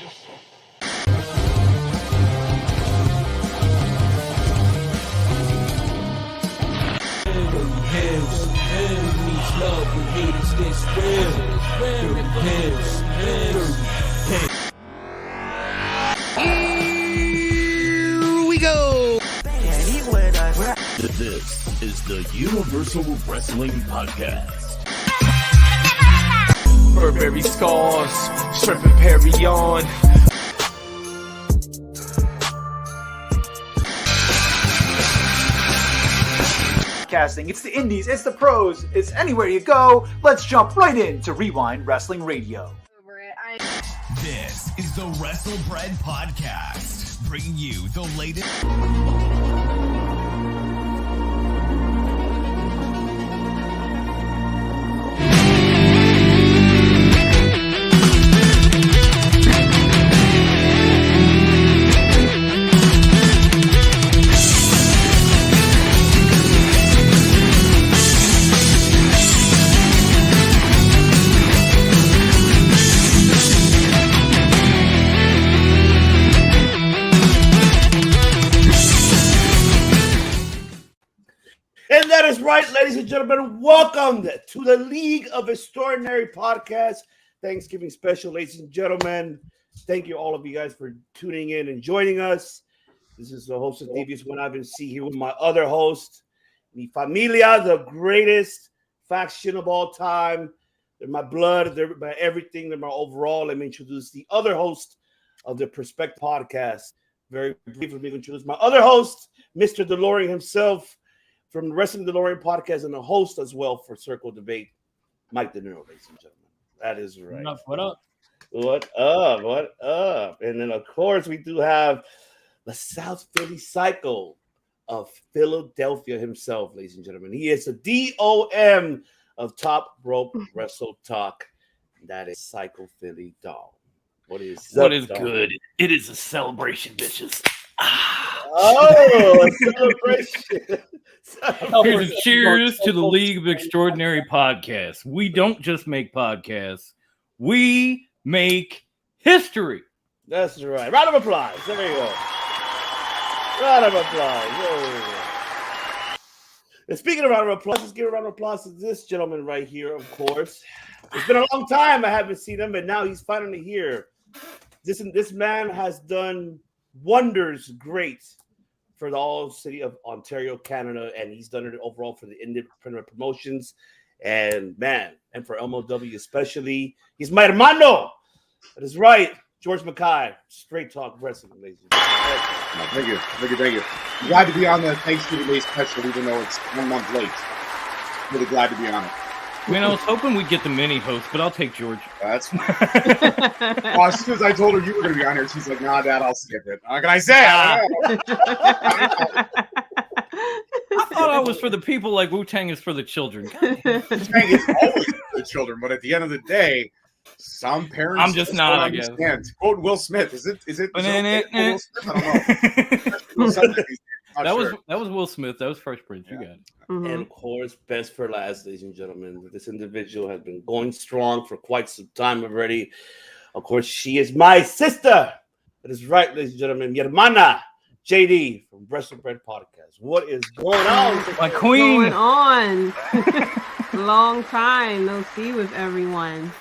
Here we go. This is the Universal Wrestling Podcast. Burberry scars, shrimp and Perry on. Casting. It's the indies, it's the pros, it's anywhere you go. Let's jump right into Rewind Wrestling Radio. This is the WrestleBread Podcast, bringing you the latest. And that is right, ladies and gentlemen. Welcome to the League of Extraordinary Podcast Thanksgiving special, ladies and gentlemen. Thank you, all of you guys, for tuning in and joining us. This is the host of Devious When I've been here with my other host, Mi Familia, the greatest faction of all time. They're my blood, they're my everything, they're my overall. Let me introduce the other host of the Perspect Podcast. Very briefly, let me introduce my other host, Mr. DeLorean himself, from the Wrestling DeLorean Podcast, and a host as well for Circle Debate, Mike De Niro, ladies and gentlemen. That is right. What up? What up? What up? And then, of course, we do have the South Philly Psycho of Philadelphia himself, ladies and gentlemen. He is the DOM of Top Rope Wrestle Talk. That is Psycho Philly Dog. What is Good? It is a celebration, bitches. Oh, a celebration. Here's a cheers to the League of Extraordinary Podcasts. We don't just make podcasts. We make history. That's right. Round of applause. There we go. Round of applause. There we go. And speaking of round of applause, let's give a round of applause to this gentleman right here, of course. It's been a long time I haven't seen him, but now he's finally here. This man has done wonders great for the all city of Ontario, Canada, and he's done it overall for the independent promotions. And man, and for MLW especially, he's my hermano. That is right, George Mackay, Straight Talk Wrestling, ladies and gentlemen. Thank you. Glad to be on the Thanksgiving Day special, even though it's 1 month late. Really glad to be on it. I mean, I was hoping we'd get the mini host, but I'll take George. That's fine. Well, as soon as I told her you were going to be on here, she's like, "Nah, Dad, I'll skip it." How can I say? I thought I was for the people like Wu-Tang is for the children. Wu-Tang is always for the children, but at the end of the day, some parents I'm just not, I guess. Quote Will Smith. Is it Will Smith? I don't know. That was Will Smith. That was Fresh Prince. You got it. And of course, best for last, ladies and gentlemen. This individual has been going strong for quite some time already. Of course, she is my sister. That is right, ladies and gentlemen. Mi hermana, JD from WrestleBread Podcast. What is going on? My queen. Going on? Long time no see with everyone.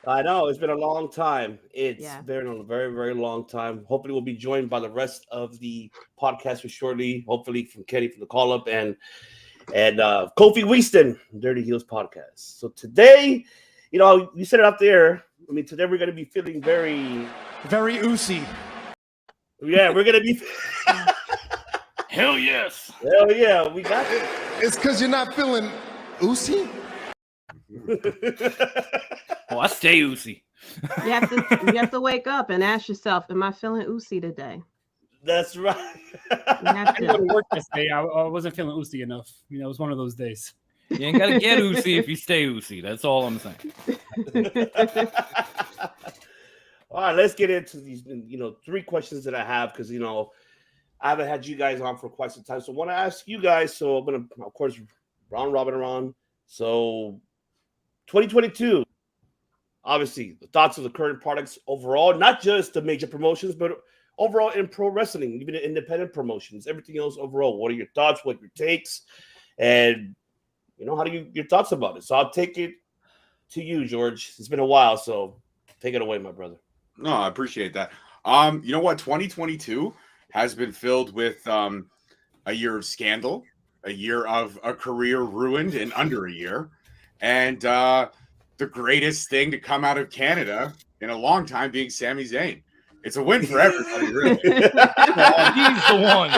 I know it's been a long time. It's been a very, very long time. Hopefully, we'll be joined by the rest of the podcasters shortly. Hopefully, from Kenny from the Call Up and Kofi Winston, Dirty Heels Podcast. So today, you said it out there. I mean, today we're going to be feeling very oozy. Yeah, we're going to be. Hell yes. Hell yeah, we got it. It's because you're not feeling oozy? Oh, I stay oozy. You have to wake up and ask yourself, am I feeling oozy today? That's right. I didn't go to work this day. I wasn't feeling oozy enough. It was one of those days. You ain't got to get oozy if you stay oozy. That's all I'm saying. All right, let's get into these, 3 questions that I have because, I haven't had you guys on for quite some time. So I want to ask you guys. So I'm going to, of course, round robin around. So 2022, obviously the thoughts of the current products overall, not just the major promotions, but overall in pro wrestling, even the independent promotions, everything else overall. What are your thoughts? What are your takes? And how do you your thoughts about it? So I'll take it to you, George. It's been a while, so take it away, my brother. No, I appreciate that. You know what? 2022 has been filled with a year of scandal, a year of a career ruined in under a year, and the greatest thing to come out of Canada in a long time being Sami Zayn. It's a win for everybody, really. He's the one.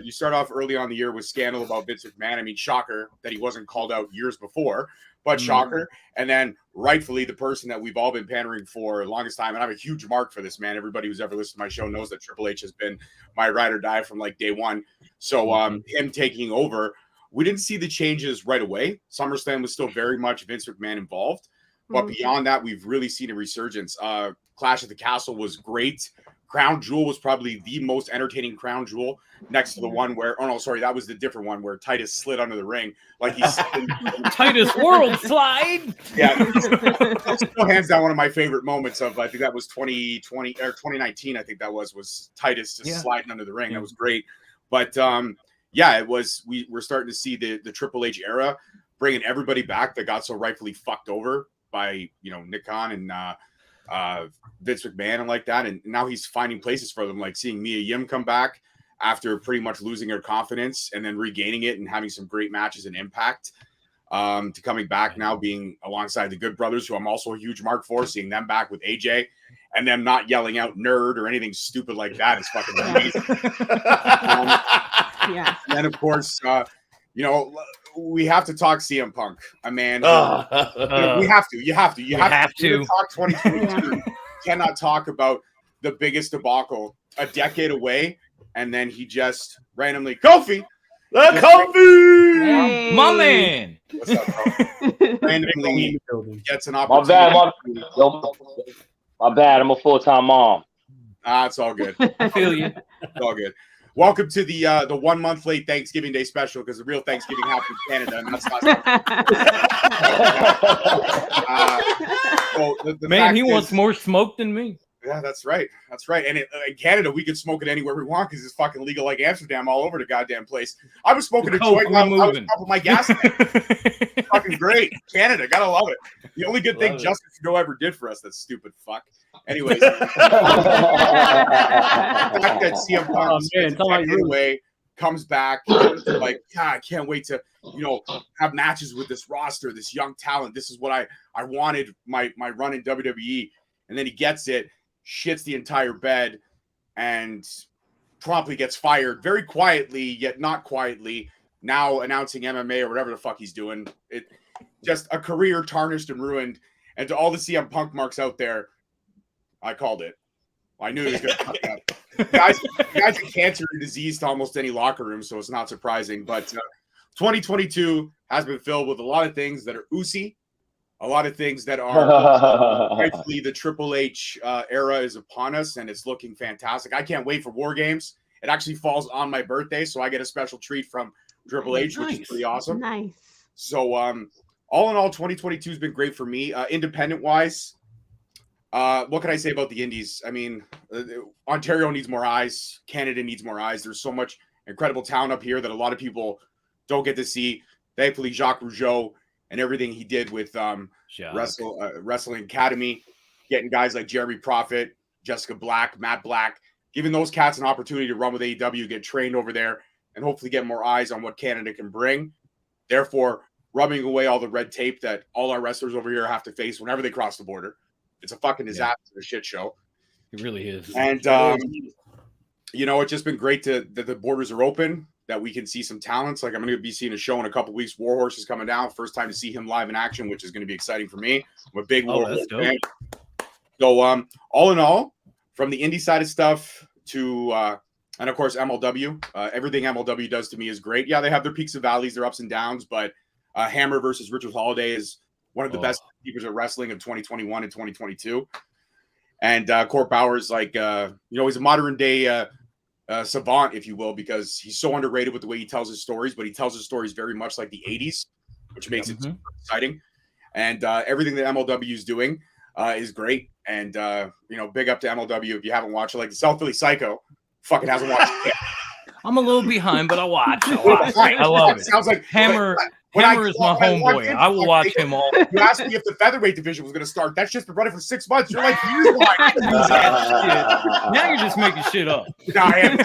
You start off early on the year with scandal about Vince McMahon. I mean, shocker that he wasn't called out years before, but shocker. And then rightfully the person that we've all been pandering for the longest time, and I'm a huge mark for this, man. Everybody who's ever listened to my show knows that Triple H has been my ride or die from like day one. So him taking over, we didn't see the changes right away. SummerSlam was still very much Vince McMahon involved. But beyond that, we've really seen a resurgence. Clash at the Castle was great. Crown Jewel was probably the most entertaining Crown Jewel, next to the one where, that was the different one where Titus slid under the ring. Like he's Titus World Slide. Yeah. Still hands down one of my favorite moments of, I think that was 2020 or 2019. I think that was Titus just sliding under the ring. That was great. But it was, we're starting to see the Triple H era bringing everybody back that got so rightfully fucked over by, Nick Khan and Vince McMahon and like that. And now he's finding places for them, like seeing Mia Yim come back after pretty much losing her confidence and then regaining it and having some great matches and Impact, to coming back now being alongside the Good Brothers, who I'm also a huge mark for, seeing them back with AJ and them not yelling out nerd or anything stupid like that is fucking amazing. And then of course, we have to talk CM Punk, a man. We have to. You have to talk 2022. Cannot talk about the biggest debacle a decade away, and then he just randomly Kofi, Hey. My man. What's up, bro? Randomly gets an opportunity. My bad. I'm a full-time mom. It's all good. I feel you. It's all good. Welcome to the 1 month late Thanksgiving Day special, because the real Thanksgiving happened in Canada, and that's not. Man, he wants more smoke than me. Yeah, that's right. That's right. And in Canada, we can smoke it anywhere we want because it's fucking legal like Amsterdam all over the goddamn place. I was smoking a joint while I was up with my gas tank. Fucking great. Canada, gotta love it. The only good thing Justin Trudeau ever did for us, that stupid fuck. Anyways, the fact that CM Punk away, comes back, like, God, I can't wait to, have matches with this roster, this young talent. This is what I wanted my run in WWE. And then he gets it, shits the entire bed, and promptly gets fired very quietly, yet not quietly, now announcing MMA or whatever the fuck he's doing. It just a career tarnished and ruined. And to all the CM Punk marks out there, I called it. I knew he was going to fuck up. Guys, a cancer or disease to almost any locker room, so it's not surprising. But 2022 has been filled with a lot of things that are oozy, a lot of things that are rightfully the Triple H era is upon us, and it's looking fantastic. I can't wait for War Games. It actually falls on my birthday, so I get a special treat from Triple H, which is pretty awesome. Nice. So, all in all, 2022 has been great for me. Independent-wise, what can I say about the indies? I mean, Ontario needs more eyes. Canada needs more eyes. There's so much incredible talent up here that a lot of people don't get to see. Thankfully, Jacques Rougeau and everything he did with Wrestling Academy, getting guys like Jeremy Prophet, Jessica Black, Matt Black, giving those cats an opportunity to run with AEW, get trained over there, and hopefully get more eyes on what Canada can bring. Therefore, rubbing away all the red tape that all our wrestlers over here have to face whenever they cross the border. It's a fucking disaster, a shit show. It really is. And, it's just been great that the borders are open, that we can see some talents. Like, I'm going to be seeing a show in a couple weeks. Warhorse is coming down. First time to see him live in action, which is going to be exciting for me. I'm a big Warhorse fan. So, all in all, from the indie side of stuff to, and of course, MLW, everything MLW does to me is great. Yeah, they have their peaks and valleys, their ups and downs, but Hammer versus Richard Holiday is one of the best keepers of wrestling of 2021 and 2022. And Court Bauer's like, he's a modern day savant, if you will, because he's so underrated with the way he tells his stories, but he tells his stories very much like the 80s, which makes it super exciting. and everything that MLW is doing is great. And big up to MLW if you haven't watched it. Like the South Philly Psycho, fucking hasn't watched it yet. I'm a little behind, but I watch. I love it. Sounds like Hammer. Hammer is my homeboy. I will watch him all. You asked me if the featherweight division was going to start. That shit's been running for 6 months. You're like, years behind. Now you're just making shit up. No, I am.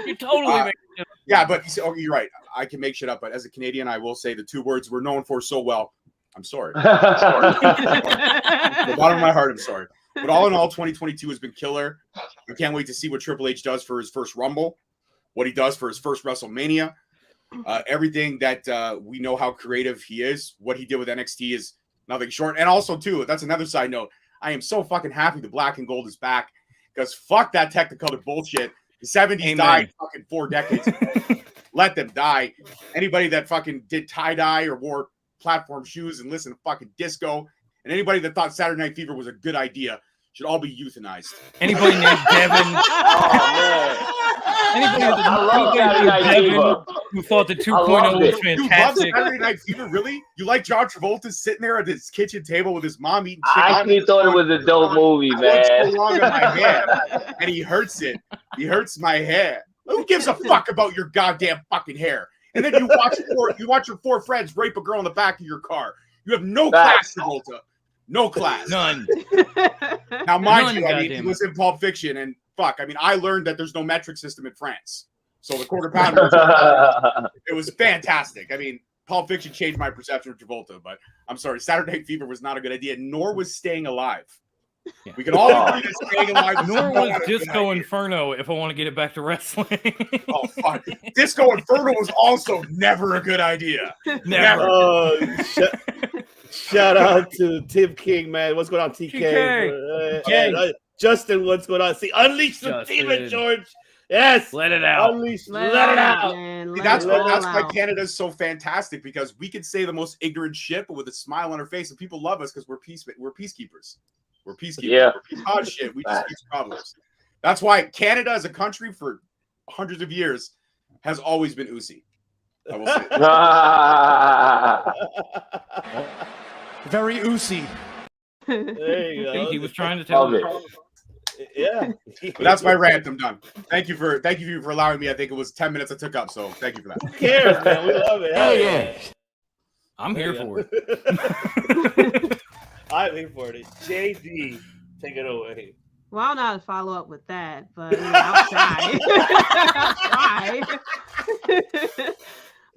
You're totally making shit up. Yeah, but you're right. I can make shit up. But as a Canadian, I will say the 2 words we're known for so well. I'm sorry. The bottom of my heart, I'm sorry. But all in all, 2022 has been killer. I can't wait to see what Triple H does for his first Rumble, what he does for his first WrestleMania. Everything that we know how creative he is, what he did with NXT is nothing short. And also, too, that's another side note. I am so fucking happy the black and gold is back because fuck that Technicolor bullshit. The 70s died fucking 4 decades ago. Let them die. Anybody that fucking did tie-dye or wore platform shoes and listened to fucking disco, and anybody that thought Saturday Night Fever was a good idea should all be euthanized. Anybody named Devin? Who thought the 2.0 was fantastic? You love Saturday Night Fever, really? You like John Travolta sitting there at his kitchen table with his mom eating chicken? I actually thought it was a dope movie, man. So long on my hair, and he hurts it. He hurts my hair. Who gives a fuck about your goddamn fucking hair? And then you watch your 4 friends rape a girl in the back of your car. You have no class, Travolta. No class. None. Now, mind you, I mean, he was in Pulp Fiction, and fuck, I mean, I learned that there's no metric system in France. So the quarter pounder, it was fantastic. I mean, Pulp Fiction changed my perception of Travolta, but I'm sorry, Saturday Night Fever was not a good idea, nor was Staying Alive. Yeah. We can all agree that Staying Alive nor was Disco Inferno, if I want to get it back to wrestling. Oh, fuck. Disco Inferno was also never a good idea. Never. Shout out to Tim King, man. What's going on, TK? Justin, what's going on? See, unleash the demon, George. Yes. Let it out. Unleash, let it out. See, that's why Canada's so fantastic, because we can say the most ignorant shit, but with a smile on our face, and people love us because we're peacekeepers. We're peacekeepers. Yeah. We're hot shit. We just fix problems. That's why Canada as a country for hundreds of years has always been Uzi. I will say. Very Uzi. There you go. He was trying to tell me. Yeah. But that's my rant. I'm done. Thank you for allowing me. I think it was 10 minutes I took up, so thank you for that. Who cares, man? We love it. Hell yeah. I'm here for it. I'm here for it. JD, take it away. Well, I don't know how to follow up with that, but I'll try. I'll try.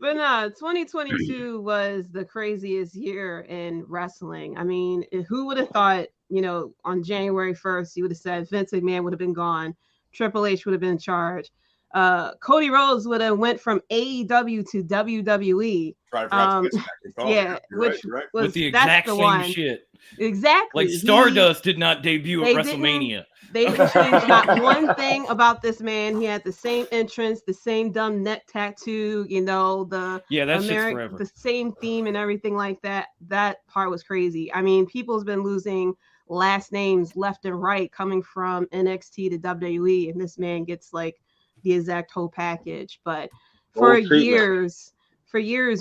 But no, 2022 was the craziest year in wrestling. I mean, who would have thought, on January 1st, you would have said Vince McMahon would have been gone, Triple H would have been in charge, Cody Rhodes would have went from AEW to WWE. Yeah, which right. was with the exact same shit. Exactly. Like Stardust did not debut at WrestleMania. They changed not one thing about this man. He had the same entrance, the same dumb neck tattoo, the that's just forever. The same theme and everything like that. That part was crazy. I mean, people's been losing last names left and right coming from NXT to WWE, and this man gets like the exact whole package. But for years,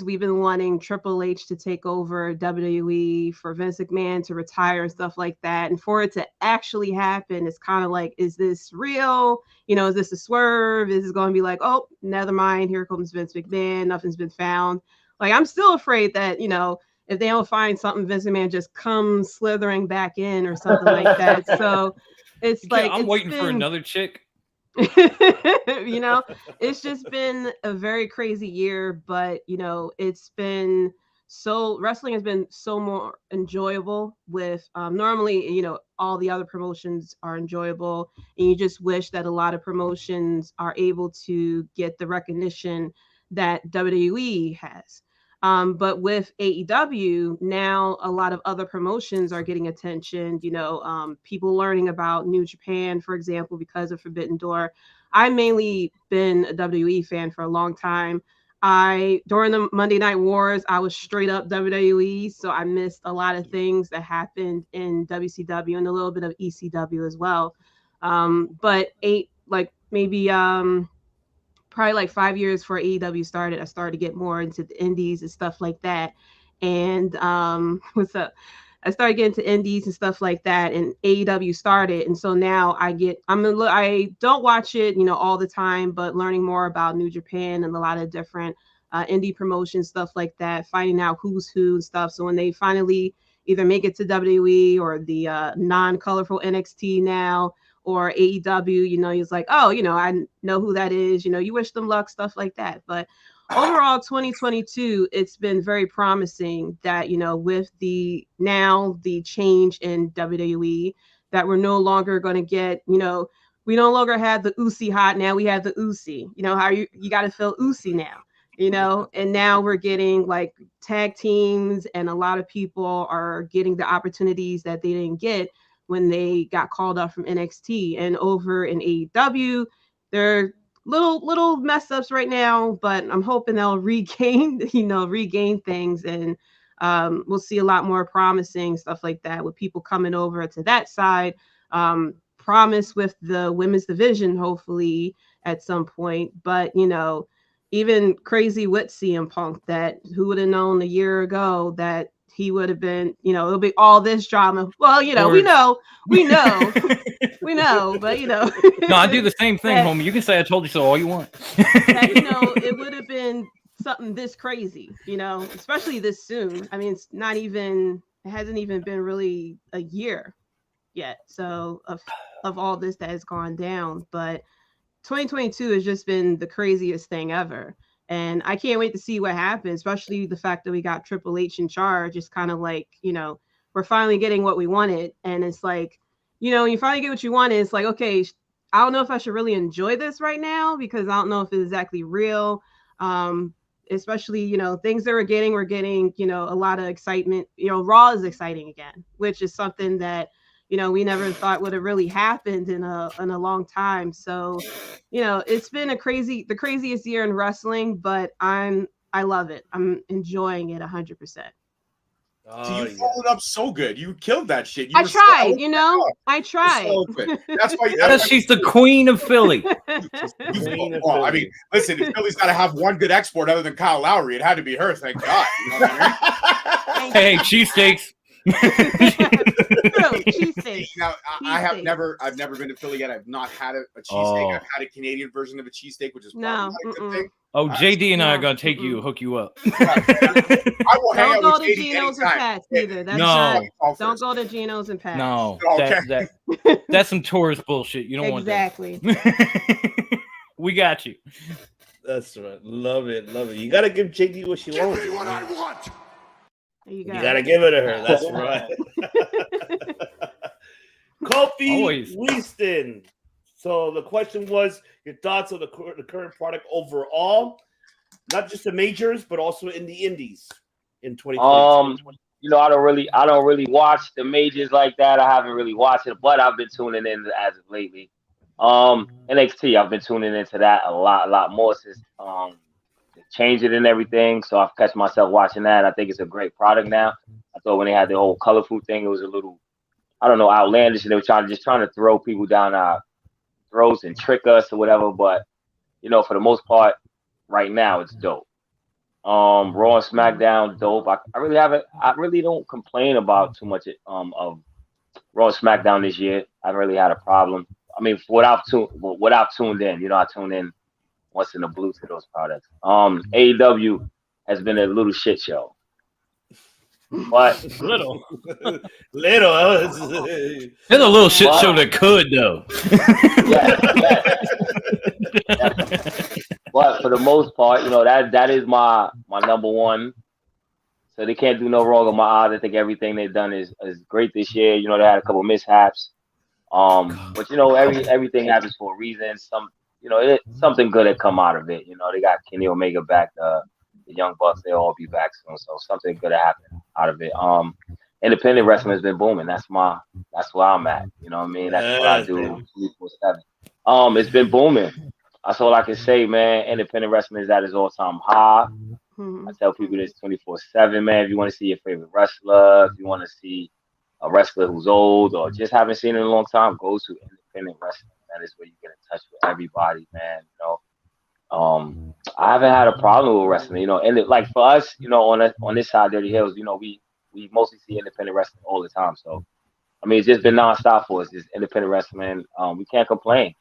we've been wanting Triple H to take over WWE, for Vince McMahon to retire and stuff like that. And for it to actually happen, it's kind of like, is this real? Is this a swerve? Is it going to be like, oh, never mind, here comes Vince McMahon, nothing's been found? Like, I'm still afraid that, if they don't find something, Vince McMahon just comes slithering back in or something like that. So it's I'm waiting for another chick. It's just been a very crazy year, but wrestling has been so more enjoyable with normally all the other promotions are enjoyable, and you just wish that a lot of promotions are able to get the recognition that WWE has. But with AEW, now a lot of other promotions are getting attention, people learning about New Japan, for example, because of Forbidden Door. I've mainly been a WWE fan for a long time. During the Monday Night Wars, I was straight up WWE, so I missed a lot of things that happened in WCW and a little bit of ECW as well. But probably like 5 years before AEW started, I started to get more into the indies and stuff like that. and what's up? I started getting to indies and stuff like that, and AEW started, and so now I don't watch it, all the time, but learning more about New Japan and a lot of different indie promotions, stuff like that, finding out who's who and stuff. So when they finally either make it to WWE or the non-colorful NXT now or AEW, he's like, oh, I know who that is. You wish them luck, stuff like that. But overall, 2022, it's been very promising that, with the change in WWE, that we're no longer going to get, we no longer have the Usi hot. Now we have the Usi, how you got to feel Usi now, and now we're getting like tag teams, and a lot of people are getting the opportunities that they didn't get when they got called up from NXT. And over in AEW, they're little mess ups right now, but I'm hoping they'll regain things, and we'll see a lot more promising stuff like that with people coming over to that side. Promise with the women's division, hopefully at some point. But even crazy with CM Punk, that who would have known a year ago that he would have been, it'll be all this drama. Well, we know, but No, I do the same thing, homie. You can say I told you so all you want. That, it would have been something this crazy, especially this soon. I mean, it hasn't even been really a year yet. So of all this that has gone down, but 2022 has just been the craziest thing ever. And I can't wait to see what happens, especially the fact that we got Triple H in charge. It's kind of like, we're finally getting what we wanted. And it's like, when you finally get what you wanted, it's like, okay, I don't know if I should really enjoy this right now, because I don't know if it's exactly real. Especially, things that we're getting, a lot of excitement. Raw is exciting again, which is something that, we never thought would have really happened in a long time. So, it's been the craziest year in wrestling, but I love it. I'm enjoying it 100%. So you followed up so good. You killed that shit. I tried, I tried. That's why. Because she's the queen of Philly. Well, I mean, listen, if Philly's got to have one good export other than Kyle Lowry, it had to be her. Thank God. You know what I mean? Hey, cheesesteaks. Now, I've never been to Philly yet. I've not had a cheesesteak. I've had a Canadian version of a cheesesteak, which is probably not a good thing. Oh, JD and I are gonna take you, hook you up. I will hang out with JD Geno's and Pat's either. Don't go to Geno's and Pat's. No, that's some tourist bullshit. You don't want that. Exactly. We got you. That's right. Love it. You gotta give JD what she wants. Give me what I want. You gotta give it to her. That's right. Kofi Winston. So the question was your thoughts on the current product overall, not just the majors, but also in the indies in 2020. I don't really watch the majors like that. I haven't really watched it, but I've been tuning in as of lately. NXT, I've been tuning into that a lot more since change it and everything. So I've catch myself watching that. I think it's a great product now. I thought when they had the whole colorful thing, it was a little, I don't know, outlandish, and they were trying to throw people down our throats and trick us or whatever. But for the most part, right now it's dope. Raw and SmackDown, dope. I really don't complain about too much of Raw and SmackDown this year. I haven't really had a problem. I mean, without tuned in, I tune in once in the blue to those products. AEW has been a little shit show. But little. There's a little shit show that could though. But for the most part, that is my number one. So they can't do no wrong in my eyes. I think everything they've done is great this year. They had a couple mishaps. But everything happens for a reason. Something good had come out of it. They got Kenny Omega back, the Young Bucks, they'll all be back soon. So something good happened out of it. Independent wrestling has been booming. That's where I'm at. You know what I mean? That's what I do 24/7. It's been booming. That's all I can say, man. Independent wrestling is at its all-time high. I tell people this 24/7, man. If you want to see your favorite wrestler, if you want to see a wrestler who's old or just haven't seen it in a long time, go to independent wrestling. That is where you get in touch with everybody, man. I haven't had a problem with wrestling, and like for us, on this side, Dirty Hills, we mostly see independent wrestling all the time. So I mean, it's just been nonstop for us. It's independent wrestling. We can't complain.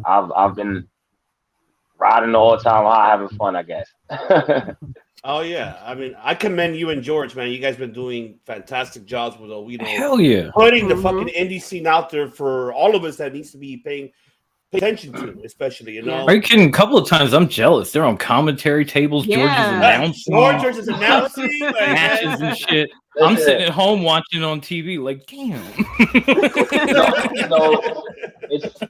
I've been riding the all-time high, having fun, I guess. Oh yeah, I mean, I commend you and George, man. You guys been doing fantastic jobs with hell yeah, putting the fucking indie scene out there for all of us that needs to be paying attention to, especially. Are you kidding? A couple of times, I'm jealous. They're on commentary tables. Yeah. George is announcing matches and shit. I'm sitting at home watching on TV, like, damn.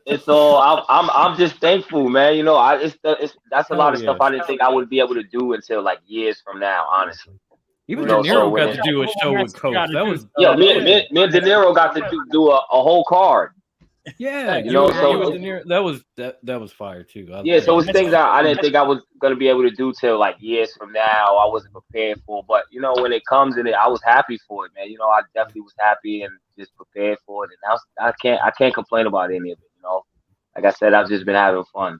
It's all. I'm just thankful, man. That's a lot of stuff I didn't think I would be able to do until like years from now, honestly. Even De Niro got to do a show with Coach. That was me and De Niro got to do a whole card. Yeah, that was fire too. So it was things that I didn't think I was gonna be able to do till like years from now. I wasn't prepared for, but when it comes in it, I was happy for it, man. I definitely was happy and just prepared for it, and I can't complain about any of it. Like I said, I've just been having fun.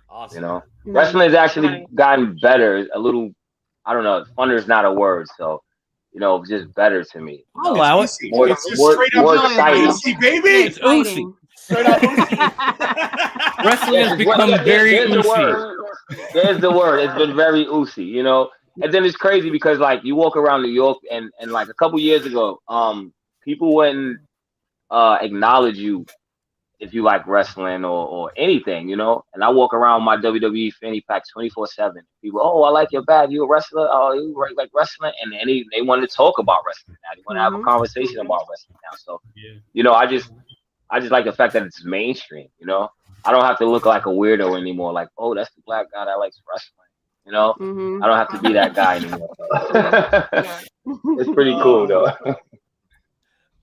Awesome. Wrestling has actually gotten better. A little, I don't know. Funner is not a word, so. Just better to me. I'll allow it. More exciting. Baby. It's Uzi. Wrestling has become very Uzi. There's the word. It's been very Uzi, And then it's crazy because like you walk around New York and like a couple years ago, people wouldn't acknowledge you if you like wrestling or anything, And I walk around my WWE fanny pack 24/7. People, oh, I like your bag. You a wrestler? Oh, you like wrestling? And they want to talk about wrestling now. They want to have a conversation about wrestling now. So, I just like the fact that it's mainstream. I don't have to look like a weirdo anymore. Like, oh, that's the black guy that likes wrestling. I don't have to be that guy anymore. It's pretty cool though.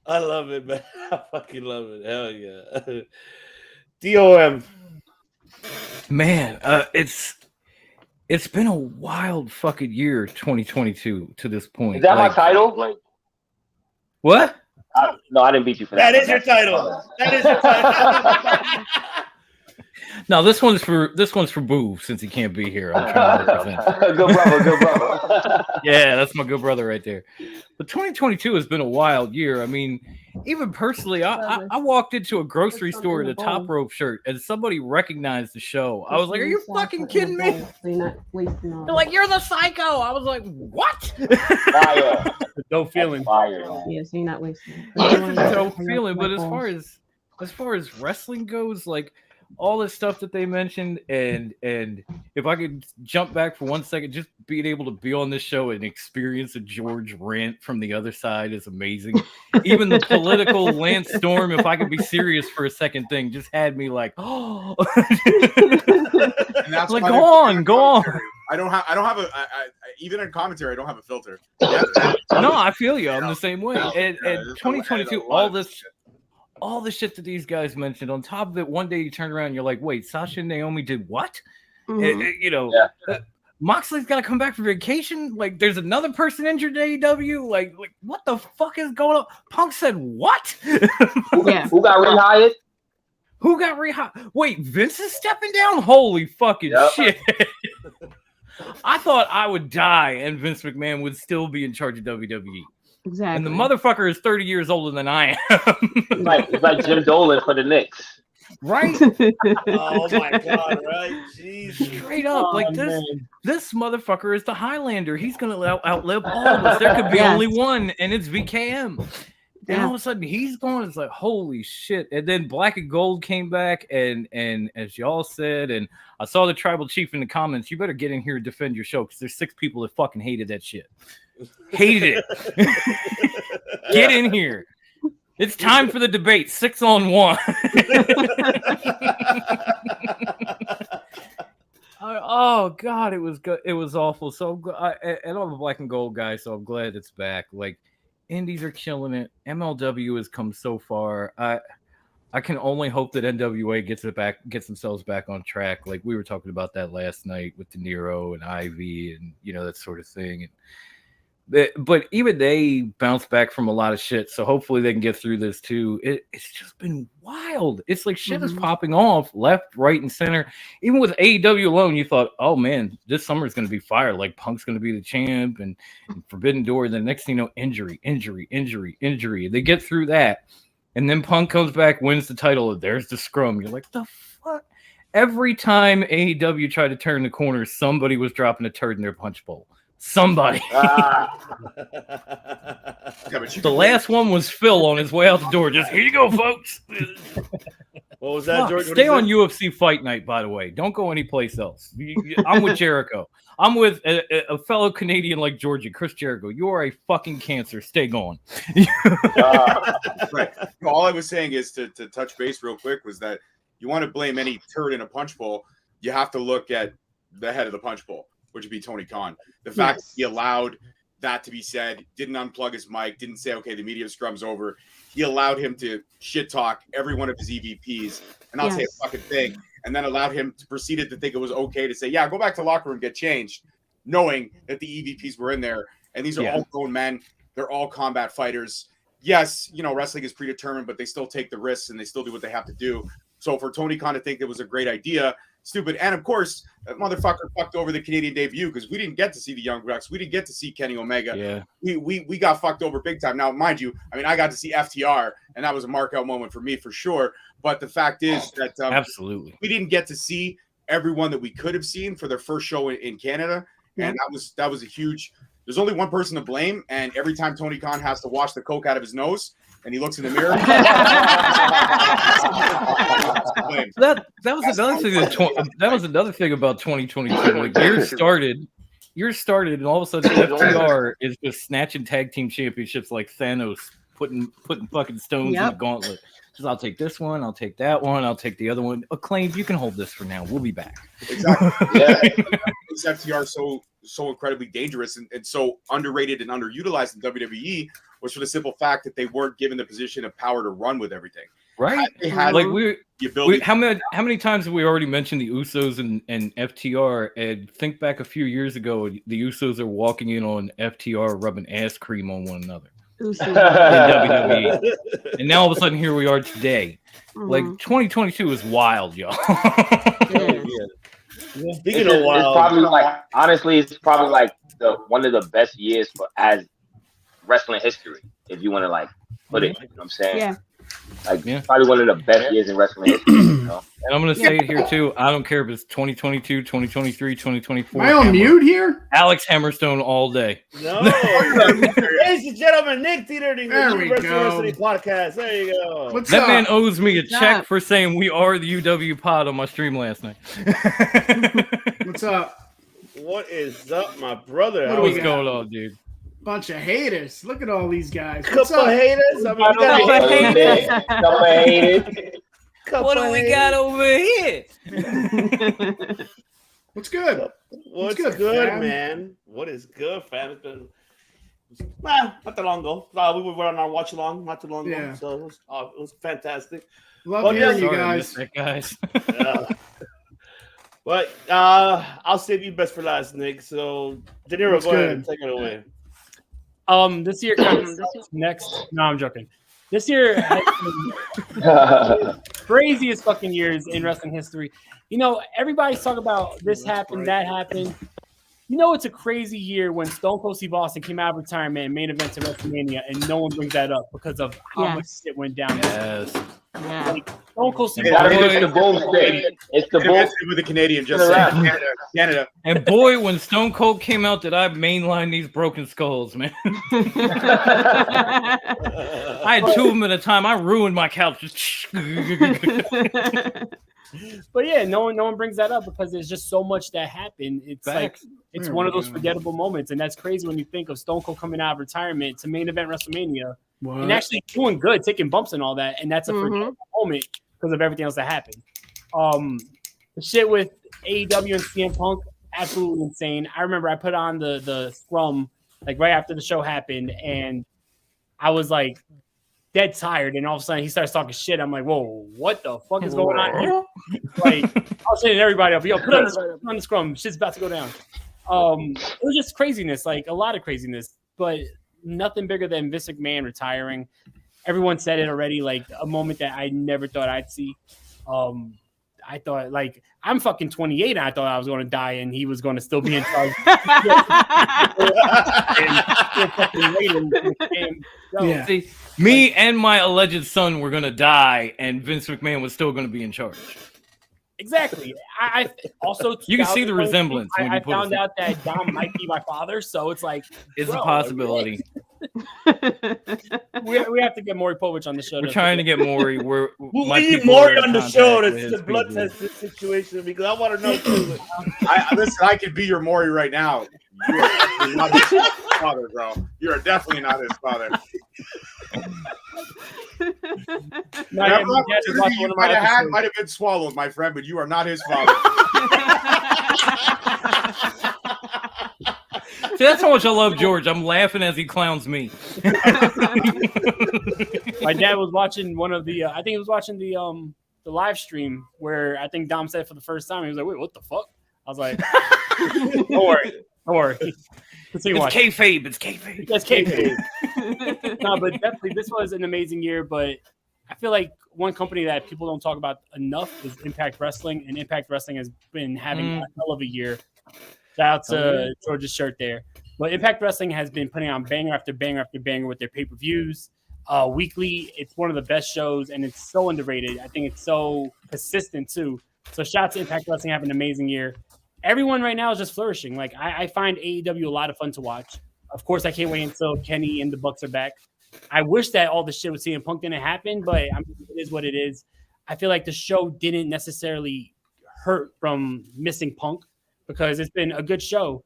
I love it, man. I fucking love it. Hell yeah. DOM. Man, it's been a wild fucking year, 2022 to this point. Is that my title? Like, what? No, I didn't beat you for that. That is your title. That is your title. No, this one's for Boo since he can't be here. I'm trying to represent. Good brother. Yeah, that's my good brother right there. But 2022 has been a wild year. I mean, even personally, I walked into a grocery store in a Top Rope shirt and somebody recognized the show. I was like, "Are you fucking kidding me?" They're like, "You're the Psycho." I was like, "What?" Fire. No feeling. Fire. Yes, you're not wasting. No feeling. But as far as wrestling goes, like. All the stuff that they mentioned, and if I could jump back for 1 second, just being able to be on this show and experience a George rant from the other side is amazing. Even the political Lance Storm, if I could be serious for a second thing, just had me like, oh. And that's like, go on. I don't have even in commentary, I don't have a filter. No, I feel you. I'm the same way. And 2022, all the shit that these guys mentioned, on top of it, one day you turn around and you're like, wait, Sasha and Naomi did what? Moxley's got to come back from vacation. Like, there's another person injured in AEW. Like what the fuck is going on? Punk said what? Who got rehired? Who got rehired? Wait, Vince is stepping down? Holy fucking shit. I thought I would die and Vince McMahon would still be in charge of WWE. Exactly. And the motherfucker is 30 years older than I am. It's like Jim Dolan for the Knicks. Right? Oh my god, right? Jeez. Straight up. Like this motherfucker is the Highlander. He's gonna outlive all of us. There could be only one, and it's VKM. And all of a sudden he's going, it's like, holy shit. And then Black and Gold came back, and as y'all said, and I saw the tribal chief in the comments, you better get in here and defend your show, because there's 6 people that fucking hated that shit. Hated it. Get in here. It's time for the debate. 6-on-1. Oh God, it was good. It was awful. So and I'm a Black and Gold guy, so I'm glad it's back. Like, indies are killing it. MLW has come so far. I can only hope that NWA gets themselves back on track. Like, we were talking about that last night with De Niro and Ivy and that sort of thing. And But even they bounce back from a lot of shit, so hopefully they can get through this too. It's just been wild. It's like shit is popping off left, right, and center. Even with AEW alone, you thought, oh man, this summer is going to be fire. Like Punk's going to be the champ and Forbidden Door. The next thing you know, injury. They get through that, and then Punk comes back, wins the title. There's the scrum. You're like, the fuck. Every time AEW tried to turn the corner, somebody was dropping a turd in their punch bowl. Somebody. The last one was Phil on his way out the door. Just here you go, folks. What was that, George? Stay on UFC Fight Night, by the way. Don't go anyplace else. I'm with Jericho. I'm with a fellow Canadian like Georgie, Chris Jericho. You are a fucking cancer. Stay gone. Right. All I was saying is to touch base real quick was that you want to blame any turd in a punch bowl, you have to look at the head of the punch bowl, which would be Tony Khan. The fact that he allowed that to be said, didn't unplug his mic, didn't say, okay, the media scrum's over. He allowed him to shit talk every one of his EVPs and not say a fucking thing, and then allowed him to proceed to think it was okay to say, yeah, go back to the locker room, get changed, knowing that the EVPs were in there. And these are all grown men. They're all combat fighters. Yes, you know, wrestling is predetermined, but they still take the risks and they still do what they have to do. So for Tony Khan to think it was a great idea, stupid. And of course, that motherfucker fucked over the Canadian debut because we didn't get to see the Young Bucks. We didn't get to see Kenny Omega. Yeah. We got fucked over big time. Now, mind you, I mean, I got to see FTR, and that was a mark-out moment for me for sure. But the fact is that absolutely, we didn't get to see everyone that we could have seen for their first show in Canada, and that was a huge. There's only one person to blame, and every time Tony Khan has to wash the coke out of his nose, and he looks in the mirror. that was another thing. That was another thing about 2022. Like year started, and all of a sudden FTR is just snatching tag team championships like Thanos, putting fucking stones in the gauntlet. Just, I'll take this one, I'll take that one, I'll take the other one. Acclaimed, you can hold this for now. We'll be back. Exactly. Yeah. Makes FTR so incredibly dangerous and so underrated and underutilized in WWE was for the simple fact that they weren't given the position of power to run with everything. Right. They had like the ability. How many times have we already mentioned the Usos and FTR? And think back a few years ago, the Usos are walking in on FTR rubbing ass cream on one another. In WWE. And now all of a sudden here we are today. Like 2022 is wild, y'all. Speaking of wild, it's probably like, honestly, it's probably like one of the best years as wrestling history, if you want to like put it. You know what I'm saying? Yeah. Like probably one of the best years in wrestling history. You know? And I'm going to say it here too. I don't care if it's 2022, 2023, 2024. Am I on mute here? Alex Hammerstone all day. No. Ladies and gentlemen, Nick T-Dirty, there we go. Podcast. There you go. What's that up? man owes me a check for saying we are the UW pod on my stream last night. What's up? What is up, my brother? What's going on, dude? Bunch of haters. Look at all these guys. Couple of haters. I mean, couple of haters. What do we got over here? What's good? What's good, man? What is good, fam? It's been not that long ago. We were on our watch along not too long ago, so it was fantastic. Love hearing you guys. But I'll save you best for last, Nick. So, De Niro, go ahead and take it away. This year next. No, I'm joking. This year has been craziest fucking years in wrestling history. You know, everybody's talking about this happened, that happened. You know, it's a crazy year when Stone Cold Steve Austin came out of retirement and main event to WrestleMania, and no one brings that up because of how much shit went down. Yes. Yeah. Like, Stone Cold Steve Austin. It's the boom state. It's the boom with the Canadian. Just saying. Canada. And boy, when Stone Cold came out, did I mainline these broken skulls, man. I had two of them at a time. I ruined my couch. But yeah, no one brings that up because there's just so much that happened. It's like it's one of those forgettable moments, and that's crazy when you think of Stone Cold coming out of retirement to main event WrestleMania and actually doing good, taking bumps and all that, and that's a forgettable moment because of everything else that happened. The shit with AEW and CM Punk, absolutely insane. I remember I put on the scrum like right after the show happened, and I was like dead tired, and all of a sudden he starts talking shit. I'm like, whoa, what the fuck is going on here? Like, I was saying to everybody up, yo, put on the scrum. Shit's about to go down. It was just craziness, like a lot of craziness. but nothing bigger than Vince McMahon retiring. Everyone said it already, like a moment that I never thought I'd see. I thought, like, I'm fucking 28 and I thought I was going to die and he was going to still be in charge. Yeah. See, me and my alleged son were going to die and Vince McMahon was still going to be in charge. Exactly. I also you can see the resemblance. When I you put found out that Dom might be my father, so it's like it's a possibility. we have to get Maury Povich on the show. We're trying to get Maury. We need Maury on the show to blood test this situation because I want to know too. Listen, I could be your Maury right now. You are definitely not his father, bro. You are definitely not his father. You might have been swallowed, my friend, but you are not his father. See, that's how much I love George. I'm laughing as he clowns me. My dad was watching one of the I think he was watching the live stream where I think Dom said for the first time, he was like, wait, what the fuck? I was like, don't worry. It's kayfabe. It's kayfabe. That's kayfabe. No, but definitely this was an amazing year, but I feel like one company that people don't talk about enough is Impact Wrestling, and Impact Wrestling has been having a hell of a year. Shout out to George's shirt there. But Impact Wrestling has been putting on banger after banger after banger with their pay-per-views. Weekly, it's one of the best shows, and it's so underrated. I think it's so consistent, too. So shout out to Impact Wrestling having an amazing year. Everyone right now is just flourishing. Like, I find AEW a lot of fun to watch. Of course, I can't wait until Kenny and the Bucks are back. I wish that all the shit with CM Punk didn't happen, but I mean, it is what it is. I feel like the show didn't necessarily hurt from missing Punk because it's been a good show.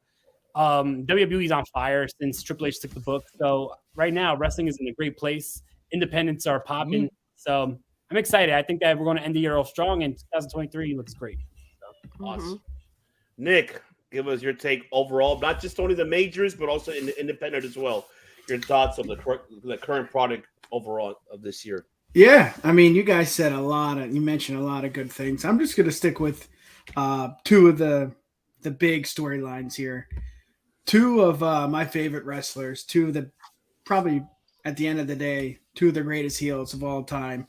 WWE's on fire since Triple H took the book. So right now, wrestling is in a great place. Independents are popping. So I'm excited. I think that we're going to end the year off strong, and 2023 looks great. So, awesome. Nick, give us your take overall, not just only the majors, but also in the independent as well. Your thoughts of the current product overall of this year. Yeah, I mean, you guys said you mentioned a lot of good things. I'm just going to stick with two of the big storylines here. Two of my favorite wrestlers, two of the, probably at the end of the day, two of the greatest heels of all time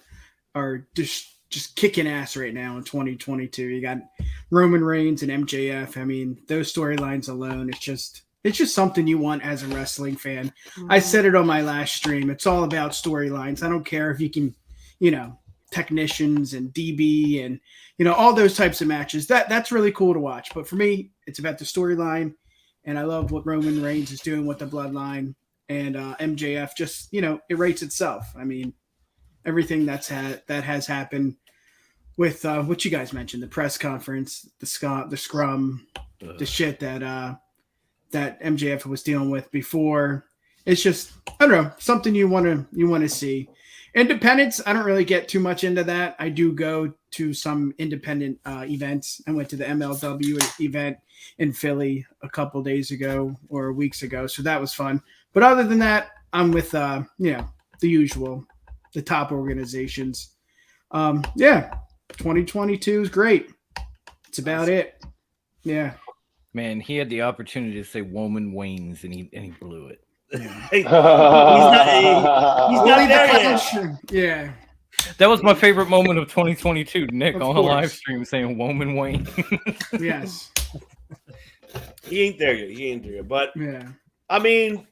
are just kicking ass right now in 2022. You got Roman Reigns and MJF. I mean, those storylines alone, it's just something you want as a wrestling fan. I said it on my last stream. It's all about storylines. I don't care if you can, technicians and DB and, all those types of matches. That's really cool to watch. But for me, it's about the storyline. And I love what Roman Reigns is doing with the bloodline. And MJF just, it rates itself. I mean, everything that has happened with what you guys mentioned, the press conference, the scrum, the shit that MJF was dealing with before. It's just, I don't know, something you want to see. Independence, I don't really get too much into that. I do go to some independent events. I went to the MLW event in Philly a couple days ago or weeks ago, so that was fun. But other than that, I'm with the usual, the top organizations. 2022 is great. It's about it. Yeah. Man, he had the opportunity to say Woman Waynes and he blew it. Yeah. he's not there yet. Yeah. That was my favorite moment of 2022. Nick on a live stream saying Woman Wayne. Yes. He ain't there yet. But yeah. I mean,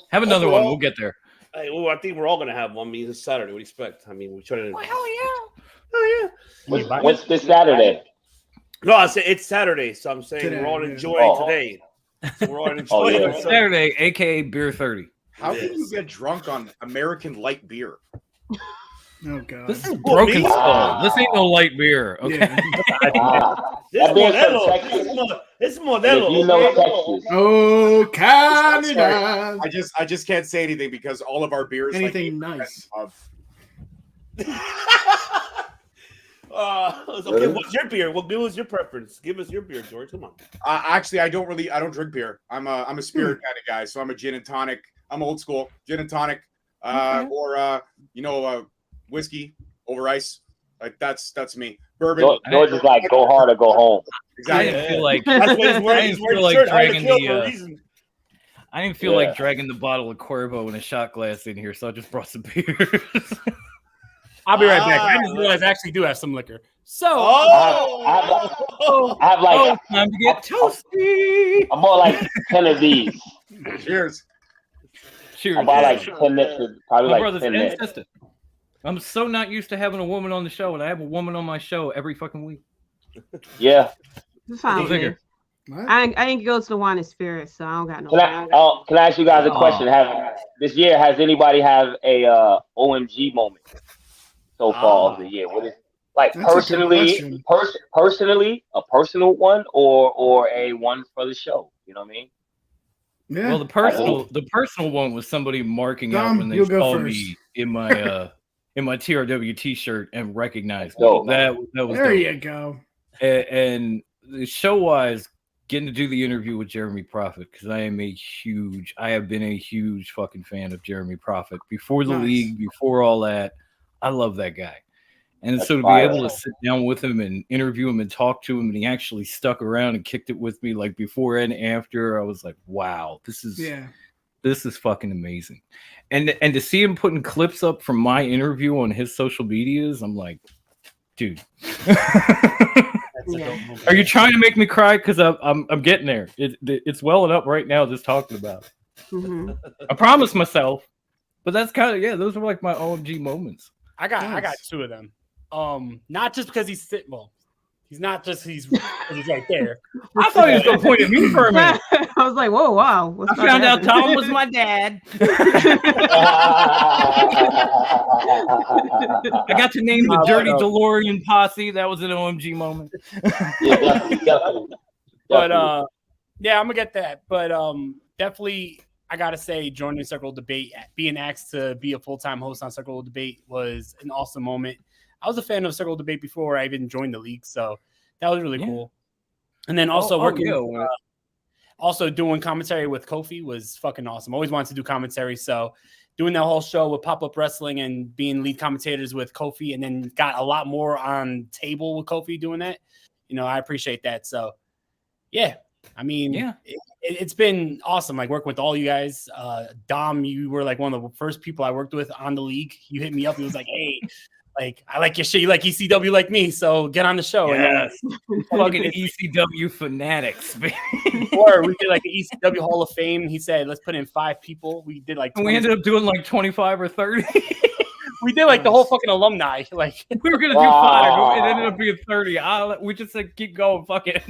have another one. We'll get there. I think we're all gonna have one. I mean, it's Saturday. What do you expect? I mean, we're trying to. Oh yeah. What's this Saturday? No, I said it's Saturday, so I'm saying we're all enjoying today. So we're all enjoying Saturday, aka Beer 30. How can you get drunk on American light beer? Oh god, this is Broken Skull. This ain't no light beer. Okay, This Modelo. You know Texas. Oh, Canada. I just can't say anything because all of our beers anything nice. Okay, what's your beer? What was your preference? Give us your beer, George. Come on. Actually, I don't drink beer. I'm a spirit kind of guy, so I'm a gin and tonic. I'm old school, gin and tonic, or whiskey over ice. Like that's me. Bourbon. George is like go hard or go home. Exactly. I didn't feel like that's what he's wearing. dragging the. I didn't feel like dragging the bottle of Cuervo and a shot glass in here, so I just brought some beers. I'll be right back. I just realized I actually do have some liquor. So, I have like time to get toasty. I bought like 10 of these. Cheers. Cheers. I bought like 10 nips, probably My like brother's 10 nips. inconsistent. I'm so not used to having a woman on the show, and I have a woman on my show every fucking week. Yeah. It's fine with me. I didn't go to the wine and spirit, so I don't got no. Can I ask you guys a question? This year, has anybody have a OMG moment so far of the year? What is like personally, personally, a personal one or a one for the show? You know what I mean? Yeah. Well, the personal one was somebody marking out when they saw me in my TRW T-shirt and recognized me. That was there. Dope. You go. And the show-wise, getting to do the interview with Jeremy Prophet, because I have been a huge fucking fan of Jeremy Prophet before the league, before all that. I love that guy. And so to be able to sit down with him and interview him and talk to him, and he actually stuck around and kicked it with me like before and after, I was like, wow, this is fucking amazing. And to see him putting clips up from my interview on his social medias, I'm like, dude. Are you trying to make me cry? Because I'm getting there. It's welling up right now just talking about it. Mm-hmm. I promised myself, but that's kind of those are like my OMG moments. I got two of them. Not just because he's sitting. Well, he's not just he's right there. I thought he was gonna point at me for a minute. I was like, whoa, wow. I found out Tom was my dad. I got to name the Dirty DeLorean posse. That was an OMG moment. But yeah, I'm gonna get that. But definitely, I gotta say, joining Circle Debate, being asked to be a full-time host on Circle Debate was an awesome moment. I was a fan of Circle Debate before I even joined the league, so that was really cool. And then also also doing commentary with Kofi was fucking awesome. Always wanted to do commentary, so doing that whole show with Pop-Up Wrestling and being lead commentators with Kofi, and then got a lot more on table with Kofi doing that. You know, I appreciate that. So, yeah, I mean, it's been awesome. Like working with all you guys. Dom, you were like one of the first people I worked with on the league. You hit me up. He was like, hey, like, I like your shit. You like ECW like me, so get on the show. Yes. Fucking ECW fanatics. Or we did like the ECW Hall of Fame. He said, let's put in 5 people. We did like 20. We ended up doing like 25 or 30. We did like the whole fucking alumni. Like we were gonna do 5. It ended up being 30. We just said keep going. Fuck it.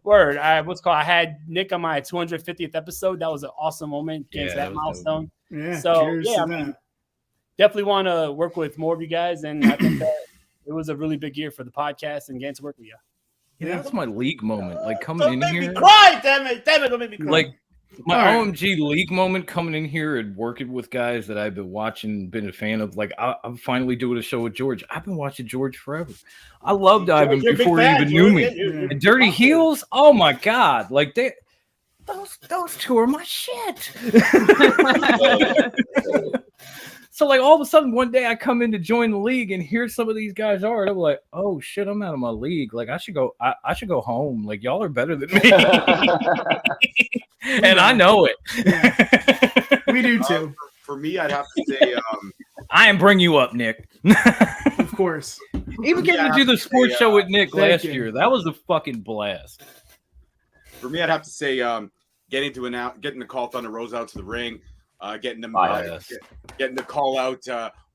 Word. I had Nick on my 250th episode. That was an awesome moment against that milestone. Yeah. So I mean, definitely want to work with more of you guys, and I think that it was a really big year for the podcast and getting to work with you. Yeah, that's my league moment. Like coming in here, me cry, damn it, don't make me cry. Like my OMG league moment coming in here and working with guys that I've been watching, been a fan of. Like I'm finally doing a show with George. I've been watching George forever. I loved Ivan before he even knew me. And Dirty Heels, oh my god, like those two are my shit. So like all of a sudden one day I come in to join the league and here some of these guys are, and I'm like, oh shit, I'm out of my league. Like I should go home. Like y'all are better than me. And I know it. Yeah. We do too. For me, I'd have to say I am bring you up, Nick. Of course. Even getting to do the sports show with Nick last year, that was a fucking blast. For me, I'd have to say getting the call Thunder Rose out to the ring. Getting to call out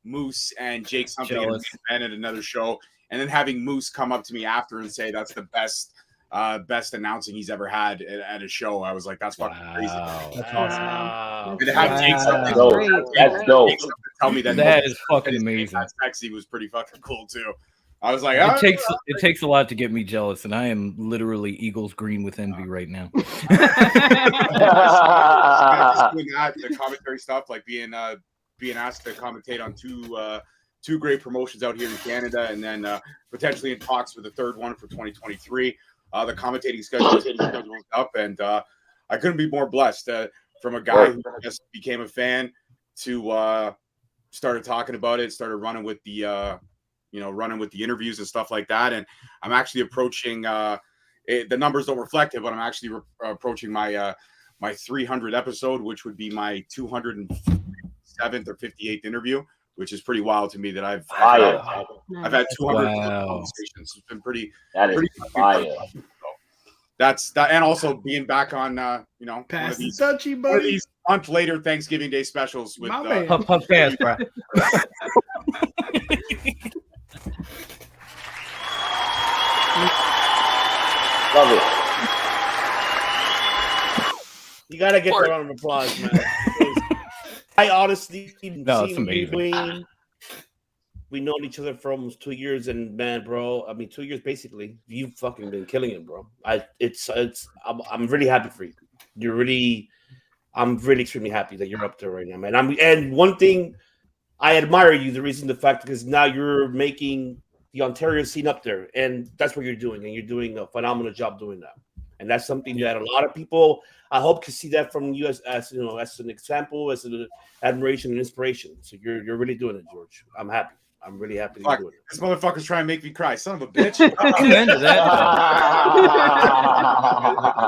Moose and Jake something at another show, and then having Moose come up to me after and say that's the best announcing he's ever had at a show. I was like, that's fucking crazy. That's awesome. And to have Jake something, that's dope. Tell me that is fucking amazing. That sexy was pretty fucking cool too. I was like, it takes a lot to get me jealous, and I am literally Eagles green with envy right now. Just doing that, the commentary stuff, like being asked to commentate on two great promotions out here in Canada, and then potentially in talks for the third one for 2023. The commentating schedule is up, and I couldn't be more blessed from a guy who just became a fan to started talking about it, started running with the interviews and stuff like that. And I'm actually approaching the numbers don't reflect it, but I'm actually approaching my my 300th episode, which would be my 207th or 58th interview, which is pretty wild to me that I've had 200 conversations. It's been pretty. That is fire. That's that, and also being back on, you know, Pass the touchy, buddy. one of these month later Thanksgiving Day specials with Puff pass, bro. Love it. You gotta get that round of applause, man. I honestly it's amazing. Wayne. We known each other for almost 2 years, and man, bro, I mean 2 years basically. You've fucking been killing it, bro. I'm really happy for you. I'm really extremely happy that you're up there right now, man. And one thing I admire you, the fact because now you're making the Ontario scene up there, and that's what you're doing, and you're doing a phenomenal job doing that. And that's something that a lot of people, I hope, can see that from you as you know, as an example, as an admiration and inspiration. So you're really doing it, George. I'm happy. I'm really happy that you're doing it. This motherfucker's trying to make me cry. Son of a bitch. Amen to that.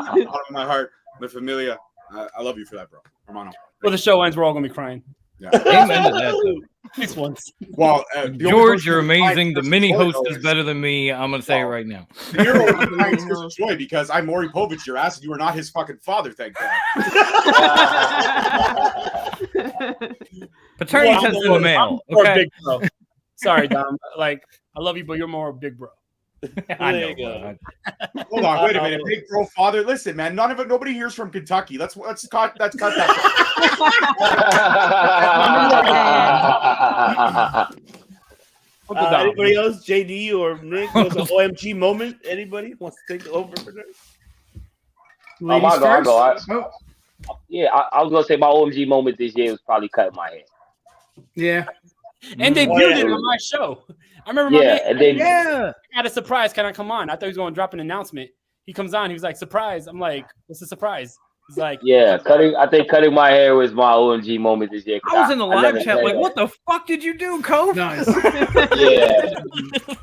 Bottom of my heart, my familia. I love you for that, bro. Hermano. When the show ends, we're all gonna be crying. Yeah. Amen to that. These ones. Well, George, you're amazing. The mini host is better than me. I'm gonna say it right now. You're joy because I'm Maury Povich, your ass. You are not his fucking father, thank God. Paternity test in the mail. Okay. Big bro. Sorry, Dom. Like, I love you, but you're more a big bro. I know. Hold on, wait a minute. Big bro father. Listen, man, nobody here's from Kentucky. Let's cut that. Anybody else? JD or Nick? Was an OMG moment? Anybody wants to take over for that? I'll go. Yeah, I was gonna say my OMG moment this year was probably cutting my hair. Yeah. And they viewed it on my show. I remember my man had a surprise. Can I come on? I thought he was going to drop an announcement. He comes on. He was like, surprise. I'm like, what's the surprise? He's like, I think cutting my hair was my OMG moment this year. I was in the live chat like, what the fuck did you do, Cove? Nice.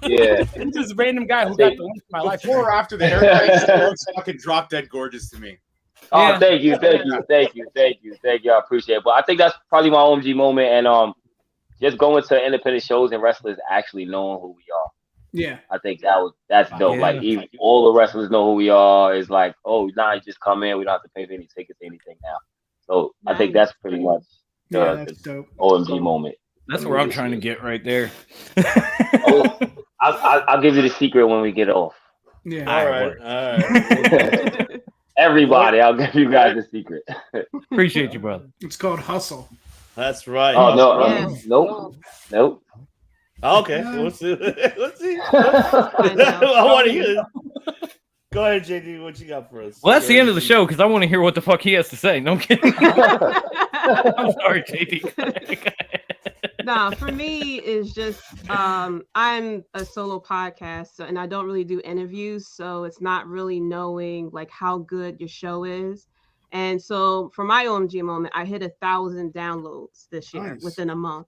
Yeah. This is a random guy who got the link for my life. Before or after the haircut, it looks fucking drop dead gorgeous to me. Oh, thank you. I appreciate it. But I think that's probably my OMG moment, and just going to independent shows and wrestlers actually knowing who we are. Yeah, I think that's dope. Yeah. Like even all the wrestlers know who we are. It's like, oh, now you just come in. We don't have to pay for any tickets, anything now. So I think that's pretty much that's dope. OMG moment. That's where I'm trying to get right there. I'll give you the secret when we get off. Yeah. All right. Everybody, I'll give you guys the secret. Appreciate you, brother. It's called hustle. That's right. Oh no, nope. Okay, let's see. I want to hear this. Go ahead, JD. What you got for us? Well, that's the end of the show because I want to hear what the fuck he has to say. No, I'm kidding. I'm sorry, JD. No, for me, it's just I'm a solo podcast, and I don't really do interviews, so it's not really knowing like how good your show is. And so for my OMG moment, I hit 1,000 downloads this year within a month.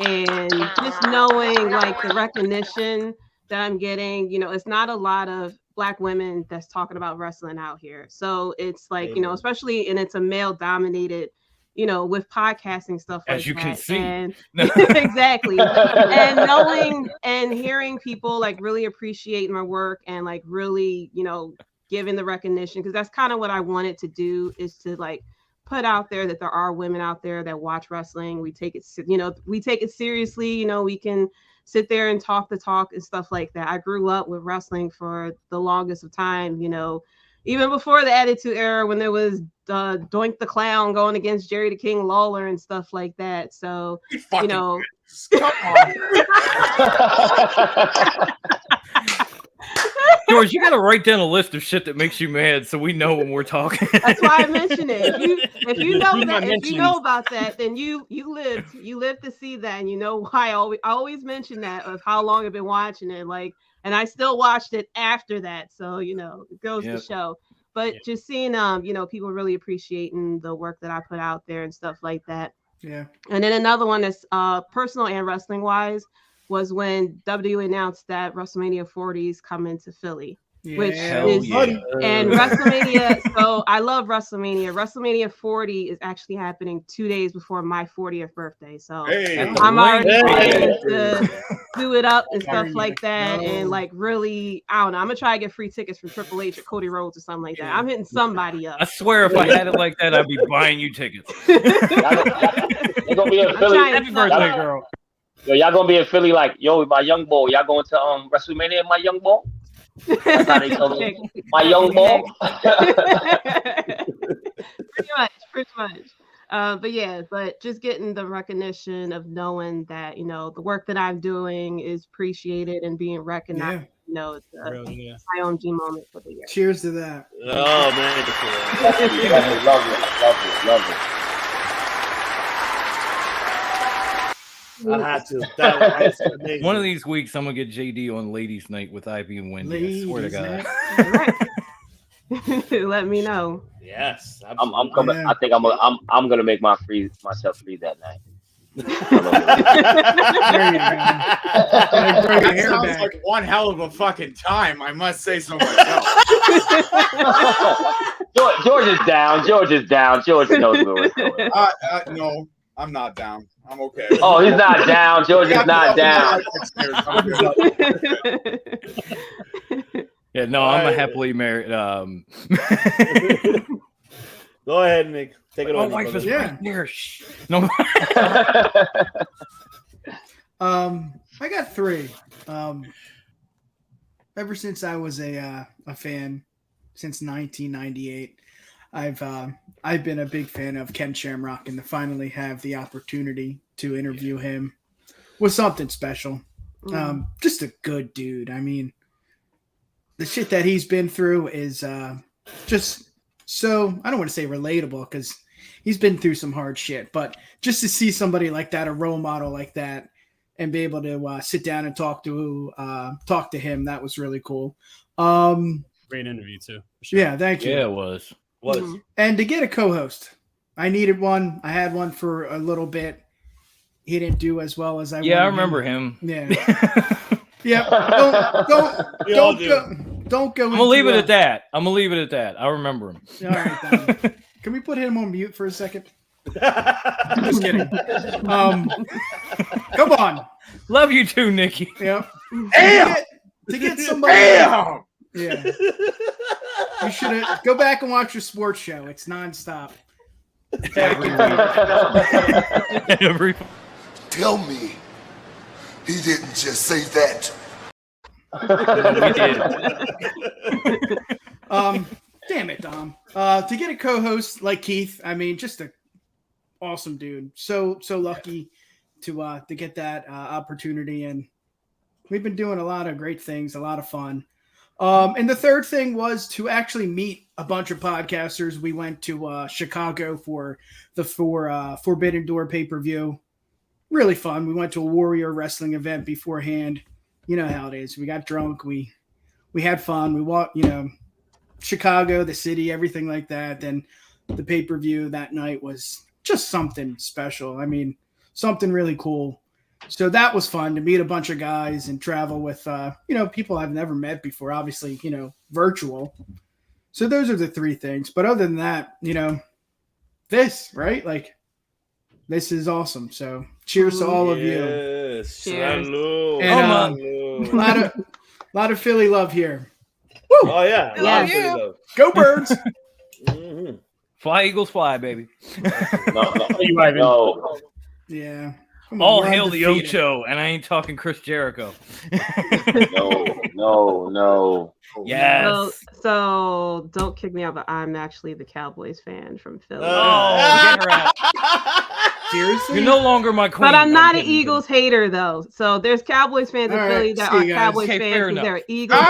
And just knowing like the recognition that I'm getting, you know, it's not a lot of Black women that's talking about wrestling out here. So it's like, you know, especially, and it's a male dominated, you know, with podcasting stuff like that. As you can see. And exactly. And knowing and hearing people like really appreciate my work and like really, you know, giving the recognition, because that's kind of what I wanted to do, is to like put out there that there are women out there that watch wrestling. We take it, you know, we take it seriously. You know, we can sit there and talk the talk and stuff like that. I grew up with wrestling for the longest of time, you know, even before the Attitude Era, when there was Doink the Clown going against Jerry the King Lawler and stuff like that. So, you know, come on. George, you got to write down a list of shit that makes you mad, so we know when we're talking. That's why I mentioned it. If you know that, if you know about that, then you lived to see that, and you know why I always mention that of how long I've been watching it, like, and I still watched it after that. So you know, it goes to show. But just seeing you know, people really appreciating the work that I put out there and stuff like that. Yeah. And then another one that's personal and wrestling wise was when WWE announced that WrestleMania 40 is coming to Philly. which Hell is yeah. and WrestleMania. So I love WrestleMania. WrestleMania 40 is actually happening 2 days before my 40th birthday. So I'm already planning to do it up and stuff like that, and like really, I don't know. I'm gonna try to get free tickets from Triple H or Cody Rhodes or something like that. I'm hitting somebody up. I swear, if I had it like that, I'd be buying you tickets. You're gonna be in Philly. Happy birthday, girl. Yo, y'all gonna be in Philly like, yo, my young boy. Y'all going to WrestleMania, my young boy? That's how they call me. My young boy. Pretty much. But yeah, but just getting the recognition of knowing that, you know, the work that I'm doing is appreciated and being recognized. You know, it's my OMG moment for the year. Cheers to that. Oh man, love it. I had to. That's amazing. One of these weeks, I'm gonna get JD on Ladies' Night with Ivy and Wendy. I swear to God. Let me know. Yes, I'm coming. I think I'm gonna make myself free that night. That sounds like one hell of a fucking time. I must say so myself. George is down. George knows where we're going. No, I'm not down. I'm okay. Oh, he's not down. George is not down. Yeah, no, I'm a happily married. Go ahead, Nick. Take it My on. wife is right there. Shh. No. I got 3. Ever since I was a fan, since 1998, I've been a big fan of Ken Shamrock, and to finally have the opportunity to interview him was something special. Just a good dude. I mean, the shit that he's been through is just so, I don't want to say relatable because he's been through some hard shit, but just to see somebody like that, a role model like that, and be able to sit down and talk to him, that was really cool. Great interview too. For sure. Yeah, thank you. Yeah, it was. And to get a co-host, I needed one. I had one for a little bit. He didn't do as well as I wanted. Yeah, I remember him. Yeah. Yeah. Don't go. I'm gonna leave it at that. I remember him. All right, then. Can we put him on mute for a second? I'm just kidding. Come on. Love you too, Nikki. Yep. Damn. To get somebody. Damn. Yeah. You should go back and watch your sports show. It's nonstop. Every Tell me he didn't just say that. Damn it, Dom. To get a co-host like Keith, I mean, just a awesome dude. So lucky to get that opportunity, and we've been doing a lot of great things, a lot of fun. And the third thing was to actually meet a bunch of podcasters. We went to Chicago for the Forbidden Door pay-per-view. Really fun. We went to a Warrior Wrestling event beforehand. You know how it is. We got drunk. We had fun. We walked, Chicago, the city, everything like that. Then the pay-per-view that night was just something special. I mean, something really cool. So that was fun to meet a bunch of guys and travel with, people I've never met before, obviously, virtual. So those are the 3 things. But other than that, this, right? Like, this is awesome. So cheers to all of you. Yes. Cheers. Salud. And a lot of Philly love here. Woo! Oh, yeah. Yeah. Go Birds. Mm-hmm. Fly Eagles fly, baby. No. Yeah. All hail the Ocho, and I ain't talking Chris Jericho. No. Yes. So don't kick me out, but I'm actually the Cowboys fan from Philly. Get her out. Seriously? You're no longer my queen. But I'm not an Eagles hater, though. So there's Cowboys fans in Philly that are Cowboys fans because they're Eagles.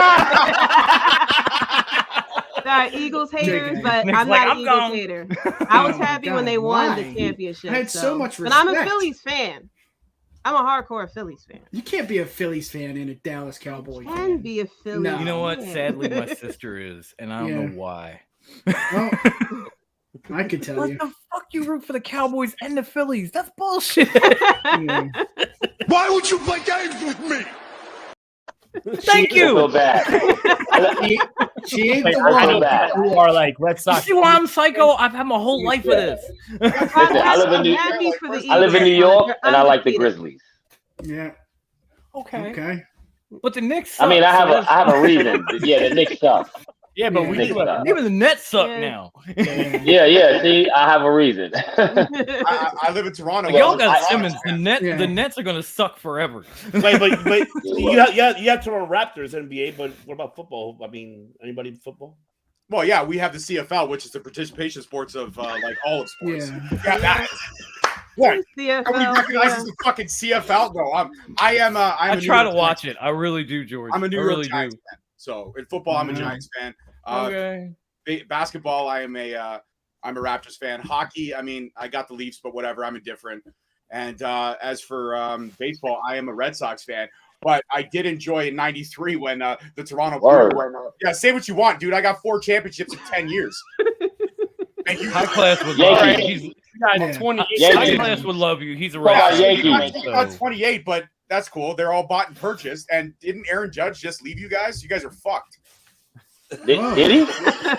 There are Eagles haters, but Nick's I'm like, not I'm an Eagles gone. hater. I was happy when they won the championship. I had so much But I'm a respect. Phillies fan. I'm a hardcore Phillies fan. You can't be a Phillies fan and a Dallas Cowboy Can fan. be a Phillies. No. You know what? fan. Sadly, my sister is, and I don't know why. Well, I could tell What you. the fuck you root for the Cowboys and the Phillies? That's bullshit. Why would you play games with me? Thank you. So bad. She ain't Like, the I one. know people who are like Red Sox. See why I'm psycho? I've had my whole life for this. Listen, I live in New York, and I like the Grizzlies. Yeah. Okay. Okay. But the Knicks. I mean, I suck, have a reason. Yeah, the Knicks suck. Yeah, but Yeah. we Knicks suck. Even the Nets suck now. Yeah. See, I have a reason. I live in Toronto. Y'all got I- Simmons. The Yeah. Nets are gonna suck forever. But you have Toronto Raptors NBA, but what about football? I mean, anybody in football? Well, yeah, we have the CFL, which is the participation sports of like all of sports. Yeah. Yeah, that. What? CFL, Nobody recognizes the fucking CFL though. I try to watch it. I really do, George. I'm a New I York really Giants do. fan. So in football, I'm a Giants fan. Okay. Basketball, I'm a Raptors fan. Hockey, I mean, I got the Leafs, but whatever, I'm indifferent. And as for baseball, I am a Red Sox fan. But I did enjoy in '93 when the Toronto Blue went up. Yeah, say what you want, dude. I got 4 championships in 10 years. Thank you. High class would Yankees. love you. Guys, 28. High class would love you. He's a What about Raptors. Yankees? I got 28, but that's cool. They're all bought and purchased. And didn't Aaron Judge just leave you guys? You guys are fucked. Did he?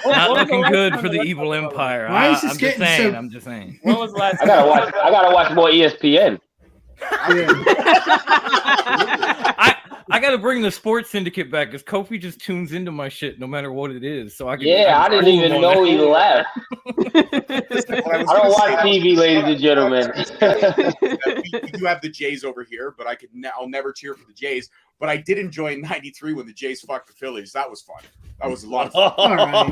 Not looking good for the evil empire. Why is this I'm just getting saying. so- I'm just saying. When was the last I gotta watch more ESPN. I got to bring the sports syndicate back because Kofi just tunes into my shit no matter what it is. So I can. Yeah, I didn't even know he left. I don't watch TV, ladies and gentlemen. We do have the Jays over here, but I'll never cheer for the Jays. But I did enjoy in '93 when the Jays fucked the Phillies. That was fun. That was a lot of fun. All right.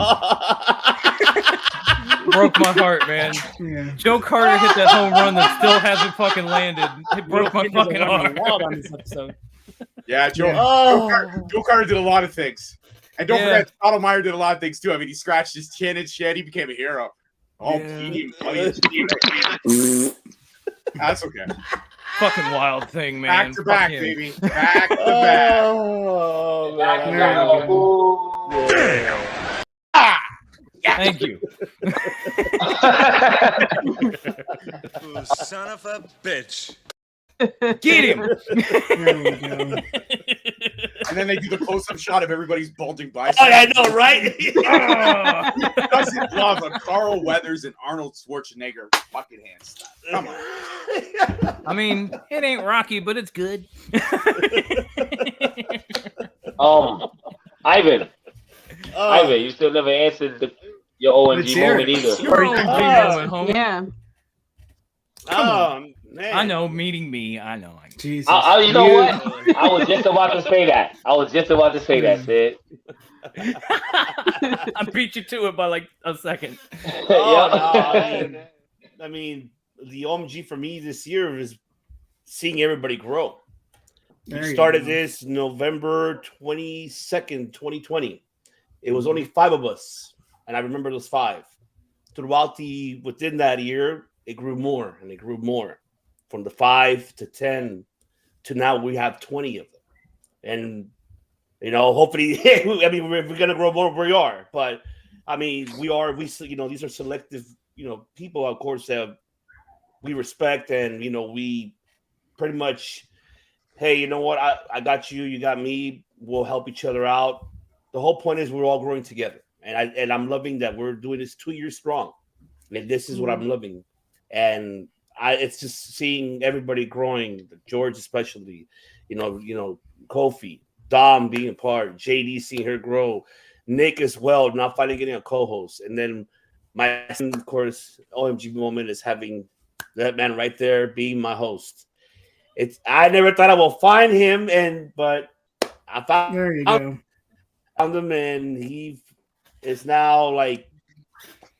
Broke my heart, man. Yeah. Joe Carter hit that home run that still hasn't fucking landed. It broke my fucking heart. wild on this episode. Yeah, Joe Yeah. Joe Carter did a lot of things. And don't Yeah. forget, Otto Meyer did a lot of things too. I mean, he scratched his chin and shit. He became a hero. Oh, Yeah. That's okay. Fucking wild thing, man. Back to Fuck back, him. baby. Back to back. Oh, man. Thank you. You son of a bitch. Get him. There we go. And then they do the close-up shot of everybody's bulging biceps. Oh, I know, right? Who doesn't love a Carl Weathers and Arnold Schwarzenegger fucking hand slap? Come on. I mean, it ain't Rocky, but it's good. Ivan, you still never answered your Let's OMG hear moment it. either. Your OMG moment, homie. Yeah. Man. I know, meeting me. I know. Jesus. You know what? I was just about to say that. Sid. I beat you to it by like a second. I mean, the OMG for me this year is seeing everybody grow. There We you started go. this November 22nd, 2020. It was only 5 of us, and I remember those 5. Within that year, it grew more and it grew more. From the 5 to 10 to now we have 20 of them. And, hopefully, I mean, we're going to grow more, we are. But, I mean, these are selective, people, of course, that we respect. And, we pretty much, hey, you know what? I got you. You got me. We'll help each other out. The whole point is we're all growing together. And I'm loving that we're doing this 2 years strong. And this is what I'm loving. And it's just seeing everybody growing, George especially, Kofi, Dom being a part, JD seeing her grow, Nick as well, now finally getting a co-host. And then my, of course, OMG moment is having that man right there being my host. I never thought I will find him, but I found There you go. him, and he is now like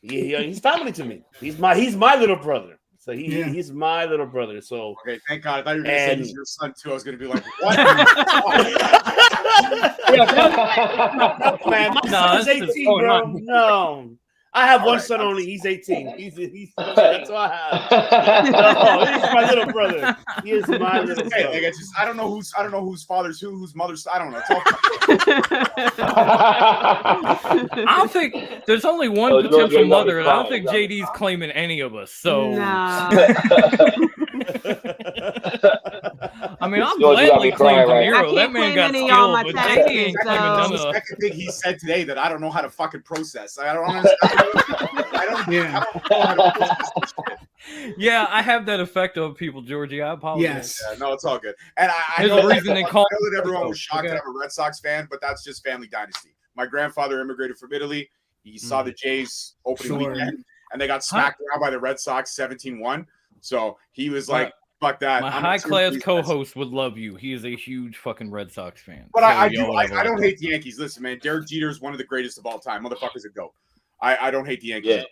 he's family to me. He's my little brother. So he's my little brother. So okay, thank God. I thought you were going to say he's your son too. I was going to be like, what? Man, my son's 18, bro. No. I have one son only. He's 18. He's that's all I have. No, he's my little brother. He is my little brother. Like, I don't know whose father's whose mother's. I don't know. I don't think there's only one potential mother, and I don't think JD's claiming any of us. So Nah. I mean, I'll George, you got me gladly claim crying right De now. Niro. That man got any of y'all skill, my but tag JD teams, ain't claiming so- none The of the. second thing he said today that I don't know how to fucking process. I don't understand. I don't know how to process this shit. Yeah, I have that effect on people, Georgie. I apologize. Yeah, no, it's all good. And I There's know, a reason they call. I know that everyone was shocked Okay. that I'm a Red Sox fan, but that's just family dynasty. My grandfather immigrated from Italy. He saw the Jays opening weekend, and they got smacked around by the Red Sox 17-1. So he was like, fuck that. My I'm high class seriously- co-host would love you. He is a huge fucking Red Sox fan. But So I y'all have a I don't lot. hate the Yankees. Listen, man, Derek Jeter is one of the greatest of all time. Motherfucker's a GOAT. I don't hate the Yankees. Yeah.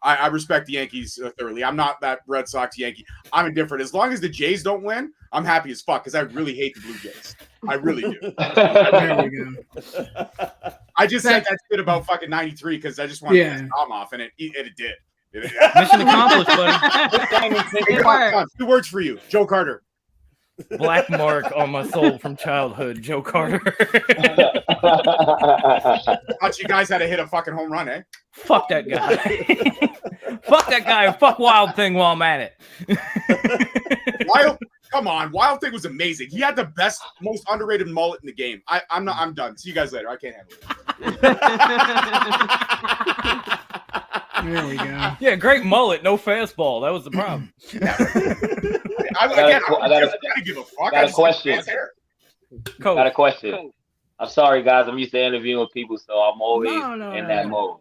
I respect the Yankees thoroughly. I'm not that Red Sox Yankee. I'm indifferent. As long as the Jays don't win, I'm happy as fuck because I really hate the Blue Jays. I really do. There we go. I just said that shit about fucking 93 because I just wanted to get his Tom off, and it did. Mission accomplished, buddy. Hey, come on, 2 words for you, Joe Carter. Black mark on my soul from childhood, Joe Carter. Thought you guys had to hit a fucking home run, eh? Fuck that guy. Fuck that guy. Fuck Wild Thing while I'm at it. Wild, come on, Wild Thing was amazing. He had the best, most underrated mullet in the game. I'm done. See you guys later. I can't handle it. There we go. Yeah, great mullet, no fastball. That was the problem. I got a question. Got a question. I'm sorry, guys. I'm used to interviewing people, so I'm always in that mode.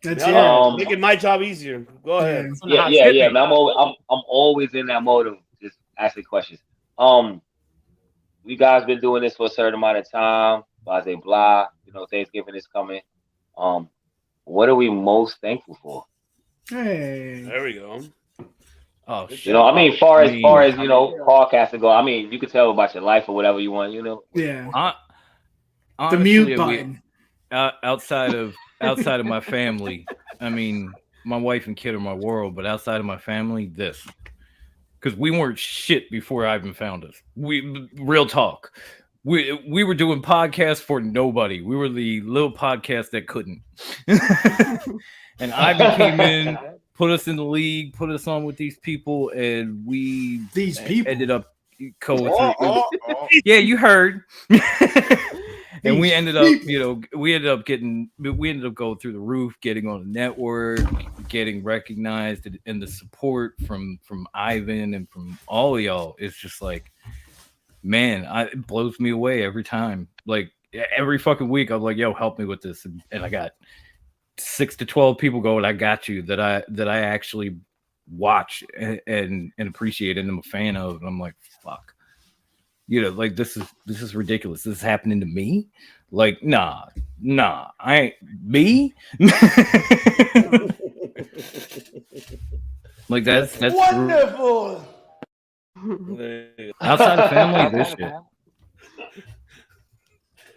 That's it. Making my job easier. Go ahead. Yeah. I'm always in that mode of just asking questions. You guys been doing this for a certain amount of time. Blah, blah. You know, Thanksgiving is coming. What are we most thankful for? Hey, there we go. Oh, you know, I mean, far as you know, podcasting go. I mean, you can tell about your life or whatever you want. You know. Yeah. Honestly, the mute button. Outside of my family, I mean, my wife and kid are my world, but outside of my family, this, because we weren't shit before Ivan found us. Real talk. We were doing podcasts for nobody. We were the little podcast that couldn't. And Ivan came in, put us in the league, put us on with these people, and we ended up Yeah, you heard. And we ended up, we ended up going through the roof, getting on the network, getting recognized, and the support from Ivan and from all of y'all. It's just like, man, it blows me away every time. Like every fucking week, I'm like, yo, help me with this, and I got 6 to 12 people going, I got you, that I actually watch and appreciate and I'm a fan of, and I'm like, fuck. Like this is ridiculous. This is happening to me. Like, nah, I ain't me. Like that's wonderful. Outside of family, this shit.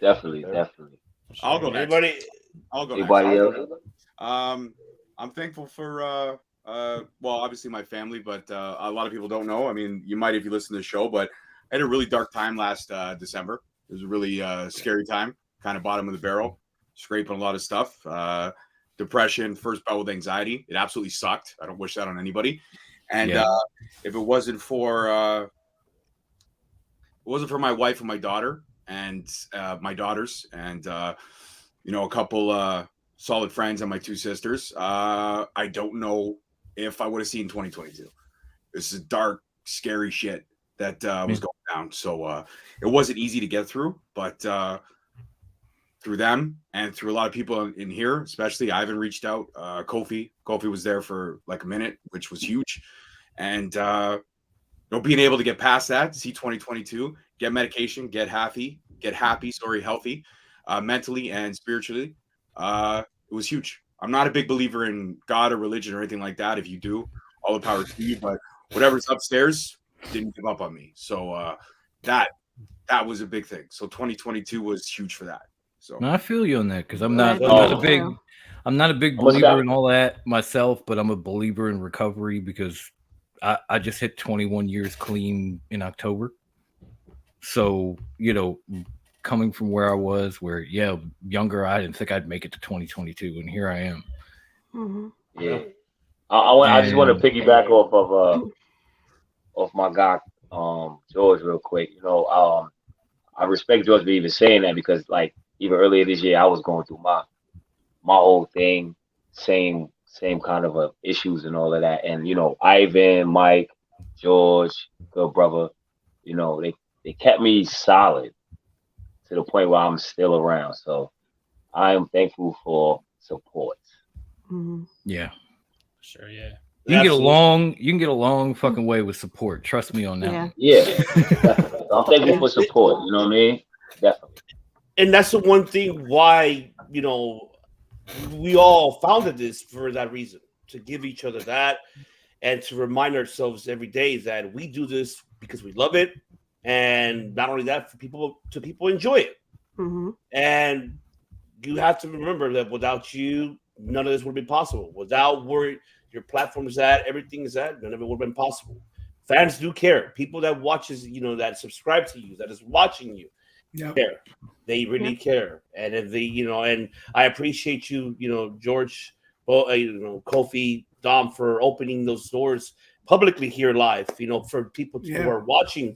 Definitely. I'll go next. I'll go Anybody next. else? I'm thankful for well, obviously my family, but a lot of people don't know. I mean, you might if you listen to the show, but I had a really dark time last December. It was a really scary time, kind of bottom of the barrel, scraping a lot of stuff. Depression, first bout with anxiety. It absolutely sucked. I don't wish that on anybody. And if it wasn't for my wife and my daughter and my daughters and a couple solid friends and my 2 sisters, I don't know if I would have seen 2022. This is dark, scary shit that was going down. So it wasn't easy to get through, but through them and through a lot of people in here, especially Ivan reached out. Kofi was there for like a minute, which was huge. And being able to get past that, see 2022, get medication, get happy, healthy, mentally and spiritually. It was huge. I'm not a big believer in God or religion or anything like that. If you do, all the power to you, but whatever's upstairs didn't give up on me. So that was a big thing. So 2022 was huge for that. So I feel you on that, because I'm not a big believer in all that myself, but I'm a believer in recovery, because I just hit 21 years clean in October. So, coming from where I was, younger, I didn't think I'd make it to 2022, and here I am. Mm-hmm. Yeah. I just want to piggyback off my guy, George real quick. I respect George for even saying that because like even earlier this year I was going through my whole thing, same kind of issues and all of that. And Ivan, Mike, George, good brother, they kept me solid to the point where I'm still around. So I am thankful for support. Yeah. Sure, yeah. You can get a long fucking way with support. Trust me on that. one. Yeah. Definitely. I'm thankful for support. You know what I mean? Definitely. And that's the one thing why, we all founded this for that reason, to give each other that and to remind ourselves every day that we do this because we love it. And not only that, for people enjoy it. And you have to remember that without you, none of this would be possible. Without where your platform is at, everything is at, none of it would have been possible. Fans do care. People that watches, that subscribe to you, that is watching you, care. They really care. And if they, and I appreciate you, George, Kofi, Dom, for opening those doors publicly here live, for people who are watching,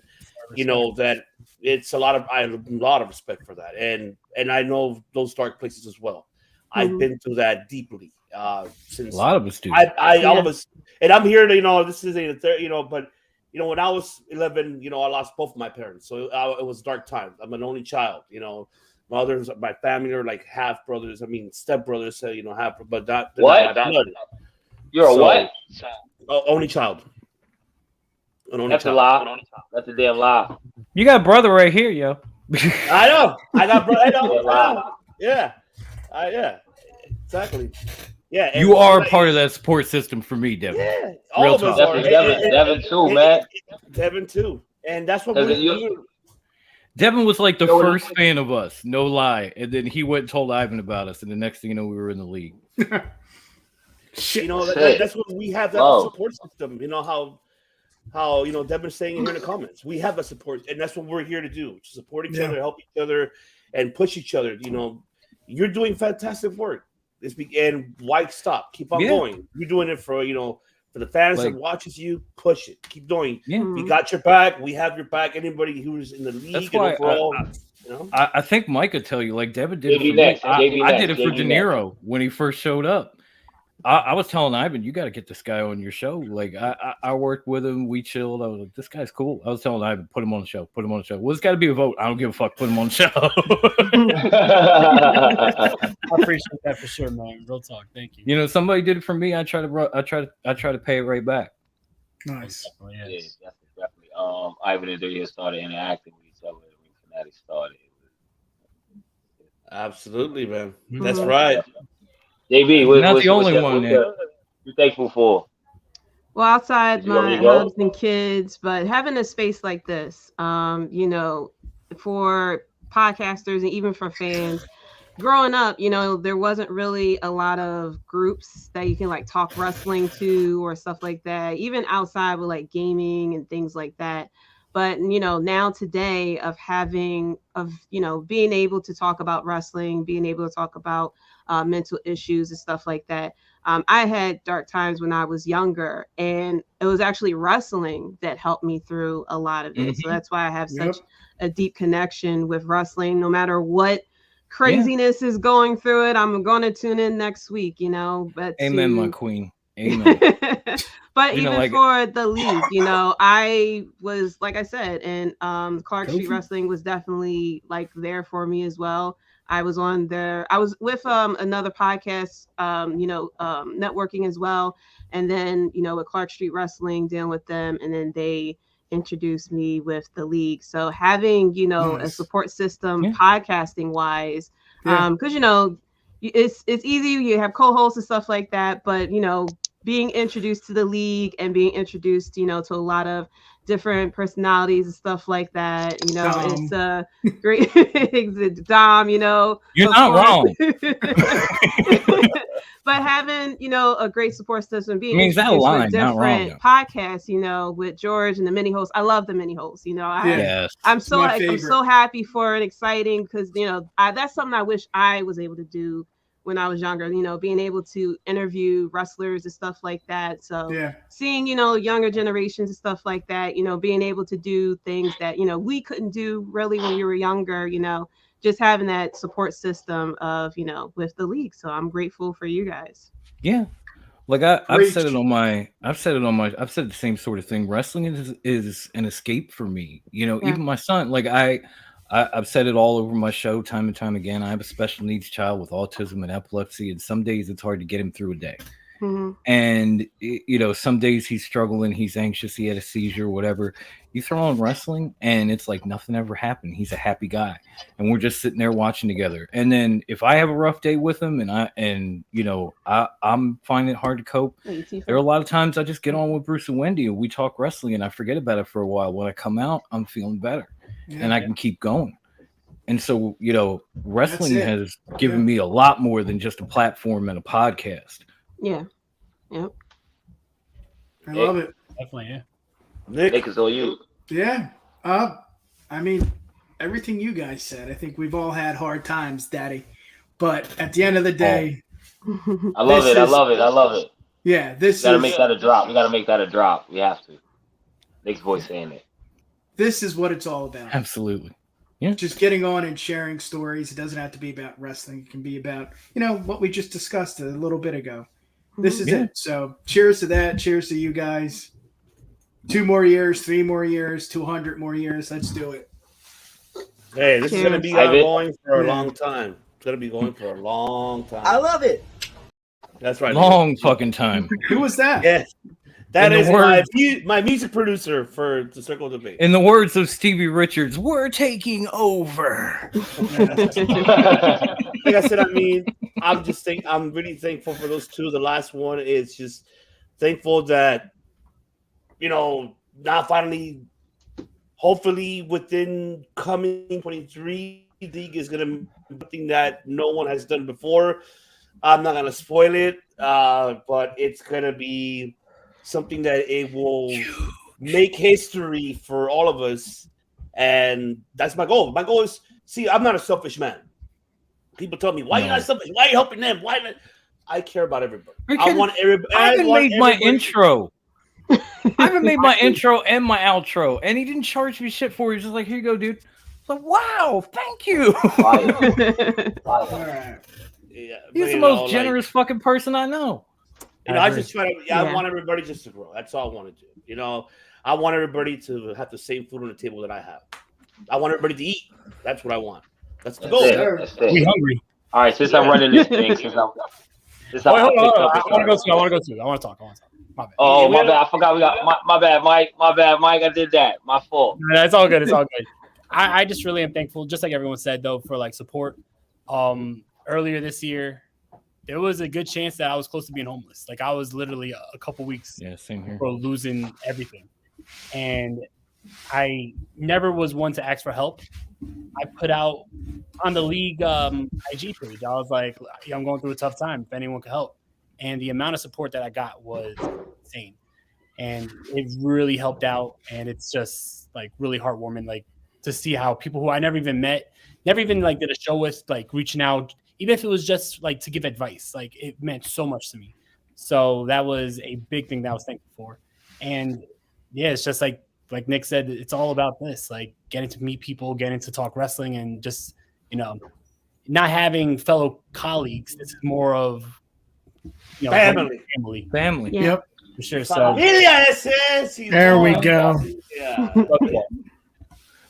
that it's I have a lot of respect for that. And I know those dark places as well. I've been through that deeply. Since A lot of us do. All of us, and I'm here to, this is a third, but when I was 11, I lost both of my parents, so it was dark times. I'm an only child. My family are like half brothers. I mean, step brothers. Half, but not what? You're a what? Only child. An only That's child. a lie. That's a damn lie. You got a brother right here, yo. I know. I got brother. I know. Yeah. Yeah. Exactly. Yeah. You are part of that support system for me, Devin. Yeah. All of us are. Devin too, man. Devin too. And that's what Devin was like the first fan of us, no lie. And then he went and told Ivan about us, and the next thing you know, we were in the league. That's what we have, that support system. How Devin's saying here in the comments, we have a support, and that's what we're here to do: to support each other, help each other, and push each other. You're doing fantastic work. And why stop? Keep on going. You're doing it for for the fans that watches you. Push it. Keep doing. We got your back. We have your back. Anybody who's in the league and overall. I think Mike could tell you, like Devin did it for me. I did it for De Niro when he first showed up. I was telling Ivan, you got to get this guy on your show. Like I worked with him, we chilled. I was like, this guy's cool. I was telling Ivan, put him on the show. Put him on the show. Well, it's got to be a vote. I don't give a fuck. Put him on the show. I appreciate that for sure, man. Real talk. Thank you. Somebody did it for me. I try to pay it right back. Nice. Yeah, definitely. Ivan and Dirty started interacting with each other when Fanatics started. Absolutely, man. That's right. JB, not the only one. You're thankful for? Well, outside my husband, kids, but having a space like this, for podcasters and even for fans, growing up, there wasn't really a lot of groups that you can like talk wrestling to or stuff like that, even outside with like gaming and things like that. But, now today being able to talk about wrestling, being able to talk about mental issues and stuff like that. I had dark times when I was younger, and it was actually wrestling that helped me through a lot of it. So that's why I have such a deep connection with wrestling. No matter what craziness is going through it, I'm going to tune in next week, But amen, my queen. Amen. But even for the league, I was, like I said, and Clark Street Wrestling was definitely like there for me as well. I was on there. I was with another podcast, networking as well. And then, with Clark Street Wrestling, dealing with them. And then they introduced me with the league. So having, a support system podcasting wise, because, it's easy. You have co-hosts and stuff like that. But, being introduced to the league and being introduced, to a lot of different personalities and stuff like that, it's a great Dom, you're not wrong. But having, a great support system, being means that line, different podcasts, with George and the mini hosts. I love the mini hosts, I'm so happy for and exciting because, that's something I wish I was able to do when I was younger, being able to interview wrestlers and stuff like that. So seeing, younger generations and stuff like that, being able to do things that, we couldn't do really when we were younger, just having that support system of, with the league. So I'm grateful for you guys. Yeah. Like I've said the same sort of thing. Wrestling is an escape for me. Even my son, like I've said it all over my show time and time again. I have a special needs child with autism and epilepsy, and some days it's hard to get him through a day. Mm-hmm. And some days he's struggling, he's anxious, he had a seizure, whatever. You throw on wrestling and it's like nothing ever happened. He's a happy guy, and we're just sitting there watching together. And then if I have a rough day with him and I'm finding it hard to cope, there are a lot of times I just get on with Bruce and Wendy and we talk wrestling and I forget about it for a while. When I come out, I'm feeling better and I can keep going. And so, wrestling has given me a lot more than just a platform and a podcast. Yeah. Yep. I love it. Definitely, yeah. Nick is all you. Yeah. I mean, everything you guys said. I think we've all had hard times, Daddy. But at the end of the day, I love it. Yeah, this gotta make that a drop. We gotta make that a drop. We have to. Nick's voice saying it. This is what it's all about. Absolutely. Yeah. Just getting on and sharing stories. It doesn't have to be about wrestling. It can be about, what we just discussed a little bit ago. This is it. So cheers to that. Cheers to you guys. 2 more years, 3 more years, 200 more years. Let's do it. Hey, this is going to be going for a long time. It's going to be going for a long time. I love it. That's right. Long fucking time. Who was that? Yeah. That is my music producer for the Circle of Debate. In the words of Stevie Richards, we're taking over. Like I said, I'm really thankful for those two. The last one is just thankful that, now finally, hopefully within coming 23, league is going to be something that no one has done before. I'm not going to spoil it, but it's going to be something that it will make history for all of us. And that's my goal. My goal is, I'm not a selfish man. People tell me, why are you not selfish? Why are you helping them? Why not? I care about everybody. I want everybody. I haven't made my intro. I haven't made my intro and my outro, and he didn't charge me shit for it. He's just like, here you go, dude. It's like, wow, thank you. All right. Yeah, he's the most generous fucking person I know. I just try to. I want everybody just to grow. That's all I want to do. I want everybody to have the same food on the table that I have. I want everybody to eat. That's what I want. That's the goal. We hungry. All right, since I'm running this thing, Wait, hold on. I want to go through. I want to talk. My bad. Oh, my bad. I forgot we got my bad, Mike. My bad, Mike. I did that. My fault. No, it's all good. It's all good. I just really am thankful, just like everyone said, though, for support. Earlier this year, there was a good chance that I was close to being homeless. I was literally a couple weeks same here. for losing everything. And I never was one to ask for help. I put out on the league IG page. I was like, I'm going through a tough time. If anyone could help. And the amount of support that I got was insane. And it really helped out. And it's just really heartwarming, to see how people who I never even met, never even did a show with, reaching out, even if it was just to give advice, it meant so much to me. So that was a big thing that I was thankful for. And yeah, it's just like Nick said, it's all about this, getting to meet people, getting to talk wrestling, and just, not having fellow colleagues. It's more of, family. Family. Yeah. Yep. For sure. So There we go. Yeah.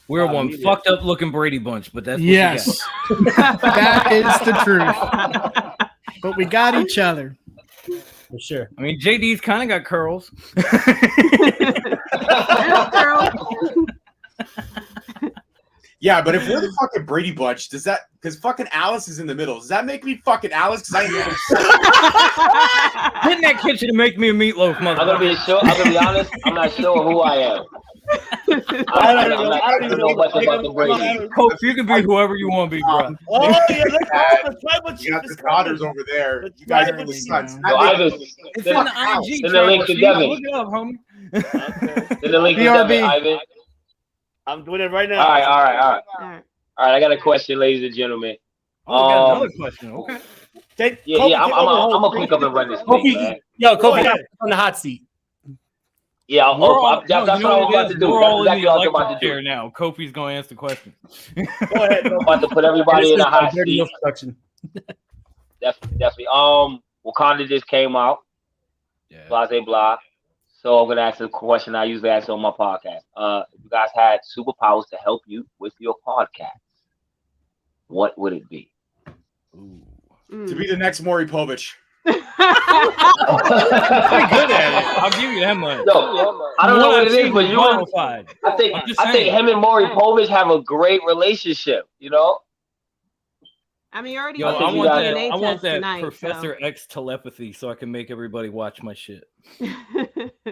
We're one fucked up looking Brady Bunch, but that's what Yes. That is the truth. But we got each other. For sure. I mean, JD's kind of got curls. Yeah, but if we're the fucking Brady Bunch, does that, because fucking Alice is in the middle, does that make me fucking Alice? Because I ain't Get in that kitchen and make me a meatloaf, motherfucker. I'm gonna be honest. I'm not sure who I am. I don't know much about the Brady. Coach, you can be whoever you want to be, bro. Oh yeah, you got the daughters over there. You guys are the sons. It's in the IG. Send the link to Devin. Look it up, homie. Send the link to Devin, Ivan. I'm doing it right now. All right. I got a question, ladies and gentlemen. Oh, we got another question. Okay. I'm gonna pick up and run this thing, man. Yo, Kofi got on the hot seat. Yeah, that's what I was about to do. We're all That's in exactly the what I was about electric to chair do. now. Kofi's going to ask the question. Go ahead. I'm about to put everybody in a hot seat. Production. Definitely. Wakanda just came out. Yeah. Blah, blah, blah. So I'm gonna ask the question I usually ask on my podcast. If you guys had superpowers to help you with your podcast, what would it be? To be the next Maury Povich. Pretty good at it. I'll give you that much. No, I don't know what it is, but qualified. I think him and Maury Povich have a great relationship. You know. I mean, you already Yo, went I to want the that. DNA I want test that tonight, Professor X telepathy, so I can make everybody watch my shit.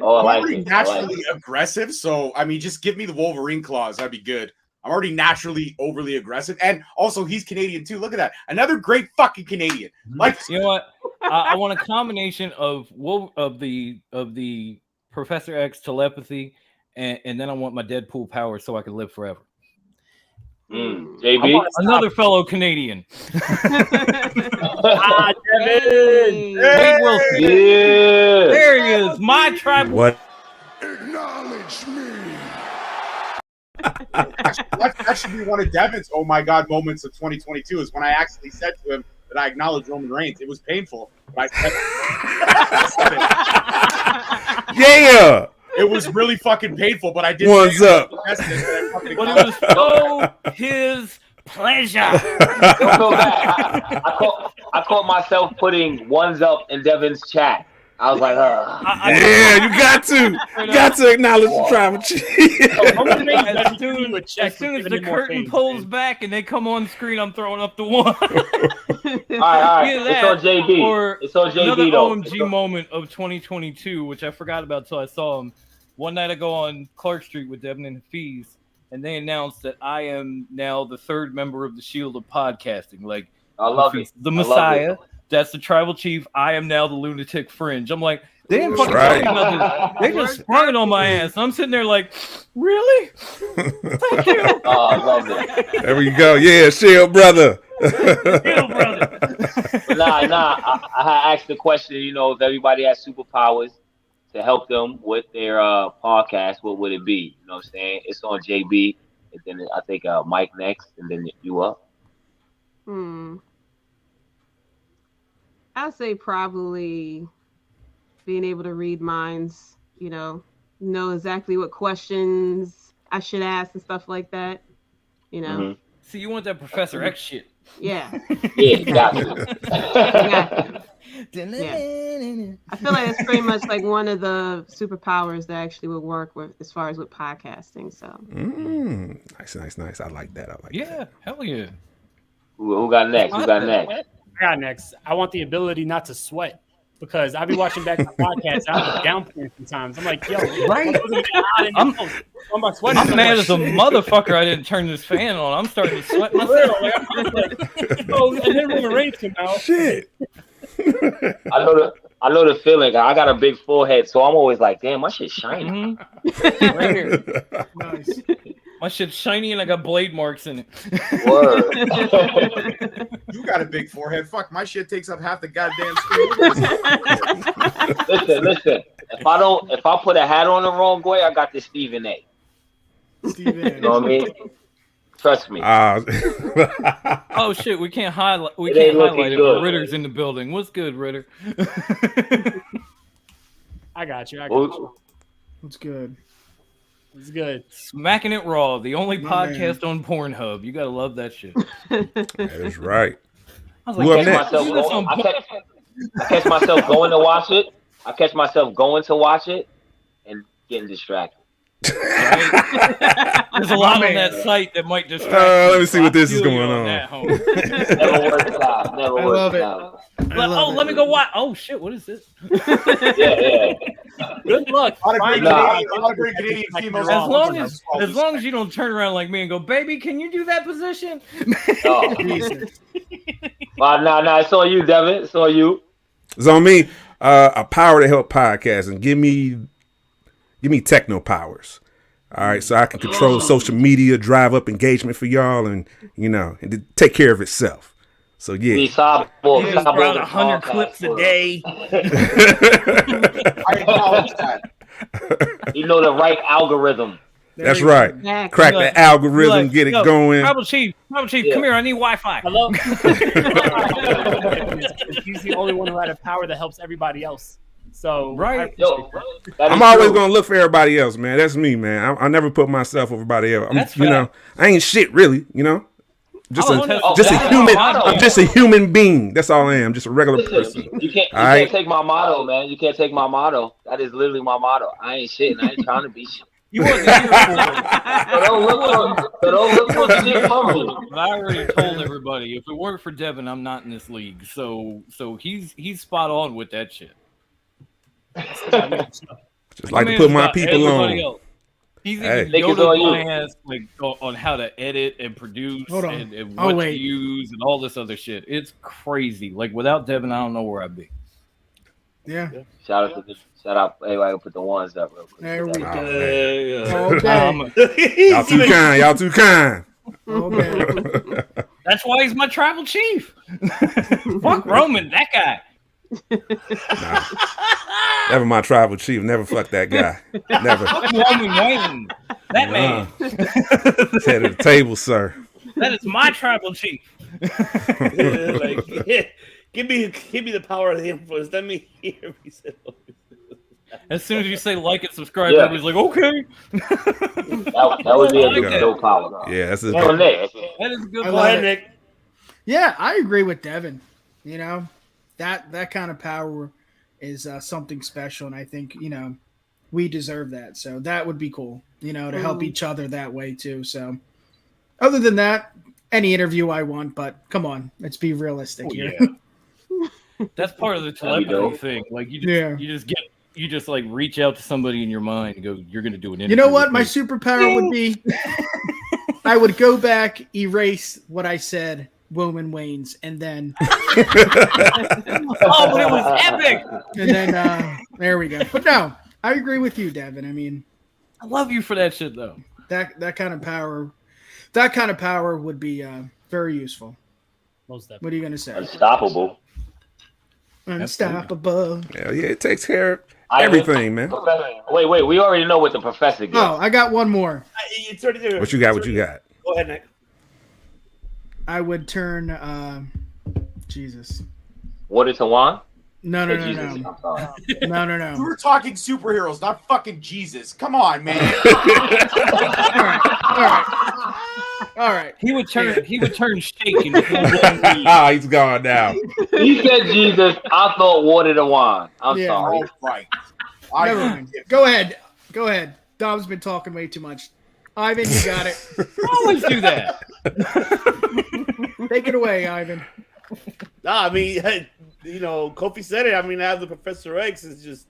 Oh, I'm already naturally aggressive, so I mean, just give me the Wolverine claws. That'd be good. I'm already naturally overly aggressive, and also he's Canadian too. Look at that, another great fucking Canadian. Like, you know what? I want a combination of the Professor X telepathy, and then I want my Deadpool power so I can live forever. JB, I want another fellow Canadian. Devin. Wade Wilson. Yeah. There he is. My tribal. What? acknowledge me. That should be one of Devin's "oh my god" moments of 2022. Is when I actually said to him that I acknowledge Roman Reigns. It was painful, but I said it. Yeah. It was really fucking painful, but I didn't. One's up. But it was so his pleasure. I caught myself putting ones up in Devin's chat. I was like, yeah, you got to acknowledge the tribal chief. As soon as the curtain pulls back and they come on screen, I'm throwing up the one. All right. It's on JB. Or it's on JB another though. OMG moment of 2022, which I forgot about till I saw him. One night I go on Clark Street with Devin and Hafiz, and they announced that I am now the third member of the Shield of Podcasting. Like, I love it. The Messiah. That's the tribal chief. I am now the lunatic fringe. I'm like, they didn't fucking tell me nothing. They just sprung it on my ass. And I'm sitting there like, really? Thank you. Oh, I love it. There we go. Yeah, Shield brother. Shield brother. But I asked the question, if everybody has superpowers to help them with their podcast, what would it be? You know what I'm saying? It's on JB, and then I think Mike next, and then you up. I'd say probably being able to read minds, know exactly what questions I should ask and stuff like that, Mm-hmm. See, you want that Professor X shit. Yeah. Yeah, got you. Yeah. I feel like it's pretty much like one of the superpowers that actually would work with as far as with podcasting. So Nice. I like that. Hell yeah. Who got next? I got next. I want the ability not to sweat because I'll be watching back the podcast. I have a downpour sometimes. I'm like, yo, right. I'm mad as a motherfucker. I didn't turn this fan on. I'm starting to sweat myself. And then Roman Reigns came out. Shit. I know the feeling. I got a big forehead, so I'm always like, damn, my shit's shiny. Right here. Nice. My shit's shiny and I got blade marks in it. Word. You got a big forehead. Fuck, my shit takes up half the goddamn screen. Listen. If I put a hat on the wrong way, I got this Stephen A. You know what I mean? Trust me. Oh shit, we can't highlight it. But Ritter's in the building. What's good, Ritter? I got you. What's good? It's good. Smacking It Raw, the only podcast on Pornhub. You gotta love that shit. That is right. I was like, I catch myself going to watch it. I catch myself going to watch it and getting distracted. Right? There's a lot on that site that might distract you. Let me see what this is going on. Never works out. Never works out. Let me go watch. Oh shit, what is this? Yeah. Good luck. As long as you don't turn around like me and go, baby, can you do that position? Oh, Jesus. No, it's on you, Devin. It's on you. It's on me. A power to help podcasting. Give me techno powers. All right, so I can control social media, drive up engagement for y'all, and and take care of itself. So yeah. We saw around 100 clips a day. I acknowledge that. You know the right algorithm. That's right. Exactly. Crack the algorithm, get it going. Tribal Chief, come here. I need Wi-Fi. Hello. He's the only one who had a power that helps everybody else. So right. I'm always gonna look for everybody else, man. That's me, man. I never put myself over everybody else. I ain't shit really. Just a human. I'm just a human being. That's all I am. Just a regular person. You can't take my motto, man. You can't take my motto. That is literally my motto. I ain't shit, and I ain't trying to be shit. You wasn't here so don't look for shit from me. I already told everybody if it weren't for Devin, I'm not in this league. So he's spot on with that shit. Just like to put my people on. Else. He's even Yoda my ass on how to edit and produce and what to use and all this other shit. It's crazy. Like without Devin, I don't know where I'd be. Yeah. Shout out. Hey, I can put the ones up real quick. There we go. Y'all too kind. Okay. That's why he's my tribal chief. Fuck Roman, that guy. Never my tribal chief. Never fuck that guy. Never. Fuck Roman Wayne. That man. Head of the table, sir. That is my tribal chief. Give me the power of the influence. Let me hear me say. As soon as you say like and subscribe, everybody's like, okay. That would be a good show power. Yeah, that's a that is a good power. Nick. Yeah, I agree with Devin. That kind of power is something special, and I think we deserve that. So that would be cool. To help each other that way too. So other than that, any interview I want, but come on, let's be realistic here. Yeah. That's part of the telepathy thing. Like you just like reach out to somebody in your mind and go, you're gonna do an interview. You know what my superpower would be? I would go back, erase what I said, Roman Wayne's, and then but it was epic. And then there we go. But no, I agree with you, Devin. I mean, I love you for that shit though. That kind of power would be very useful. Most definitely. What are you gonna say? Unstoppable. Unstoppable. Yeah, it takes care of everything, man. Wait. We already know what the professor gets. Oh, I got one more. It's already there. What you got? What you got? Go ahead, Nick. I would turn Jesus. Water to wine? No. No. We were talking superheroes, not fucking Jesus. Come on, man. All right. He would turn shaking. He's gone now. He said Jesus. I thought water to wine. I'm sorry. Right. Never mind. Go ahead. Dom's been talking way too much. Ivan, you got it. Always do that. Take it away, Ivan. I mean, Kofi said it. I mean, have the Professor X is just,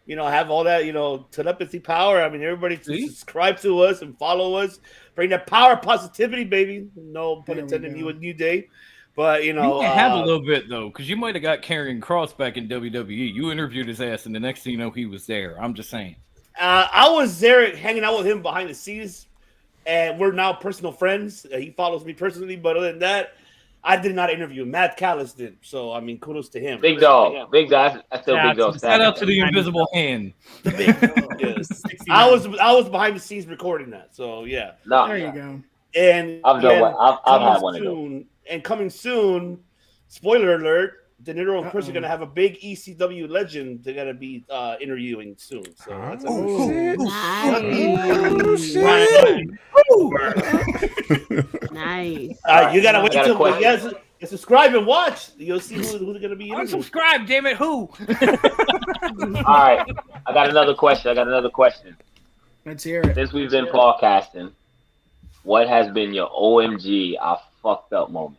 have all that, telepathy power. I mean, everybody subscribe to us and follow us. Bring that power, positivity, baby. No pun intended. New day, but you can have a little bit though, because you might have got Karrion Kross back in WWE. You interviewed his ass, and the next thing you know, he was there. I'm just saying. I was there hanging out with him behind the scenes, and we're now personal friends. He follows me personally, but other than that, I did not interview him. Matt Callis did. So, I mean, kudos to him. Big dog. Big dog. I still big dog. Shout out to the invisible hand. Yes. I was behind the scenes recording that. So, yeah. There you go. And I've had one of those. And coming soon, spoiler alert, De Niro and Chris are going to have a big ECW legend they're going to be interviewing soon. So that's Nice. You got to wait till you subscribe and watch. You'll see who's going to be interviewing. Unsubscribe, damn it. Who? All right. I got another question. Let's hear it. Since we've been podcasting, what has been your OMG I fucked up moment?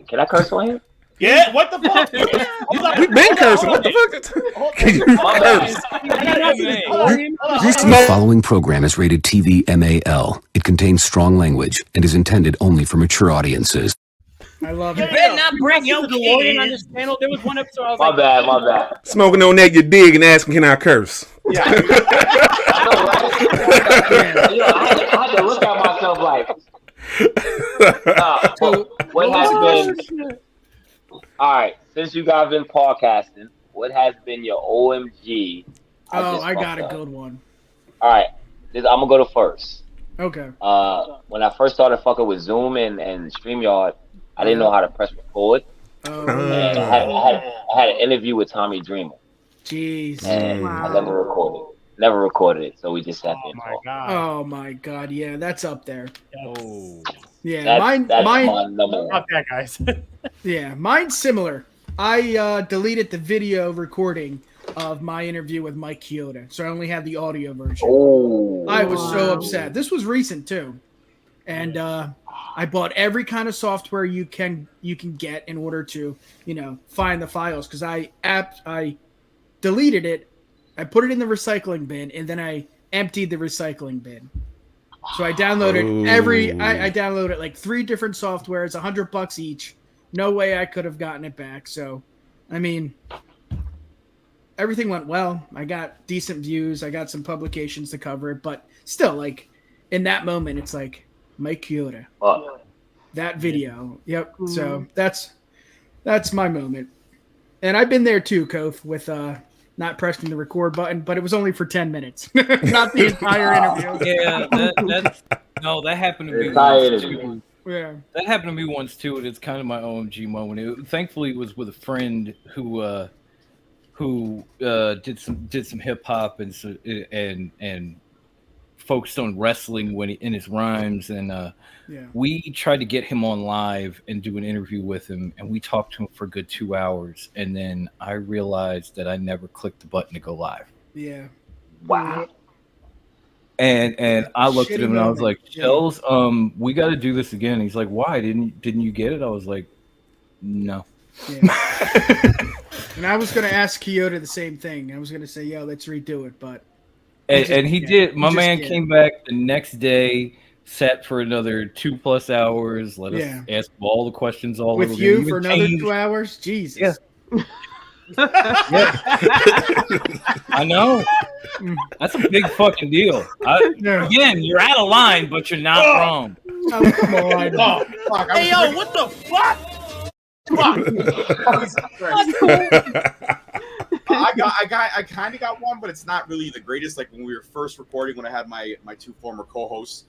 Can I curse on here? Yeah, what the fuck? We've been cursing. What the fuck? Can you curse? The following program is rated TV MAL. It contains strong language and is intended only for mature audiences. I love it. You better not bring your DeLorean on this channel. There was one episode I was my bad. Smoking on that, you dig, and asking, can I curse? Yeah. I know, right? I had to look at myself like, What has been? All right, since you guys been podcasting, what has been your OMG? I got a good one. All right, I'm gonna go to first. Okay. When I first started fucking with Zoom and StreamYard, I didn't know how to press record. And I had an interview with Tommy Dreamer. Jeez. And I never recorded it. So we just sat there and talked. Oh my god, yeah, that's up there. Oh. Yeah, mine Not that, guys. Yeah, mine's similar. I deleted the video recording of my interview with Mike Chioda, so I only had the audio version. I was so upset. This was recent too, and I bought every kind of software you can get in order to find the files, because I deleted it, I put it in the recycling bin, and then I emptied the recycling bin. So I downloaded I downloaded like 3 different softwares, $100 each. No way I could have gotten it back. So, I mean, everything went well. I got decent views. I got some publications to cover it, but still, like, in that moment, it's like Mike Chioda. That video. Yep. So that's my moment. And I've been there too, Kof, with not pressing the record button, but it was only for 10 minutes, not the entire interview. Yeah, that happened to me once too. Yeah, that happened to me once too, and it's kind of my OMG moment. Thankfully, it was with a friend who did some hip hop and focused on wrestling in his rhymes, and we tried to get him on live and do an interview with him, and we talked to him for a good 2 hours, and then I realized that I never clicked the button to go live. Yeah. Wow. And I looked at him and I was like, Shells, we got to do this again. He's like, why? Didn't you get it? I was like, no. Yeah. And I was going to ask Chioda the same thing. I was going to say, yo, let's redo it, but and he did. My man came back the next day, sat for another 2+ hours, let us ask all the questions all with over you again. for another 2 hours. Jesus. Yeah. I know. That's a big fucking deal. Again, you're out of line, but you're not wrong. Oh, come on. Fuck, Hey, yo, what the fuck? I kind of got one, but it's not really the greatest. Like when we were first recording, when I had my 2 former co-hosts,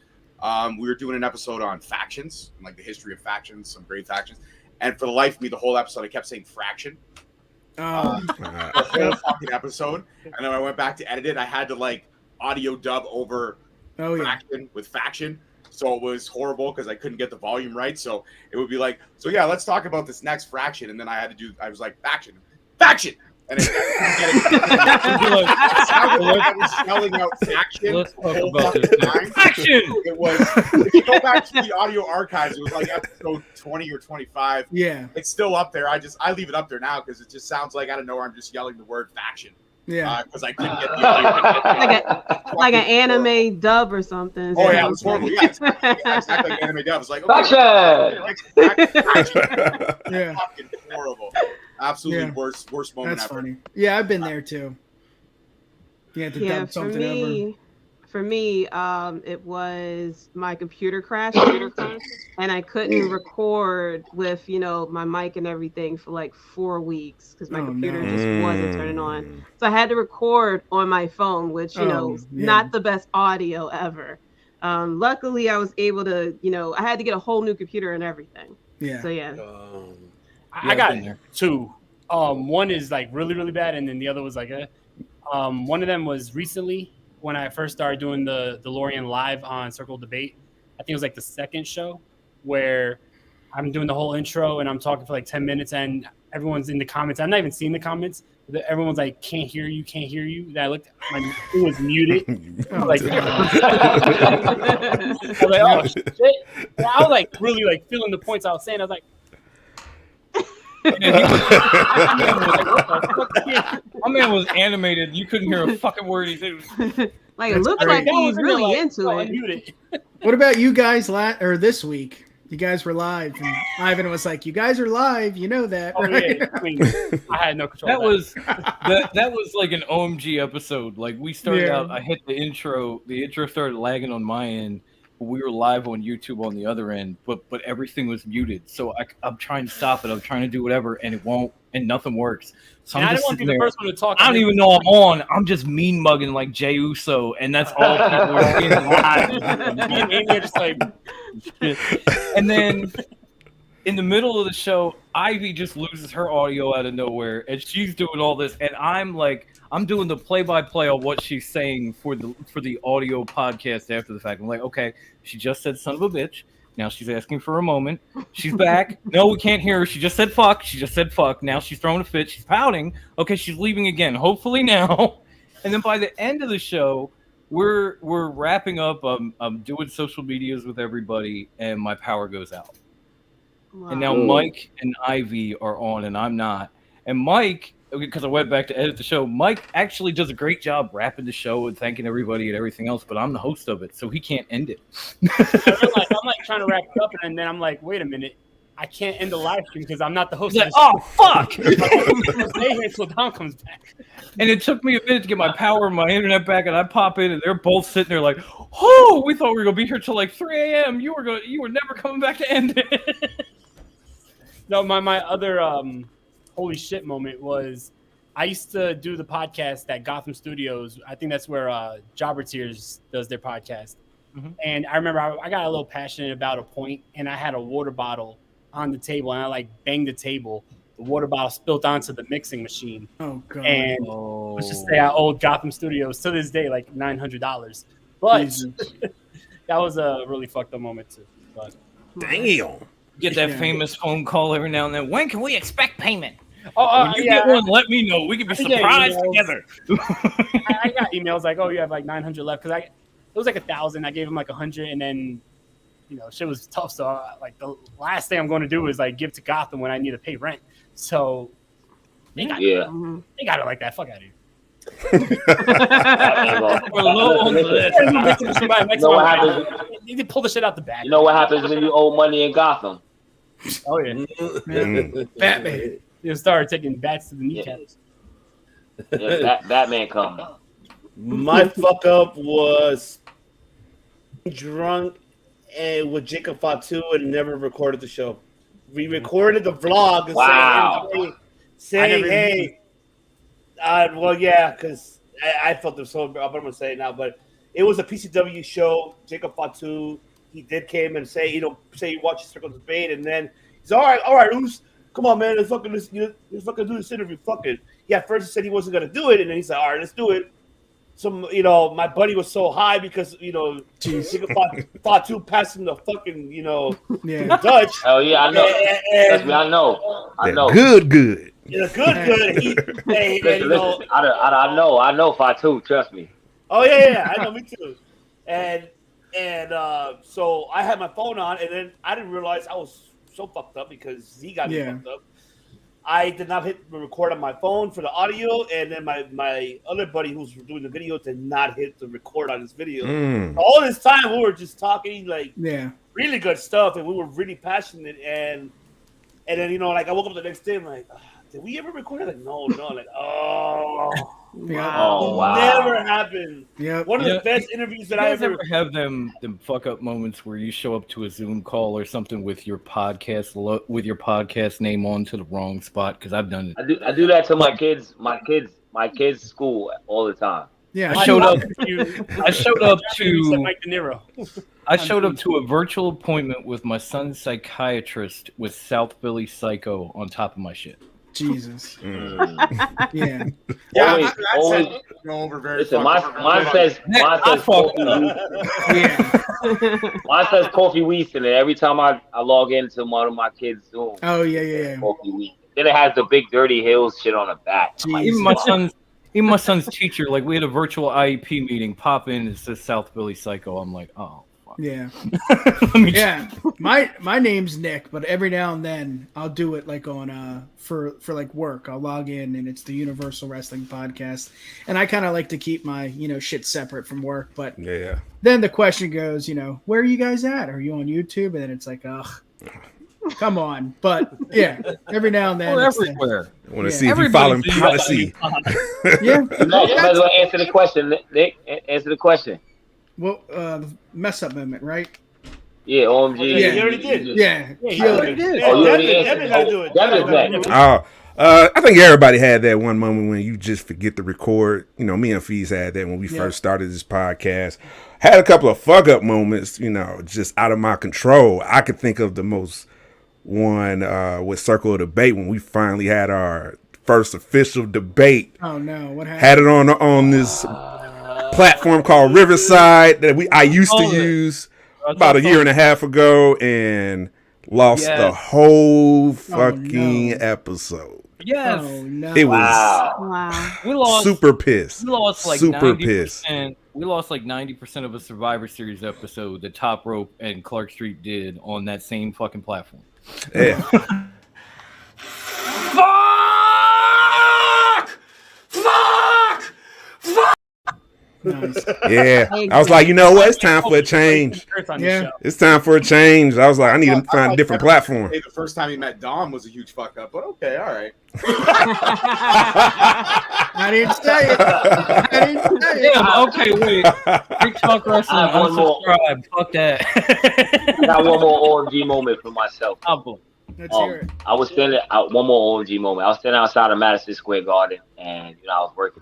we were doing an episode on factions, like the history of factions, some great factions. And for the life of me, the whole episode, I kept saying fraction. The whole fucking episode. And then when I went back to edit it, I had to like audio dub over faction with faction. So it was horrible because I couldn't get the volume right. So it would be like, so yeah, let's talk about this next fraction. And then I was like, faction. And it I was yelling out faction. Let's talk about this. Faction! It was, if you go back to the audio archives, it was like episode 20 or 25. Yeah. It's still up there. I leave it up there now because it just sounds like out of nowhere I'm just yelling the word faction. Yeah. Because I couldn't get the audio. like an anime dub or something. Oh, yeah, it was horrible. Yeah, exactly like anime dub. It's like, faction! Yeah. Fucking horrible. Absolutely worst moment That's ever. funny. Yeah, I've been there too. You had to dub something over. For me, it was my computer crashed, and I couldn't record with my mic and everything for like 4 weeks because my computer just wasn't turning on. So I had to record on my phone, which not the best audio ever. Luckily, I was able to, I had to get a whole new computer and everything. Yeah. So yeah. I got 2. One is like really, really bad, and then the other was like one of them was recently when I first started doing the DeLorean live on Circle Debate. I think it was like the second show where I'm doing the whole intro and I'm talking for like 10 minutes and everyone's in the comments. I'm not even seeing the comments. Everyone's like, can't hear you. And I looked, it was muted. I was like, oh shit. And I was like really like feeling the points I was saying. I was like, my man was animated. You couldn't hear a fucking word he said. Like it looks like he's really into it. What about you guys this week? You guys were live, and Ivan was like, "You guys are live, you know that." Oh, right? yeah. I mean, I had no control. That was like an OMG episode. Like we started out, I hit the intro. The intro started lagging on my end, we were live on YouTube on the other end, but everything was muted. So I'm trying to stop it. I'm trying to do whatever, and it won't, and nothing works. So And I'm I just didn't want to be sitting the there. first one to talk. I don't even know I'm on. I'm just mean mugging like Jey Uso, and that's all people are seeing live. Me and Amy are just like, and then in the middle of the show, Ivy just loses her audio out of nowhere, and she's doing all this, and I'm doing the play-by-play on what she's saying for the audio podcast after the fact. I'm like, okay, she just said son of a bitch. Now she's asking for a moment. She's back. No, we can't hear her. She just said fuck. She just said fuck. Now she's throwing a fit. She's pouting. Okay, she's leaving again. Hopefully now. And then by the end of the show, we're wrapping up. I'm doing social medias with everybody, and my power goes out. Wow. And now Mike and Ivy are on, and I'm not. And Mike, because I went back to edit the show, Mike actually does a great job wrapping the show and thanking everybody and everything else, but I'm the host of it, so he can't end it. I'm like trying to wrap it up, and then I'm like, wait a minute, I can't end the live stream because I'm not the host. He's like, oh fuck! Stay here until Dom comes back. And it took me a minute to get my power and my internet back, and I pop in, and they're both sitting there like, oh, we thought we were gonna be here till like 3 a.m. You were never coming back to end it. No, my other holy shit moment was I used to do the podcast at Gotham Studios. I think that's where Jobber Tears does their podcast. Mm-hmm. And I remember I got a little passionate about a point, and I had a water bottle on the table, and I like banged the table. The water bottle spilled onto the mixing machine. Oh god! And let's just say I owed Gotham Studios to this day like $900. But that was a really fucked up moment too. But damn. Get that famous phone call every now and then. When can we expect payment? Oh, when you get one, let me know. We can be surprised together. I got emails like, "Oh, you have like 900 left," because it was like 1,000. I gave him like 100, and then shit was tough. So like the last thing I'm going to do is like give to Gotham when I need to pay rent. So they got it like that. Fuck out of here. We're low on the list. You know what happens? You can pull the shit out the bag. You know what happens when you owe money in Gotham? Oh yeah, Batman. You start taking bats to the kneecaps. Yeah, Batman come. My fuck up was drunk and with Jacob Fatu and never recorded the show. We recorded the vlog and saying hey. Well, yeah, because I felt it so. I'm gonna say it now, but it was a PCW show. Jacob Fatu, he did came and say he watched Circle of Debate, and then he's all right, Oos, come on, man, let's fucking do this interview. Fucking yeah. First he said he wasn't gonna do it, and then he said, all right, let's do it. So my buddy was so high because Jacob Fatu passed him the fucking Dutch. Oh yeah, I know. I know. Good. Yeah, good. Listen, I know Fatu. Trust me. Oh yeah, I know, me too. And so I had my phone on, and then I didn't realize I was so fucked up because he got me fucked up. I did not hit the record on my phone for the audio, and then my other buddy who's doing the video did not hit the record on his video. All this time we were just talking really good stuff, and we were really passionate. And then I woke up the next day, I'm like, did we ever record it? Like no, like wow. Never happened. Yeah, one of the best interviews that I ever have them fuck up moments where you show up to a Zoom call or something with your podcast name on to the wrong spot, because I've done it. I do that to my kids' school all the time. Yeah, I showed up to a virtual appointment with my son's psychiatrist with South Philly Psycho on top of my shit. Jesus. Yeah. Always go over very. Listen, mine says Coffee Weeks in it every time I log into one of my kids' Zoom. Oh yeah. Coffee Weeks. Then it has the big Dirty Hills shit on the back. Even my son's teacher, like we had a virtual IEP meeting, pop in, it says South Philly Psycho. I'm like, oh fuck. Yeah. My name's Nick, but every now and then I'll do it like on for like work. I'll log in and it's the Universal Wrestling Podcast. And I kinda like to keep my, shit separate from work. But then the question goes, where are you guys at? Are you on YouTube? And then it's like, ugh. Come on, but yeah, every now and then. We're everywhere. I want to see if you're following policy. You might as well answer the question, Nick. Answer the question. Well, the mess up moment, right? Yeah, OMG. Yeah, you already did. Yeah, he already did. Oh, you already Devin gotta do it. I think everybody had that one moment when you just forget to record. You know, me and Fees had that when we first started this podcast. Had a couple of fuck up moments, you know, just out of my control. I could think of the most one with Circle of Debate when we finally had our first official debate. Oh no, what happened? Had it on this platform called Riverside that I used to use about a year and a half ago, and lost the whole fucking episode. Yes. Oh, no. It was We lost, super pissed. We lost like super 90%, pissed. We lost like 90% of a Survivor Series episode that Top Rope and Clark Street did on that same fucking platform. Yeah. Nice. Yeah, I was like, you know what? It's time for a change. Yeah, it's time for a change. I was like, I need to find a different platform. The first time he met Dom was a huge fuck up, but okay, all right. I didn't say it. I didn't say it. Damn, okay, wait. Big Talk Wrestling, unsubscribe. Fuck that. I got one more OMG moment for myself. Let's hear it. I was standing out. One more OMG moment. I was standing outside of Madison Square Garden, and I was working.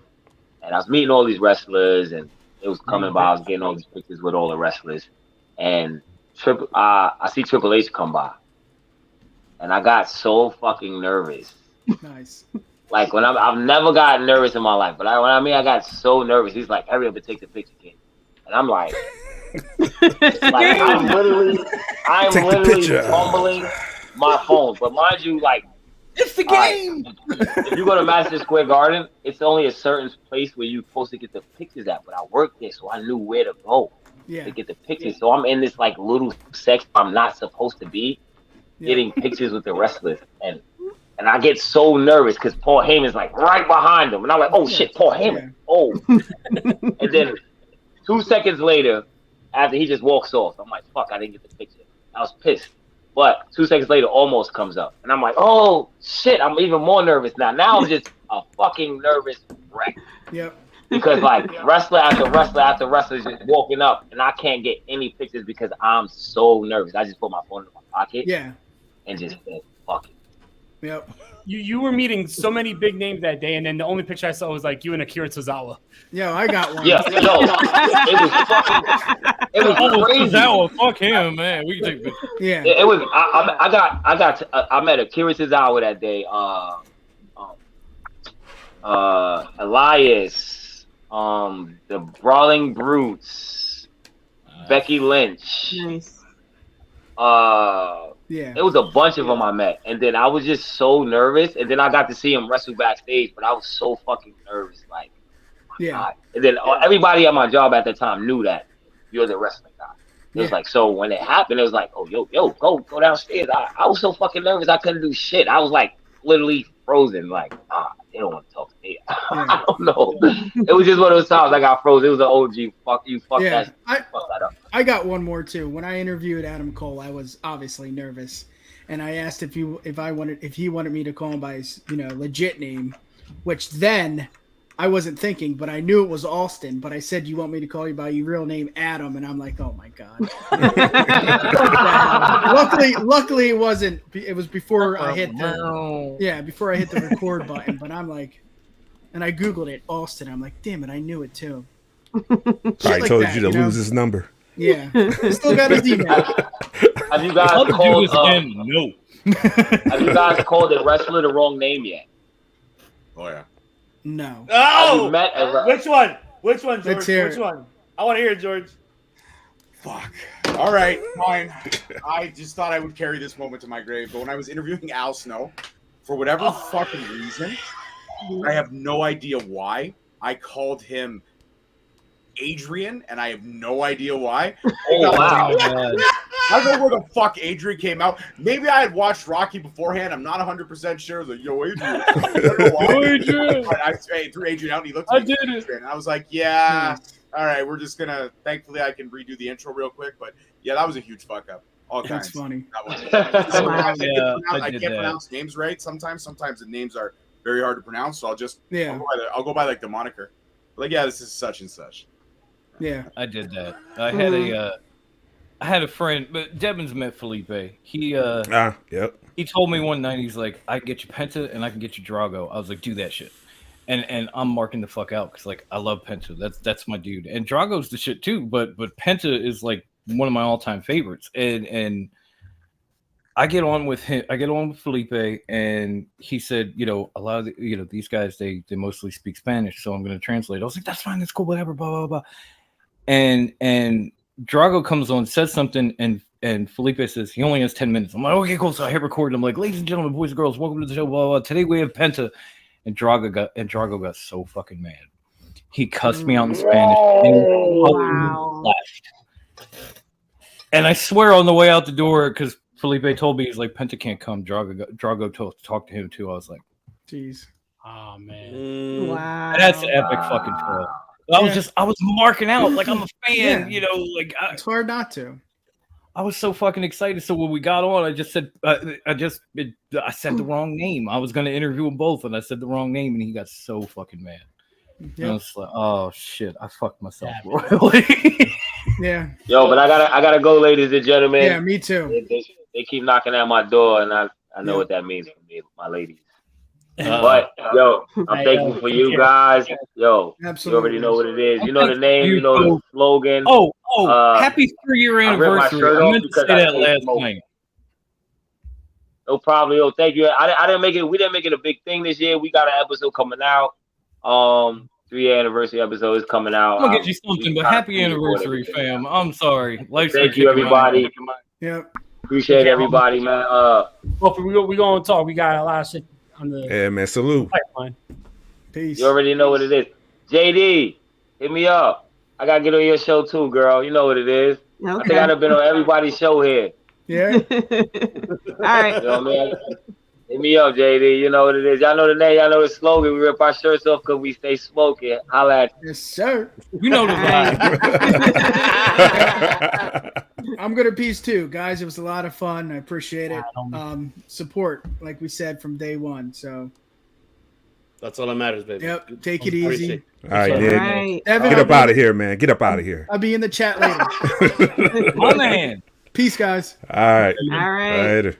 And I was meeting all these wrestlers, and it was coming by. I was getting all these pictures with all the wrestlers. And I see Triple H come by. And I got so fucking nervous. Nice. Like, I've never gotten nervous in my life. But I got so nervous. He's like, hurry up and take the picture, kid. And I'm like, I'm literally fumbling my phone. But mind you, like, it's the game. If you go to Madison Square Garden, it's only a certain place where you're supposed to get the pictures at. But I worked there, so I knew where to go to get the pictures. So I'm in this like little section I'm not supposed to be, getting pictures with the wrestlers, and I get so nervous because Paul Heyman's like right behind him, and I'm like, oh shit, Paul Heyman. Oh, and then 2 seconds later, after he just walks off, I'm like, fuck, I didn't get the picture. I was pissed. But 2 seconds later, Almost comes up. And I'm like, oh, shit, I'm even more nervous now. Now I'm just a fucking nervous wreck. Yep. Because, like, wrestler after wrestler after wrestler is just walking up, and I can't get any pictures because I'm so nervous. I just put my phone in my pocket and just said, fuck it. Yep. You were meeting so many big names that day, and then the only picture I saw was like you and Akira Tozawa. Yo, I got one. Yeah, yo, it was crazy. Fuck him, man. We can take pictures. Yeah. It was. I met Akira Tozawa that day. Elias, the Brawling Brutes, Becky Lynch. Nice. It was a bunch of them I met, and then I was just so nervous, and then I got to see him wrestle backstage, but I was so fucking nervous, like, God. And then everybody at my job at the time knew that you're the wrestling guy. It was like, so when it happened, it was like, oh, yo, go downstairs. I was so fucking nervous, I couldn't do shit. I was like literally frozen, like, they don't want to talk to me. I don't know. It was just one of those times I got frozen. It was an OG. Fuck you. Fuck that. Fuck that up. I got one more too. When I interviewed Adam Cole, I was obviously nervous, and I asked if he wanted me to call him by his legit name, which then I wasn't thinking, but I knew it was Alston. But I said, "You want me to call you by your real name, Adam?" And I'm like, "Oh my god!" luckily it wasn't. It was before I hit the record button. But I'm like, and I googled it, Alston. I'm like, damn it, I knew it too. I told you to lose his number. Yeah, still got his email. Have you guys called? No. Have you guys called a wrestler the wrong name yet? Oh yeah. No. Oh, which one? Which one, George? Which one? I want to hear it, George. Fuck. All right, fine. I just thought I would carry this moment to my grave, but when I was interviewing Al Snow, for whatever fucking reason, I have no idea why, I called him Adrian, and I have no idea why. Oh, wow. I don't know where the fuck Adrian came out. Maybe I had watched Rocky beforehand. I'm not 100% sure. I was like, yo, Adrian. I don't know why. Adrian. I threw Adrian out, and he looked at me. I did it. And I was like, yeah, all right, we're just going to, thankfully, I can redo the intro real quick. But, yeah, that was a huge fuck up. All kinds. That's funny. I can't pronounce names right sometimes. Sometimes the names are very hard to pronounce, so I'll go by like the moniker. Like, yeah, this is such and such. Yeah, I did that. I had a friend, but Devin's met Felipe. Yep. He told me one night, he's like, I can get you Penta and I can get you Drago. I was like, do that shit. And I'm marking the fuck out because like I love Penta. That's my dude. And Drago's the shit too, but Penta is like one of my all-time favorites. And I get on with him. I get on with Felipe, and he said, you know, a lot of these guys they mostly speak Spanish, so I'm going to translate. I was like, that's fine, that's cool, whatever, blah blah blah. And Drago comes on, says something, and Felipe says he only has 10 minutes. I'm like, okay, cool. So I hit record. I'm like, ladies and gentlemen, boys and girls, welcome to the show. Blah blah. Today we have Penta, and Drago got so fucking mad. He cussed me out in Spanish. And left. And I swear on the way out the door, because Felipe told me, he's like, Penta can't come. Drago talked to him too. I was like, jeez. Oh man. Wow. That's an epic fucking fail. I was marking out like I'm a fan, Yeah. like it's hard not to. I was so fucking excited. So when we got on, I just said, I said the wrong name. I was going to interview them both, and I said the wrong name, and he got so fucking mad. Yep. I was like, oh shit, I fucked myself royally. Yeah. Yo, but I gotta go, ladies and gentlemen. Yeah, me too. They keep knocking at my door, and I know what that means for me, my ladies. But yo, I'm thankful for you guys. Yo, absolutely. You already know what it is. You know the name. You know the slogan. Happy 3-year anniversary! I meant to say that last night. No problem. Yo, thank you. I didn't make it. We didn't make it a big thing this year. We got an episode coming out. 3-year anniversary episode is coming out. I'm gonna get you something, but happy anniversary, fam. I'm sorry. Thank you, everybody. Yep. Appreciate everybody, man. We gonna talk. We got a lot of shit on the man. Salute. pipeline. Peace. You already know what it is. JD, hit me up. I gotta get on your show too, girl. You know what it is. Okay. I think I've been on everybody's show here. Yeah. All right. You know what I mean? Hit me up, JD. You know what it is. Y'all know the name. Y'all know the slogan. We rip our shirts off because we stay smoking. Holla at you. Yes, sir. You know the vibe. I'm gonna peace too, guys. It was a lot of fun. I appreciate it. Support, like we said from day one. So that's all that matters, baby. Yep. Take it easy. All right, Nick. Right. Evan, Get up out of here, man. Get up out of here. I'll be in the chat later. My man. Peace, guys. All right. All right. Later.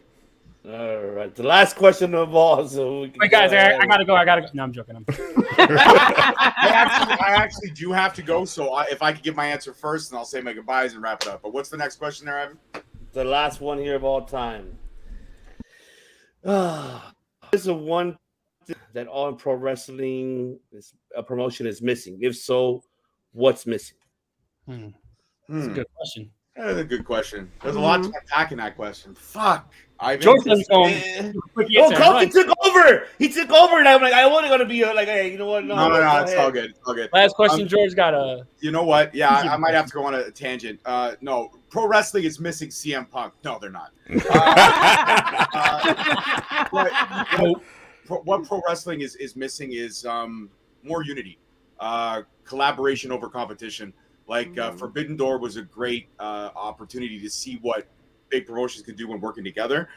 All right. The last question of all. So we can Wait, guys, I gotta go. No, I'm joking. I actually do have to go. So if I could give my answer first, and I'll say my goodbyes and wrap it up. But what's the next question there, Evan? The last one here of all time. This is the one thing that all in pro wrestling promotion is missing. If so, what's missing? That's a good question. That's a good question. There's a lot to unpack in that question. Fuck. George was going. Coach took over. He took over, and I'm like, I wasn't gonna be like, hey, you know what? No, it's all good. It's all good. Last question, George got a. You know what? Yeah, I might have to go on a tangent. No, pro wrestling is missing CM Punk. No, they're not. What pro wrestling is missing is more unity, collaboration over competition. Like Forbidden Door was a great opportunity to see what big promotions can do when working together.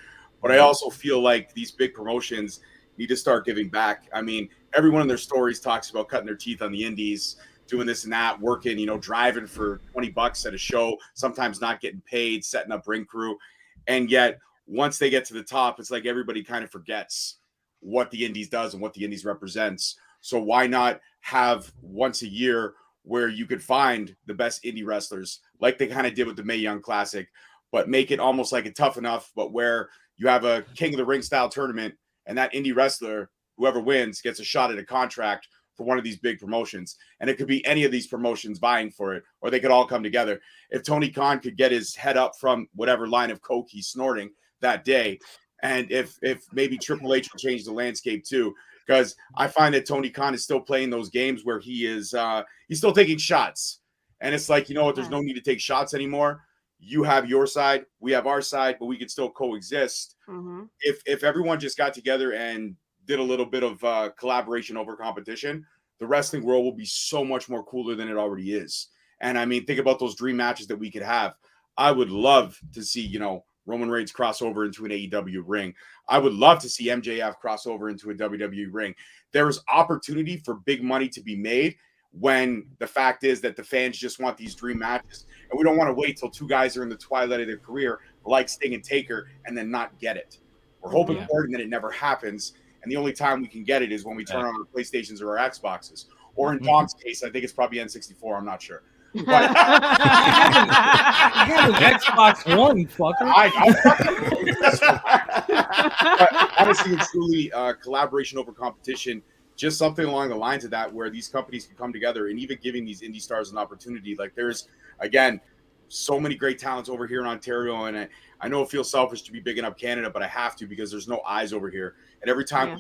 But I also feel like these big promotions need to start giving back. I mean, everyone in their stories talks about cutting their teeth on the indies, doing this and that, working, driving for $20 at a show, sometimes not getting paid, setting up ring crew. And yet, once they get to the top, it's like everybody kind of forgets what the indies does and what the indies represents. So why not have once a year where you could find the best indie wrestlers, like they kind of did with the Mae Young Classic, but make it almost like a Tough Enough, but where you have a King of the Ring style tournament, and that indie wrestler, whoever wins, gets a shot at a contract for one of these big promotions. And it could be any of these promotions vying for it, or they could all come together. If Tony Khan could get his head up from whatever line of coke he's snorting that day, and if maybe Triple H will change the landscape too, because I find that Tony Khan is still playing those games where he is he's still taking shots. And it's like, you know what, there's no need to take shots anymore. You have your side, we have our side, but we can still coexist. Mm-hmm. If everyone just got together and did a little bit of collaboration over competition, the wrestling world will be so much more cooler than it already is. And I mean, think about those dream matches that we could have. I would love to see, Roman Reigns cross over into an AEW ring. I would love to see MJF cross over into a WWE ring. There is opportunity for big money to be made when the fact is that the fans just want these dream matches. And we don't want to wait till two guys are in the twilight of their career, like Sting and Taker, and then not get it. We're hoping for it, and then it never happens. And the only time we can get it is when we turn on our PlayStations or our Xboxes. Or in Dom's case, I think it's probably N64. I'm not sure. But Xbox One, fucker. But honestly and truly, collaboration over competition, just something along the lines of that, where these companies can come together and even giving these indie stars an opportunity. Like there's, again, so many great talents over here in Ontario, and I know it feels selfish to be bigging up Canada, but I have to because there's no eyes over here. And every time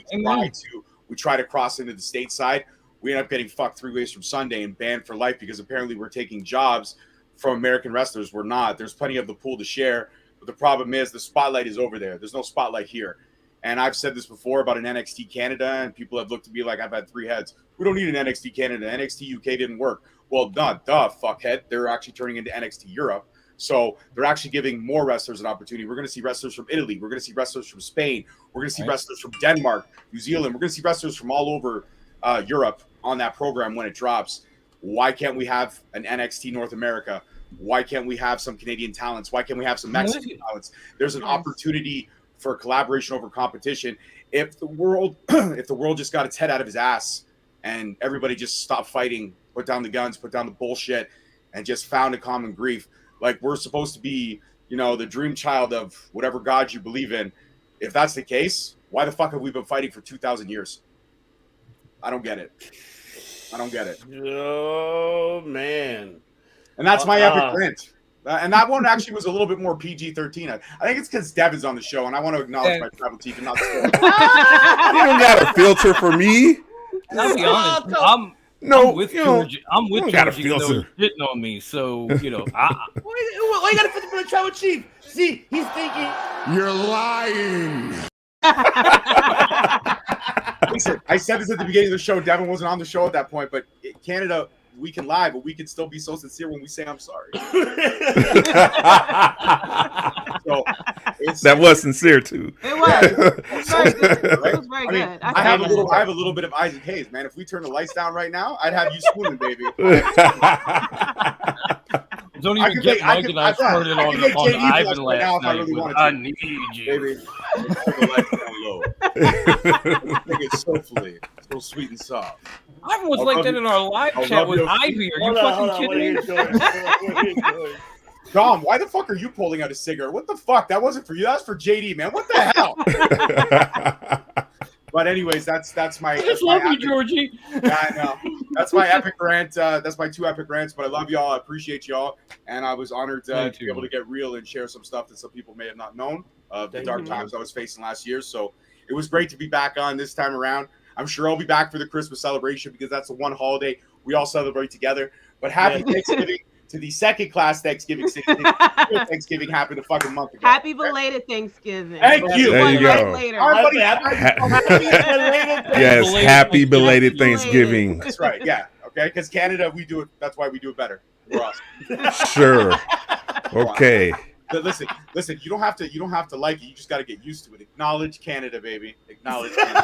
we try to cross into the stateside, we end up getting fucked 3 ways from Sunday and banned for life because apparently we're taking jobs from American wrestlers. We're not. There's plenty of the pool to share, but the problem is the spotlight is over there. There's no spotlight here. And I've said this before about an NXT Canada, and people have looked at me like I've had 3 heads. We don't need an NXT Canada. NXT UK didn't work. Well, duh, fuckhead. They're actually turning into NXT Europe. So they're actually giving more wrestlers an opportunity. We're going to see wrestlers from Italy. We're going to see wrestlers from Spain. We're going to see wrestlers from Denmark, New Zealand. We're going to see wrestlers from all over Europe on that program when it drops. Why can't we have an NXT North America? Why can't we have some Canadian talents? Why can't we have some Mexican talents? There's an opportunity for collaboration over competition. If the world just got its head out of his ass and everybody just stopped fighting, put down the guns, put down the bullshit, and just found a common grief, like we're supposed to be, the dream child of whatever God you believe in. If that's the case, why the fuck have we been fighting for 2,000 years? I don't get it. Oh, man. And that's my epic rant. And that one actually was a little bit more PG-13. I think it's because Devin's on the show, and I want to acknowledge my travel team and not the You don't got a filter for me. I'll be honest. I'm with George. I'm with George, even though he's shitting on me. So, Why you got to filter for the travel chief? See, he's thinking. You're lying. Listen, I said this at the beginning of the show. Devin wasn't on the show at that point, but in Canada, we can lie, but we can still be so sincere when we say I'm sorry. That was sincere too. It was. It was very good. It was very good. I have a little bit of Isaac Hayes, man. If we turn the lights down right now, I'd have you swooning, baby. Don't even get Mike and I started on Ivan last night. I need you. Baby. The lights down low. Make it soulfully. So sweet and soft. Ivan was like that in our live chat with Ivy. Are you fucking kidding me? Dom, why the fuck are you pulling out a cigarette? What the fuck? That wasn't for you. That was for JD, man. What the hell? But anyways, that's my. I just love you, Georgie. Yeah, I know. That's my epic rant. That's my 2 epic rants. But I love y'all. I appreciate y'all, and I was honored to be able to get real and share some stuff that some people may have not known of the dark times I was facing last year. So it was great to be back on this time around. I'm sure I'll be back for the Christmas celebration because that's the one holiday we all celebrate together. But happy Thanksgiving to the second class Thanksgiving. Thanksgiving happened a fucking month ago. Happy belated Thanksgiving. Thank you. There you go. Yes, happy belated Thanksgiving. That's right. Yeah. Okay. Because Canada, we do it. That's why we do it better. We're awesome. Sure. Okay. But listen. You don't have to like it. You just got to get used to it. Acknowledge Canada, baby. Acknowledge Canada.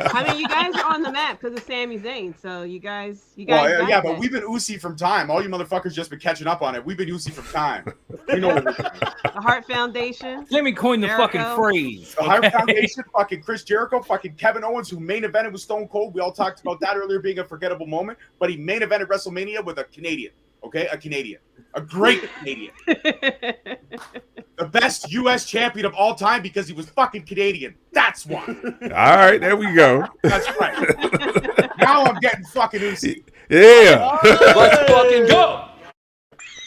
I mean, you guys are on the map because of Sami Zayn. So you guys. Well, yeah, but we've been oozy from time. All you motherfuckers just been catching up on it. We've been oozy from time. We know what we're doing. The Heart Foundation. Let me coin the Jericho. fucking phrase. The Heart Foundation, fucking Chris Jericho, fucking Kevin Owens, who main evented with Stone Cold. We all talked about that earlier being a forgettable moment, but he main evented WrestleMania with a Canadian. Okay, a Canadian. A great Canadian. The best U.S. champion of all time because he was fucking Canadian. That's why. All right, there we go. That's right. Now I'm getting fucking oozy. Yeah. Let's fucking go.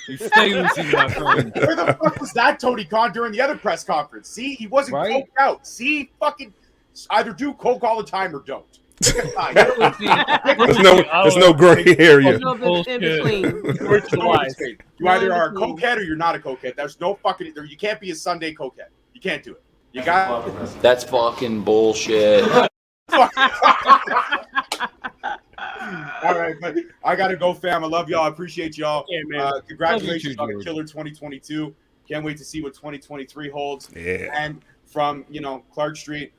You stay oozy, my friend. Where the fuck was that Tony Khan during the other press conference? See, he wasn't coked out. See, fucking either do coke all the time or don't. There's no gray area. You either are a cokehead or you're not a cokehead. There's no fucking. You can't be a Sunday cokehead. You can't do it. You got. That's fucking bullshit. All right, but I gotta go, fam. I love y'all. I appreciate y'all. Yeah, man. Congratulations on a killer 2022. Can't wait to see what 2023 holds. Yeah. And from Clark Street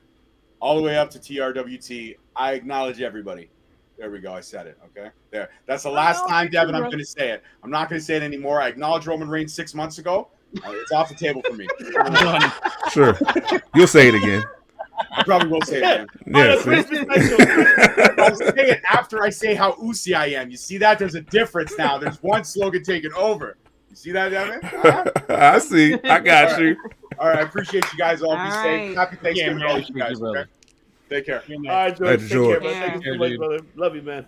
all the way up to TRWT, I acknowledge everybody. There we go. I said it. Okay. There. That's the last time, Devin, I'm going to say it. I'm not going to say it anymore. I acknowledged Roman Reigns 6 months ago. It's off the table for me. Sure. You'll say it again. I probably will say it again. Yeah, I'll say it after I say how oozy I am. You see that? There's a difference now. There's one slogan taken over. You see that, Devin? I see. I got you. All right. I appreciate you guys all. Be All safe. right. Happy Thanksgiving to all you guys. Okay? Take care. All right, George. Take George. care, man. Thank you so much, brother. Love you, man.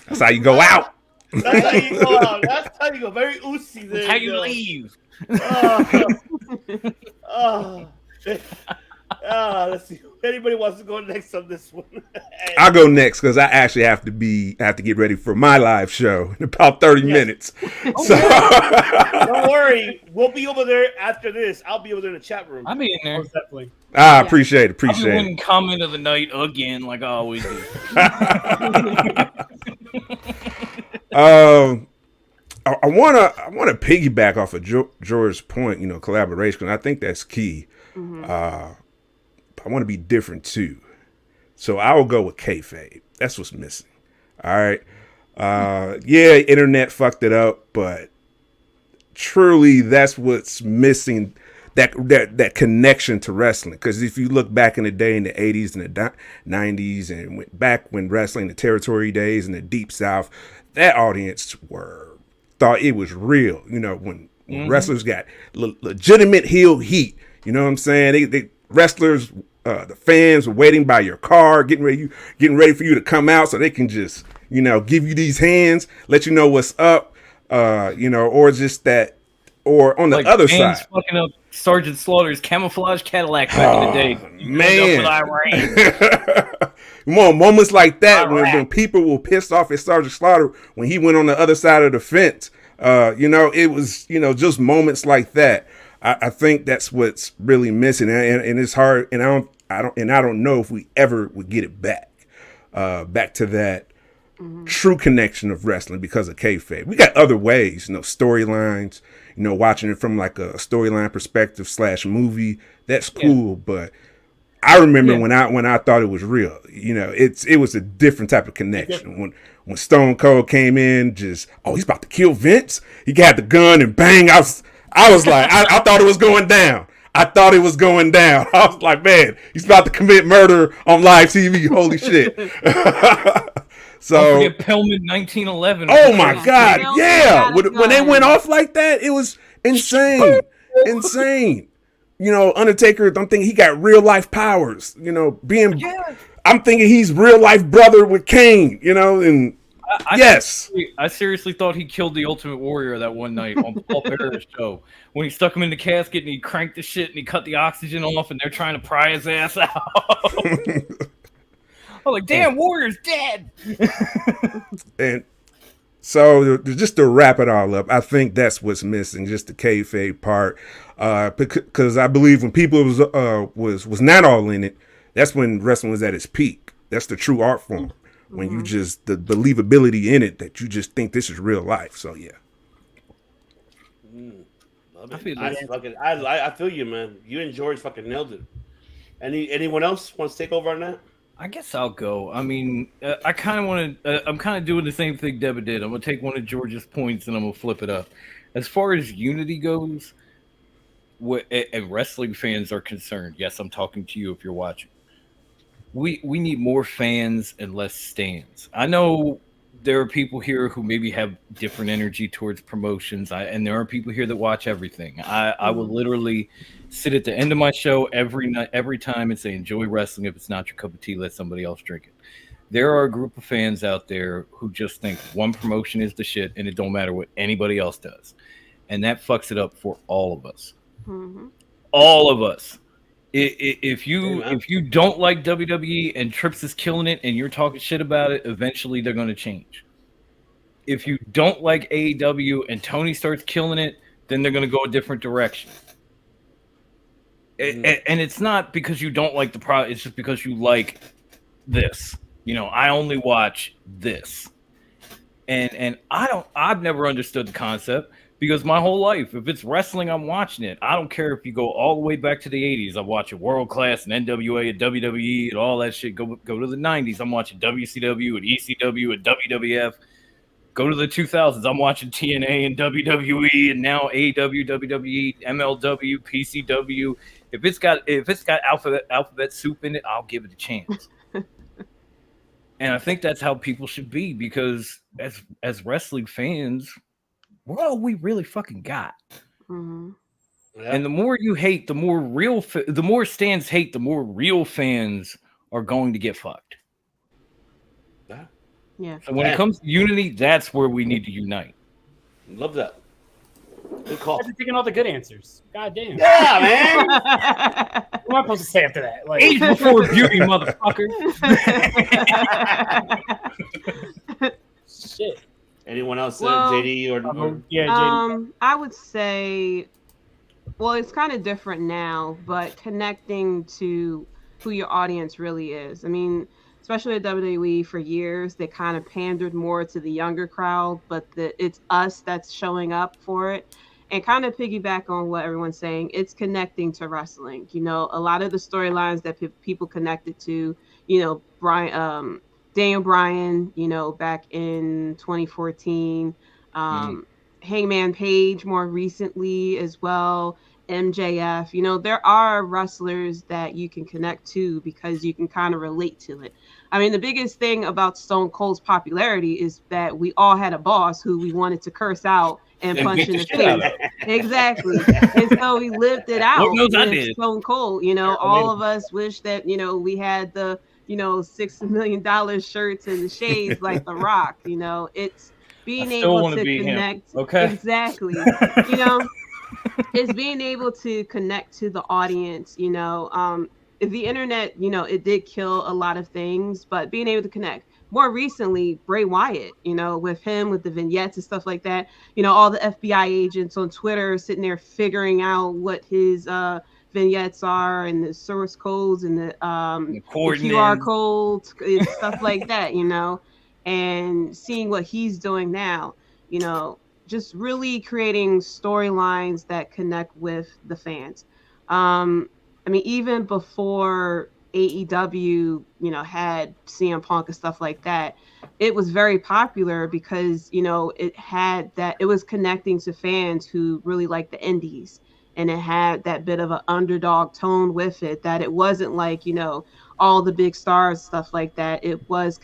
That's how you go out. That's how you go out. That's how you go. Very oozy. There. That's how you leave. Let's see. Anybody wants to go next on this one? I'll go next because I actually have to get ready for my live show in about 30 minutes. So don't worry, we'll be over there after this. I'll be over there in the chat room. I'll be in there. Definitely. I appreciate it. I'll be winning comment of the night again, like I always do. I wanna piggyback off of George's point, collaboration, because I think that's key. I want to be different too, so I will go with kayfabe. That's what's missing. All right, yeah, internet fucked it up, but truly, that's what's missing. That connection to wrestling. Because if you look back in the day in the 80s and the 90s and back when wrestling, the territory days in the Deep South, that audience thought it was real. When wrestlers got legitimate heel heat. You know what I'm saying? They wrestlers, the fans were waiting by your car, getting ready for you to come out so they can just, give you these hands, let you know what's up, or just that. Or on the other side, fucking up Sergeant Slaughter's camouflage Cadillac back in the day. Man, moments like that when people were pissed off at Sergeant Slaughter when he went on the other side of the fence. It was just moments like that. I think that's what's really missing, and it's hard. And I don't know if we ever would get it back to that true connection of wrestling because of kayfabe. We got other ways, storylines. Watching it from like a storyline perspective / movie, that's cool. But I remember when I thought it was real. It was a different type of connection. When Stone Cold came in, he's about to kill Vince. He got the gun and bang. I was like, I thought it was going down. I was like, man, he's about to commit murder on live TV. Holy shit. So don't forget Pillman 1911. Oh my God. Yeah. When they went off like that, it was insane. Insane. Undertaker, I'm thinking he got real life powers, I'm thinking he's real life brother with Kane, and I seriously thought he killed the Ultimate Warrior that one night on Paul Bearer's show when he stuck him in the casket and he cranked the shit and he cut the oxygen off and they're trying to pry his ass out. I'm like, damn, Warrior's dead. And so just to wrap it all up, I think that's what's missing, just the kayfabe part. Because I believe when people was not all in it, that's when wrestling was at its peak. That's the true art form. When you just the believability in it that you just think this is real life. So yeah. Love it. I feel you, man. You and George fucking nailed it. Anyone else wants to take over on that? I guess I'll go. I mean, I kind of want to. I'm kind of doing the same thing Deborah did. I'm gonna take one of George's points and I'm gonna flip it up. As far as unity goes, and wrestling fans are concerned, yes, I'm talking to you if you're watching. We need more fans and less stands. I know there are people here who maybe have different energy towards promotions, and there are people here that watch everything. I will literally sit at the end of my show every time and say, enjoy wrestling. If it's not your cup of tea, let somebody else drink it. There are a group of fans out there who just think one promotion is the shit and it don't matter what anybody else does. And that fucks it up for all of us. All of us. If you don't like WWE and Trips is killing it and you're talking shit about it, eventually they're going to change. If you don't like AEW and Tony starts killing it, then they're going to go a different direction. And it's not because you don't like the product, it's just because you like this. I only watch this. And I've never understood the concept. Because my whole life, if it's wrestling, I'm watching it. I don't care if you go all the way back to the 80s. I'm watching World Class and NWA and WWE and all that shit. Go to the 90s. I'm watching WCW and ECW and WWF. Go to the 2000s. I'm watching TNA and WWE and now AEW, WWE, MLW, PCW. If it's got alphabet soup in it, I'll give it a chance. And I think that's how people should be, because as wrestling fans, we're all we really fucking got. Mm-hmm. Yeah. And the more you hate, the more stands hate, the more real fans are going to get fucked. Yeah. So when it comes to unity, that's where we need to unite. Love that. Good call. You're taking all the good answers. God damn. Yeah, man. What am I supposed to say after that? Like, age before beauty, motherfucker. Shit. Anyone else, Well, JD or yeah, JD. I would say, well, it's kind of different now, but connecting to who your audience really is. I mean, especially at WWE for years, they kind of pandered more to the younger crowd, but it's us that's showing up for it. And kind of piggyback on what everyone's saying, it's connecting to wrestling. You know, a lot of the storylines that people connected to, you know, Daniel Bryan, you know, back in 2014, Hangman Page more recently as well, MJF. You know, there are wrestlers that you can connect to because you can kind of relate to it. I mean, the biggest thing about Stone Cold's popularity is that we all had a boss who we wanted to curse out and punch in the face. Exactly. And so we lived it out with Stone Cold. You know, all of us wish that, you know, we had the, you know, $6 million shirts and the shades like The Rock. You know, it's being able to connect. Okay. Exactly. You know, it's being able to connect to the audience. You know, the internet, you know, it did kill a lot of things, but being able to connect. More recently, Bray Wyatt, you know, with the vignettes and stuff like that, you know, all the FBI agents on Twitter sitting there figuring out what his vignettes are and the source codes and the QR codes and stuff like that, you know, and seeing what he's doing now, you know, just really creating storylines that connect with the fans. I mean, even before AEW, you know, had CM Punk and stuff like that, it was very popular because, you know, it was connecting to fans who really like the indies, and it had that bit of an underdog tone with it, that it wasn't like, you know, all the big stars, stuff like that. It was,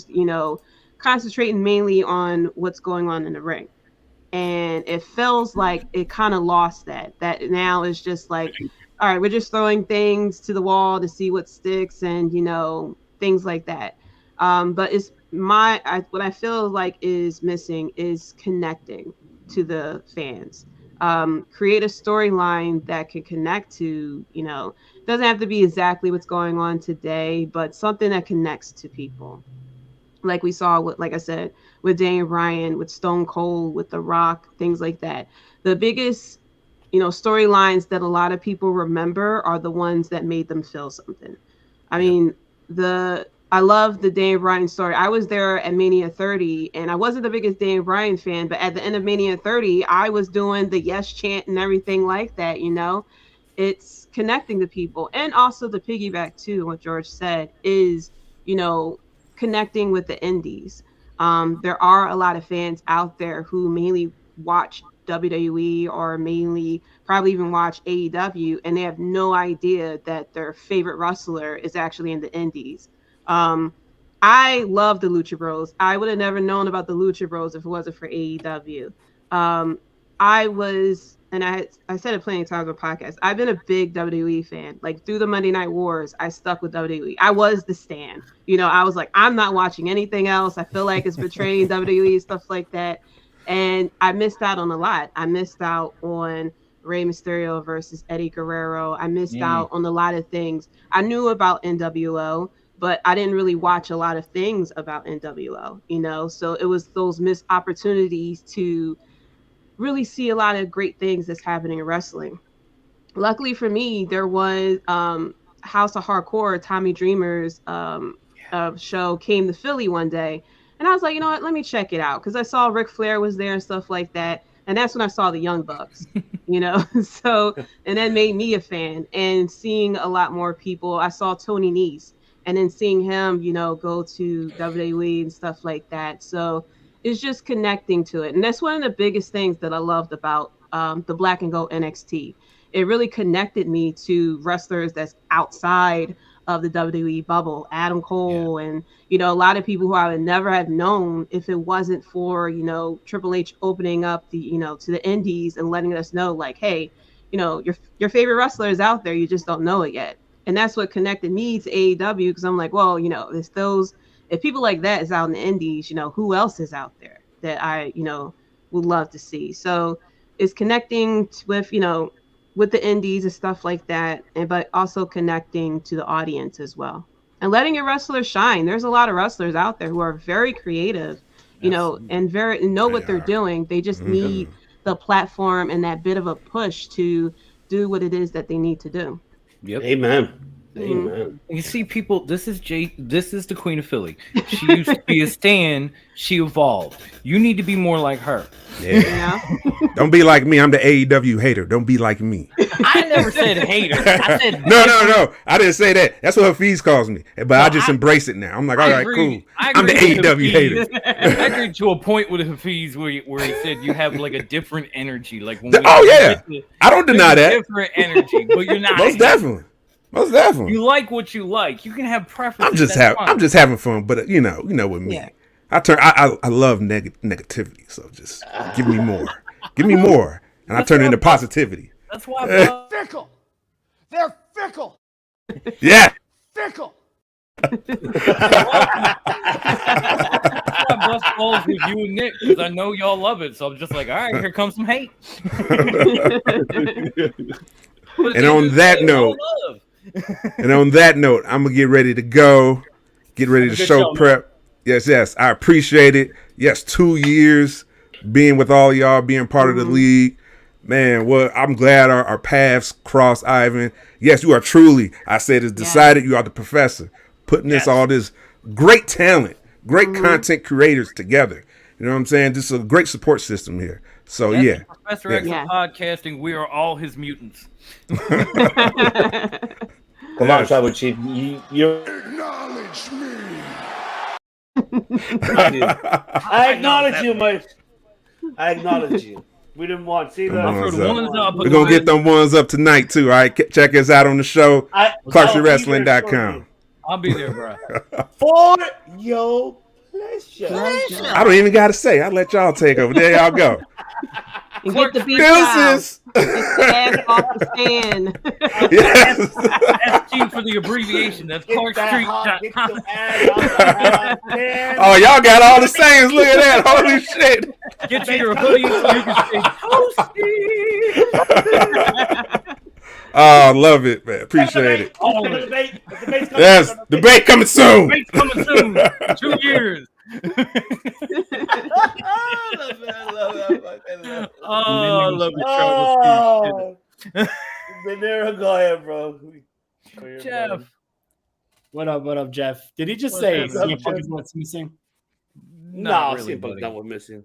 you know, concentrating mainly on what's going on in the ring. And it feels like it kind of lost that now it's just like, all right, we're just throwing things to the wall to see what sticks, and, you know, things like that. But it's what I feel like is missing is connecting to the fans. Create a storyline that can connect to, you know, doesn't have to be exactly what's going on today, but something that connects to people. Like we saw with, like I said, with Daniel Bryan, with Stone Cold, with The Rock, things like that. The biggest, you know, storylines that a lot of people remember are the ones that made them feel something. I mean, I love the Daniel Bryan story. I was there at Mania 30, and I wasn't the biggest Daniel Bryan fan, but at the end of Mania 30, I was doing the yes chant and everything like that, you know? It's connecting to people. And also the piggyback, too, what George said, is, you know, connecting with the indies. There are a lot of fans out there who mainly watch WWE or mainly probably even watch AEW, and they have no idea that their favorite wrestler is actually in the indies. I love the Lucha Bros. I would have never known about the Lucha Bros if it wasn't for AEW. I said it plenty of times on podcasts, I've been a big WWE fan. Like, through the Monday Night Wars, I stuck with WWE. I was the stan. You know, I was like, I'm not watching anything else. I feel like it's betraying WWE, stuff like that. And I missed out on a lot. I missed out on Rey Mysterio versus Eddie Guerrero. I missed out on a lot of things. I knew about NWO, but I didn't really watch a lot of things about NWO, you know? So it was those missed opportunities to really see a lot of great things that's happening in wrestling. Luckily for me, there was House of Hardcore, Tommy Dreamer's show came to Philly one day. And I was like, you know what, let me check it out. Because I saw Ric Flair was there and stuff like that. And that's when I saw the Young Bucks, you know. So, and that made me a fan. And seeing a lot more people, I saw Tony Nese, and then seeing him, you know, go to WWE and stuff like that. So it's just connecting to it. And that's one of the biggest things that I loved about the Black and Gold NXT. It really connected me to wrestlers that's outside of the WWE bubble, Adam Cole, and, you know, a lot of people who I would never have known if it wasn't for, you know, Triple H opening up the, you know, to the indies and letting us know, like, hey, you know, your favorite wrestler is out there, you just don't know it yet. And that's what connected me to AEW, because I'm like, well, you know, if people like that is out in the indies, you know, who else is out there that I, you know, would love to see? So it's connecting with, you know, with the indies and stuff like that, but also connecting to the audience as well, and letting your wrestlers shine. There's a lot of wrestlers out there who are very creative, you know, and know what they're doing. They just need the platform and that bit of a push to do what it is that they need to do. Yep. Amen. Mm-hmm. Amen. You see, people, this is the Queen of Philly. She used to be a stan. She evolved. You need to be more like her. Yeah. Don't be like me. I'm the AEW hater. Don't be like me. I never said hater. I said no. I didn't say that. That's what Hafiz calls me. But I just embrace it now. I'm like, all right, cool. I'm the AEW hater. I agree to a point with Hafiz where he said you have like a different energy. Like when I don't deny that. Different energy, but you're not. Most definitely. You like what you like. You can have preferences. I'm just having fun. But you know with me. Yeah. I love negativity, so just give me more. Give me more. And I turn it into positivity. That's why they're fickle. They're fickle. Yeah. Fickle. I bust balls with you and Nick because I know y'all love it. So I'm just like, all right, here comes some hate. And on that note, I'm gonna get ready to go. Get ready to show prep. Yes. I appreciate it. Yes, 2 years being with all y'all, being part of the league. Man, well, I'm glad our paths cross, Ivan. Yes, you are truly, I said it's decided, you are the professor. Putting all this great talent, great content creators together. You know what I'm saying? This is a great support system here. So, Professor X podcasting, we are all his mutants. Come on, Tribal Chief. You acknowledge me. I acknowledge you, Mike. I acknowledge you. We didn't want to see that. We're going to get them ones up tonight, too. All right, check us out on the show. ClarksonWrestling.com. I'll be there, bro. For your pleasure. I don't even got to say. I'll let y'all take over. There y'all go. And get the beat Deuces. Get the ass off the stand. That's team for the abbreviation. That's ClarkStreet.com. Oh, y'all got all the sayings. Look at that. Holy shit. Get you your hoodie so you can say Oh, I love it, man. Appreciate it. Yes, debate coming soon. Debate's coming soon. 2 years. I love it. Go ahead, bro. Jeff. What up, Jeff? Did he just say CM Punk is what's missing? Not really, CM Punk's not what's missing.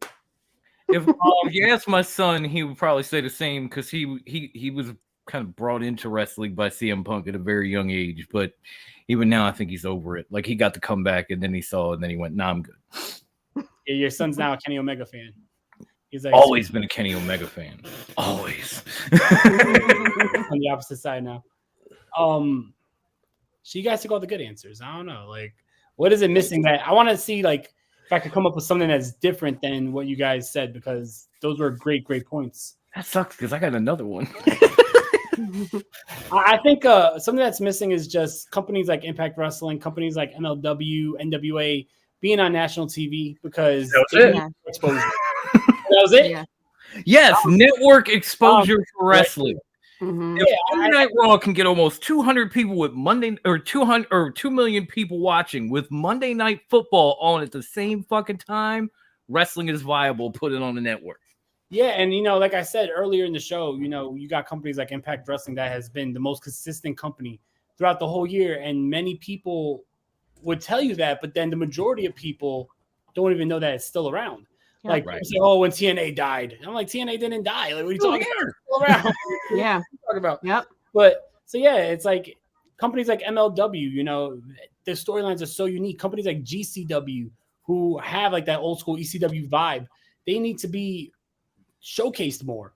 If you ask my son, he would probably say the same because he was kind of brought into wrestling by CM Punk at a very young age, but even now I think he's over it. Like he got to come back and then he saw it and then he went, nah, I'm good. Yeah, your son's now a Kenny Omega fan. He's like, always been a Kenny Omega fan. Always. On the opposite side now. So you guys took all the good answers. I don't know. Like, what is it missing that I want to see? Like, if I could come up with something that's different than what you guys said, because those were great points. That sucks because I got another one. I think something that's missing is just companies like Impact Wrestling, companies like MLW, NWA being on national TV because that was it. Yeah. Yes, network exposure for wrestling. Mm-hmm. If Monday Night Raw can get almost 200 people with 2 million people watching with Monday Night Football on at the same fucking time, wrestling is viable. Put it on the network. Yeah, and like I said earlier in the show, you got companies like Impact Wrestling that has been the most consistent company throughout the whole year, and many people would tell you that, but then the majority of people don't even know that it's still around. Like, people say, oh, when TNA died. I'm like, TNA didn't die. Like, what are you talking about? Still around. Yeah. What are you talking about? Yep. But so yeah, it's like companies like MLW, you know, their storylines are so unique. Companies like GCW, who have like that old school ECW vibe, they need to be showcased more.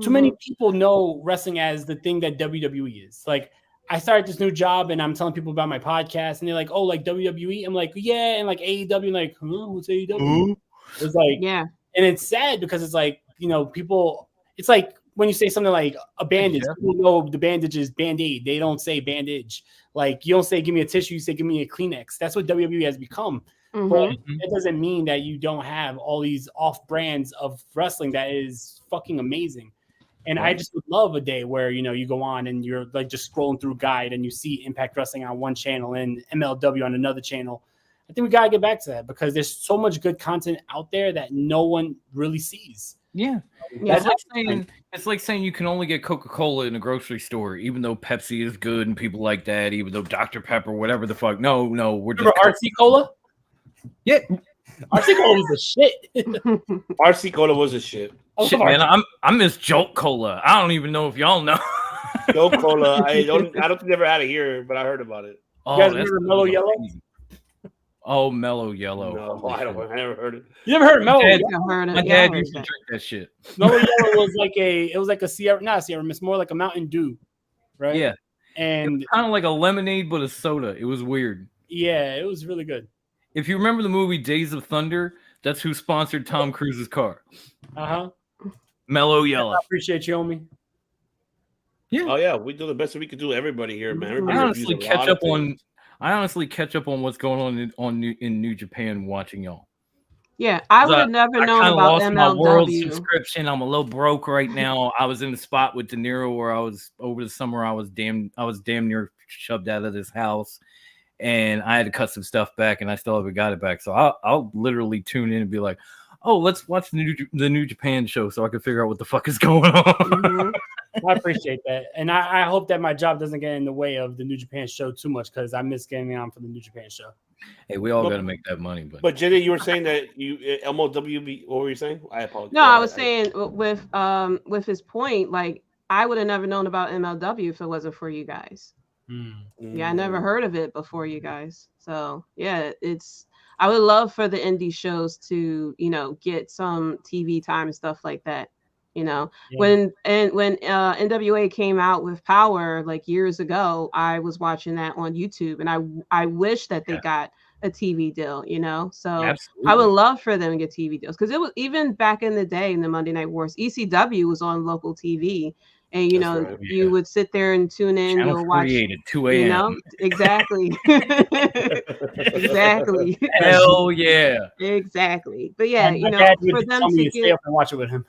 Too many people know wrestling as the thing that WWE is. Like, I started this new job and I'm telling people about my podcast, and they're like, oh, like WWE? I'm like, yeah, and like AEW, I'm like, huh, what's AEW? It's like, yeah. And it's sad because it's like, you know, people, it's like when you say something like a bandage, people know the bandage is Band-Aid. They don't say bandage. Like, you don't say, give me a tissue, you say, give me a Kleenex. That's what WWE has become. But that doesn't mean that you don't have all these off brands of wrestling that is fucking amazing. And I just would love a day where, you know, you go on and you're like just scrolling through Guide and you see Impact Wrestling on one channel and MLW on another channel. I think we got to get back to that because there's so much good content out there that no one really sees. Yeah. It's like saying you can only get Coca-Cola in a grocery store, even though Pepsi is good and people like that, even though Dr. Pepper, whatever the fuck. No, we're just RC Cola? Yeah. RC Cola was a shit. RC Cola was a shit. Shit, man, I miss Jolt Cola. I don't even know if y'all know. Jolt Cola. I don't think I ever had it here, but I heard about it. You guys remember Mellow Yellow? Oh, Mellow Yellow. No, I never heard it. You never heard of Mellow Yellow? My dad used to drink that shit. Mellow Yellow was like a Sierra, not a Sierra Mist, more like a Mountain Dew, right? Yeah. And kind of like a lemonade, but a soda. It was weird. Yeah, it was really good. If you remember the movie Days of Thunder, that's who sponsored Tom Cruise's car. Mellow Yellow. I appreciate you, homie. Yeah. Oh yeah, we do the best that we could do. Everybody here, man. Everybody I honestly catch up on what's going on in New Japan watching y'all. Yeah, I would have never known kinda about lost MLW. my world subscription. I'm a little broke right now. I was in the spot with De Niro where I was over the summer. I was damn near shoved out of this house, and I had to cut some stuff back, and I still haven't got it back. So I'll literally tune in and be like, "Oh, let's watch the New Japan show," so I can figure out what the fuck is going on. I appreciate that, and I hope that my job doesn't get in the way of the New Japan show too much because I miss getting on for the New Japan show. Hey, we all got to make that money, but Jenny, you were saying that you MLW. What were you saying? I apologize. No, I was saying with his point, like I would have never known about MLW if it wasn't for you guys. Yeah, I never heard of it before you guys. So yeah, I would love for the indie shows to, you know, get some TV time and stuff like that. You know, when NWA came out with Power like years ago, I was watching that on YouTube, and I wish that they got a TV deal. You know, so I would love for them to get TV deals because it was even back in the day in the Monday Night Wars, ECW was on local TV. And you know, you would sit there and tune in. Channel You'll watch 48 at 2 a.m. You know, exactly, exactly. Hell yeah, exactly. But yeah, you know, for them to stay up and watch it with him.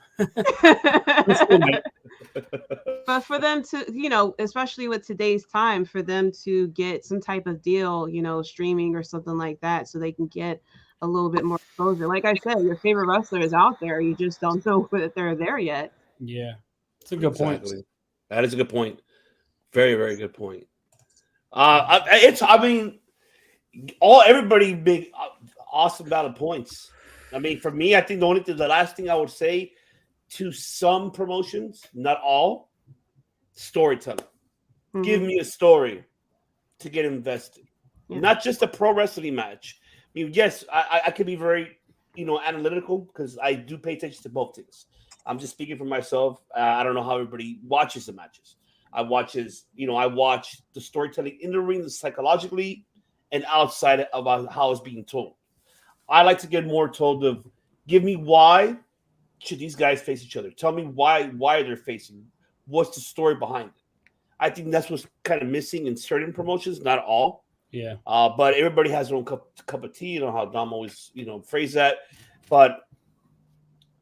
But for them to, you know, especially with today's time, for them to get some type of deal, you know, streaming or something like that, so they can get a little bit more exposure. Like I said, your favorite wrestler is out there. You just don't know that they're there yet. Yeah. It's a good point. That is a good point. Very, very good point. Everybody big, awesome amount of points. I mean, for me, I think the last thing I would say to some promotions, not all, storytelling. Give me a story to get invested, not just a pro wrestling match. I mean, yes, I can be very, you know, analytical because I do pay attention to both things. I'm just speaking for myself. I don't know how everybody watches the matches. I watch the storytelling in the ring, psychologically, and outside about how it's being told. I like to get more told of, give me why should these guys face each other? Tell me why they're facing. What's the story behind it? I think that's what's kind of missing in certain promotions, not all. Yeah. But everybody has their own cup of tea. You know how Dom always, you know, phrase that. But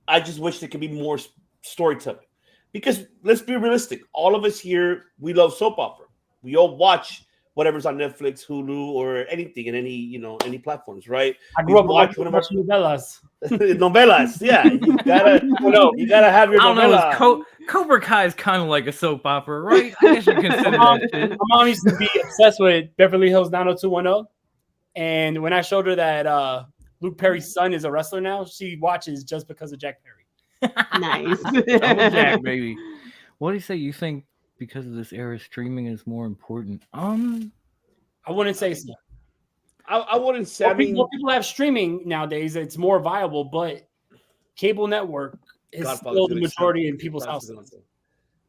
I just wish there could be more storytelling. Because let's be realistic. All of us here, we love soap opera. We all watch whatever's on Netflix, Hulu, or anything in any platforms, right? I grew up watching novelas. Novelas, yeah. You gotta have your novela. Cobra Kai is kind of like a soap opera, right? I guess you consider that shit. My mom used to be obsessed with Beverly Hills 90210, and when I showed her that Luke Perry's son is a wrestler now. She watches just because of Jack Perry. Nice. Jack, baby. What do you say? You think because of this era, streaming is more important? I wouldn't say so. I wouldn't say. I mean, people have streaming nowadays. It's more viable, but cable network is still the majority in people's houses.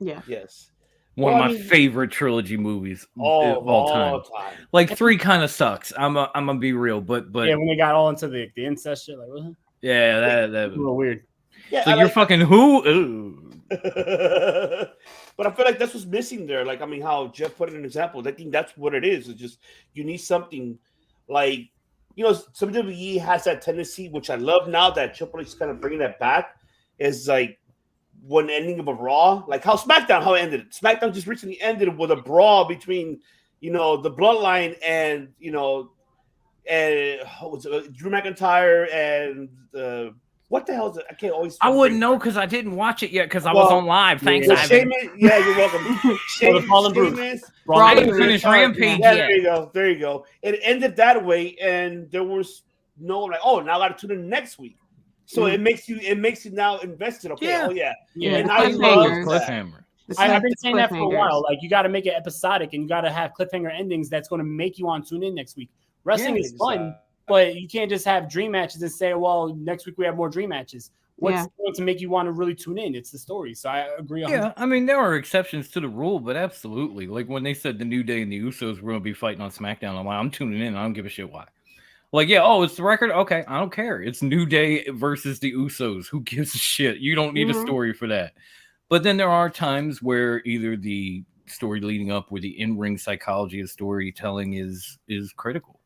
Yeah. Yes. One of my favorite trilogy movies of all time. Like 3 kind of sucks. I'm gonna be real, but yeah, when they got all into the incest shit, like what? Yeah, that was a little weird. Yeah, so you're fucking who? Ooh. But I feel like that's what's missing there. Like, I mean, how Jeff put it an example. I think that's what it is. It's just you need something like, you know, some WWE has that tendency, which I love now that Triple H is kind of bringing that back. Is like one ending of a Raw, like how SmackDown, how it ended. SmackDown just recently ended with a brawl between, you know, the Bloodline and, you know, and Drew McIntyre and what the hell is it? I can't always. I wouldn't know because I didn't watch it yet because I was on live. Thanks, yeah, Ivan. Yeah, you're welcome. I didn't finish Rampage yeah, yet. There you go. It ended that way, and there was no like, oh, now I got to tune in next week. So it makes you now invested. Okay, Yeah. oh yeah. And I love cliffhanger. I've been saying that for a while. Like, you got to make it episodic, and you got to have cliffhanger endings that's going to make you want to tune in next week. Wrestling is fun, but you can't just have dream matches and say, well, next week we have more dream matches. What's going to make you want to really tune in? It's the story. So I agree. Yeah, I mean, there are exceptions to the rule, but absolutely. Like when they said the New Day and the Usos were going to be fighting on SmackDown, I'm tuning in. I don't give a shit why. Like, yeah, oh, it's the record? Okay, I don't care. It's New Day versus the Usos. Who gives a shit? You don't need a story for that. But then there are times where either the story leading up or the in-ring psychology of storytelling is critical.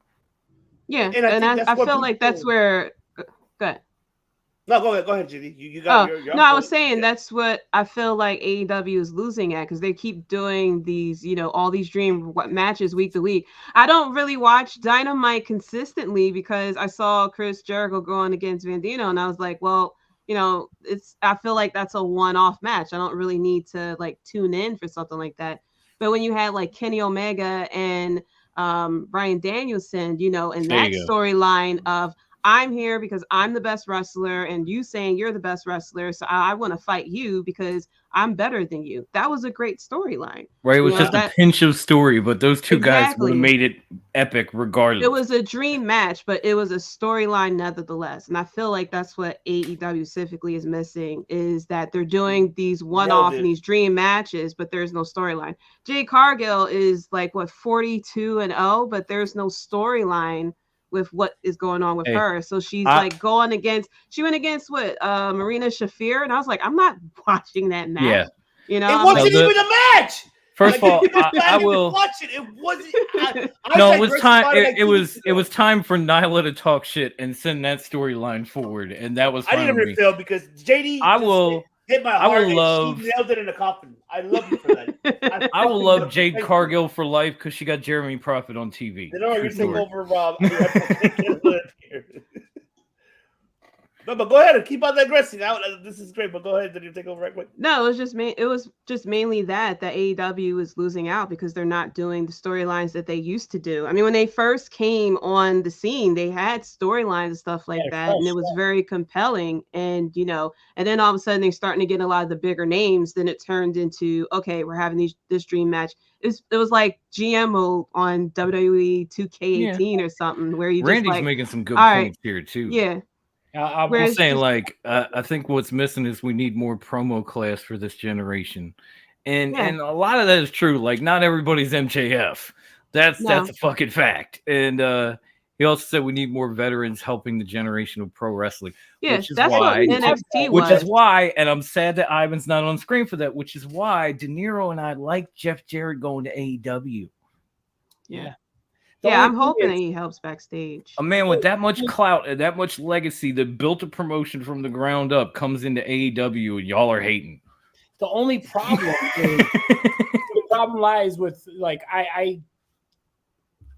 Yeah, and I feel like that's where. Go ahead. No, go ahead, Judy. You got your no, I was saying that's what I feel like AEW is losing at because they keep doing these, you know, all these dream matches week to week. I don't really watch Dynamite consistently because I saw Chris Jericho going against Vandino, and I was like, well, you know, I feel like that's a one-off match. I don't really need to like tune in for something like that. But when you had like Kenny Omega and Bryan Danielson, you know, and that storyline of I'm here because I'm the best wrestler and you saying you're the best wrestler. So I want to fight you because I'm better than you. That was a great storyline. Right. It was just a pinch of story, but those two guys would have made it epic regardless. It was a dream match, but it was a storyline nevertheless. And I feel like that's what AEW specifically is missing is that they're doing these one-off and these dream matches, but there's no storyline. Jade Cargill is like, what, 42-0, but there's no storyline with what is going on with her. So she's like going against, she went against what, Marina Shafir, and I was like, I'm not watching that match. Yeah. You know, it wasn't even a match. First of all, I will watch it. It wasn't. No, it was time. It was time for Nyla to talk shit and send that storyline forward, and that was. I didn't even feel because JD. I will. Hit my heart. She nailed it in the coffin. I love you for that. I will love Jade Cargill for life because she got Jeremy Prophet on TV. They don't take over, Rob. No, but go ahead and keep on digressing. This is great, but go ahead. Did you take over right quick? No, it was just mainly that AEW is losing out because they're not doing the storylines that they used to do. I mean, when they first came on the scene, they had storylines and stuff like that, and it was very compelling. And you know, and then all of a sudden they're starting to get a lot of the bigger names. Then it turned into okay, we're having this dream match. It was like GMO on WWE 2K18 or something where you Randy's just like making some good points here too. Yeah. I'm saying, like, I think what's missing is we need more promo class for this generation, and a lot of that is true. Like, not everybody's MJF. That's a fucking fact. And he also said we need more veterans helping the generation of pro wrestling. Yeah, which is that's why, what NXT which was. is why, and I'm sad that Ivan's not on screen for that. Which is why De Niro and I like Jeff Jarrett going to AEW. Yeah. Yeah, I'm hoping that he helps backstage. A man with that much clout and that much legacy that built a promotion from the ground up comes into AEW and y'all are hating. The only problem lies with like I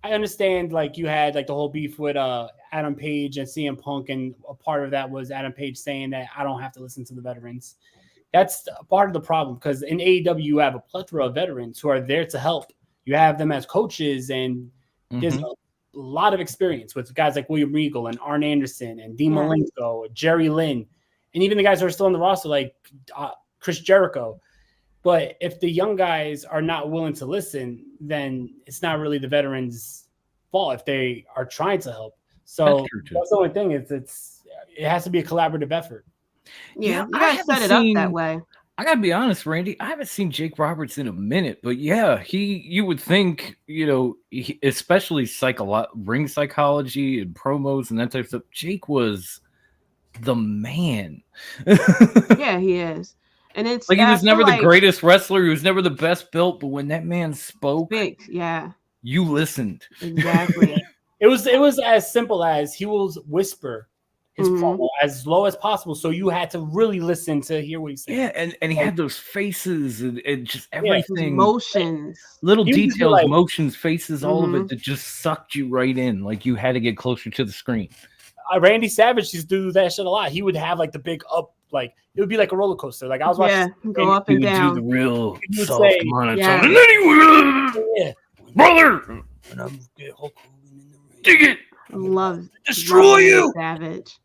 understand like you had like the whole beef with Adam Page and CM Punk, and a part of that was Adam Page saying that I don't have to listen to the veterans. That's part of the problem because in AEW you have a plethora of veterans who are there to help. You have them as coaches and there's a lot of experience with guys like William Regal and Arn Anderson and Dean Malenko, Jerry Lynn, and even the guys who are still on the roster like Chris Jericho. But if the young guys are not willing to listen, then it's not really the veterans' fault if they are trying to help. So that's the only thing. It has to be a collaborative effort. Yeah, you gotta set it up that way. I gotta be honest, Randy. I haven't seen Jake Roberts in a minute, but yeah, you would think, especially ring psychology and promos and that type of stuff. Jake was the man. Yeah, he is. And it's like he was never the greatest wrestler. He was never the best built, but when that man spoke, you listened. Exactly. It was as simple as he will whisper his promo as low as possible, so you had to really listen to hear what he said. Yeah, and he had those faces and just everything, motions, little details, motions, faces, all of it that just sucked you right in. Like you had to get closer to the screen. Randy Savage used to do that shit a lot. He would have like the big up, like it would be like a roller coaster. Like I was watching, go up and down. Do the real soft monotone, and then he would, brother, and I'm get Hulk Hogan in the ring. Dig it, love destroy you, Savage.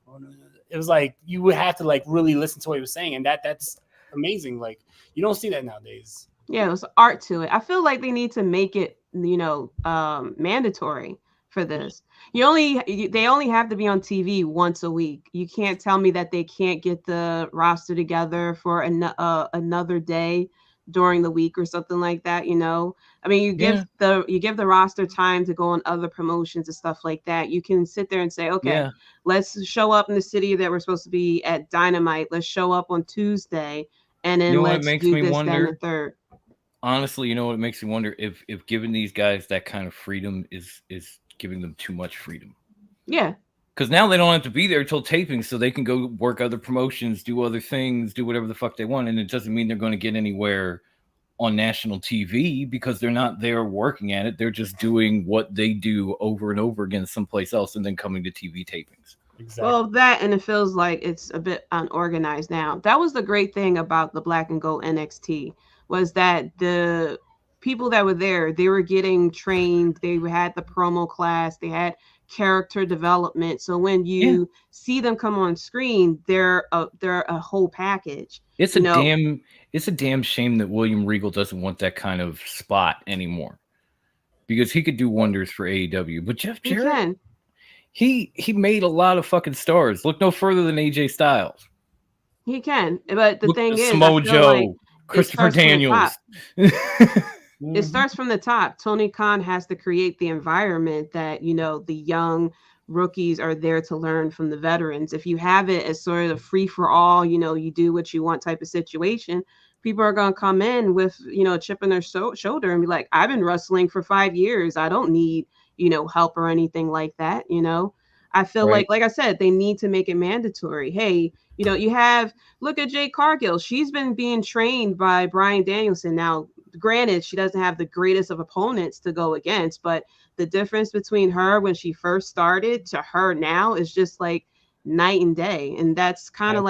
It was like you would have to like really listen to what he was saying, and that's amazing. Like you don't see that nowadays. Yeah, it was art to it. I feel like they need to make it, mandatory for this. They only have to be on TV once a week. You can't tell me that they can't get the roster together for another day during the week or something like that. I mean, you give the roster time to go on other promotions and stuff like that. You can sit there and say, okay, let's show up in the city that we're supposed to be at Dynamite. Let's show up on Tuesday, and then let's do this, then the third. Honestly, you know what makes me wonder if giving these guys that kind of freedom is giving them too much freedom. Yeah. Because now they don't have to be there till taping, so they can go work other promotions, do other things, do whatever the fuck they want. And it doesn't mean they're going to get anywhere on national TV because they're not there working at it. They're just doing what they do over and over again someplace else and then coming to TV tapings. Exactly. Well, that, and it feels like it's a bit unorganized now. That was the great thing about the Black and Gold NXT, was that the people that were there, they were getting trained. They had the promo class. They had character development. So when you see them come on screen, they're a whole package. It's a damn shame that William Regal doesn't want that kind of spot anymore, because he could do wonders for AEW. But Jeff Jarrett, he made a lot of fucking stars. Look no further than AJ Styles. He can, but the thing is, Samoa Joe, Christopher Daniels. It starts from the top. Tony Khan has to create the environment that, the young rookies are there to learn from the veterans. If you have it as sort of free for all, you do what you want type of situation, people are going to come in with, a chip on their shoulder and be like, I've been wrestling for 5 years. I don't need, help or anything like that. I feel like I said, they need to make it mandatory. Hey, look at Jade Cargill. She's been being trained by Bryan Danielson. Now, granted, she doesn't have the greatest of opponents to go against, but the difference between her when she first started to her now is just like night and day. And that's kind of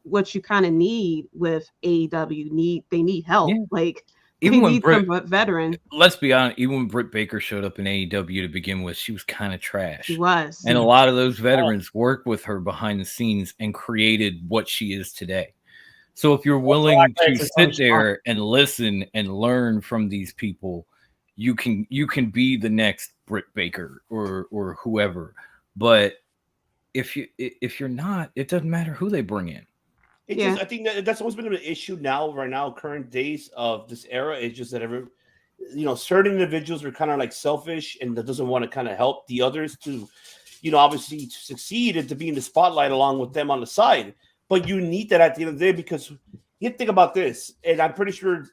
what you kind of need with AEW. They need help. Yeah. Like, even when some veteran. Let's be honest, even when Britt Baker showed up in AEW to begin with, she was kind of trash. She was. And a lot of those veterans worked with her behind the scenes and created what she is today. So if you're willing to sit there and listen and learn from these people, you can be the next Britt Baker or whoever. But if you're not, it doesn't matter who they bring in. I think that's always been an issue right now, current days of this era. It's just that certain individuals are kind of like selfish and that doesn't want to kind of help the others to, obviously to succeed and to be in the spotlight along with them on the side. But you need that at the end of the day, because you think about this, and I'm pretty sure,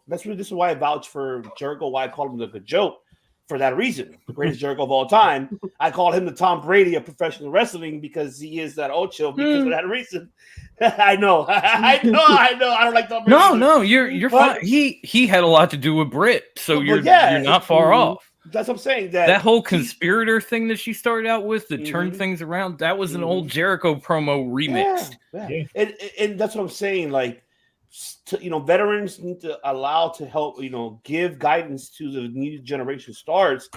this is why I vouch for Jericho, why I call him the good joke, for that reason. The greatest Jericho of all time. I call him the Tom Brady of professional wrestling because he is that Ocho because of that reason. I know. I don't like Tom Brady. No, you're fine. He had a lot to do with Britt, so you're not far off. That's what I'm saying. That whole conspirator thing that she started out with to turn things around, that was an old Jericho promo remixed. Yeah. And that's what I'm saying. Like, veterans need to allow to help, give guidance to the new generation stars,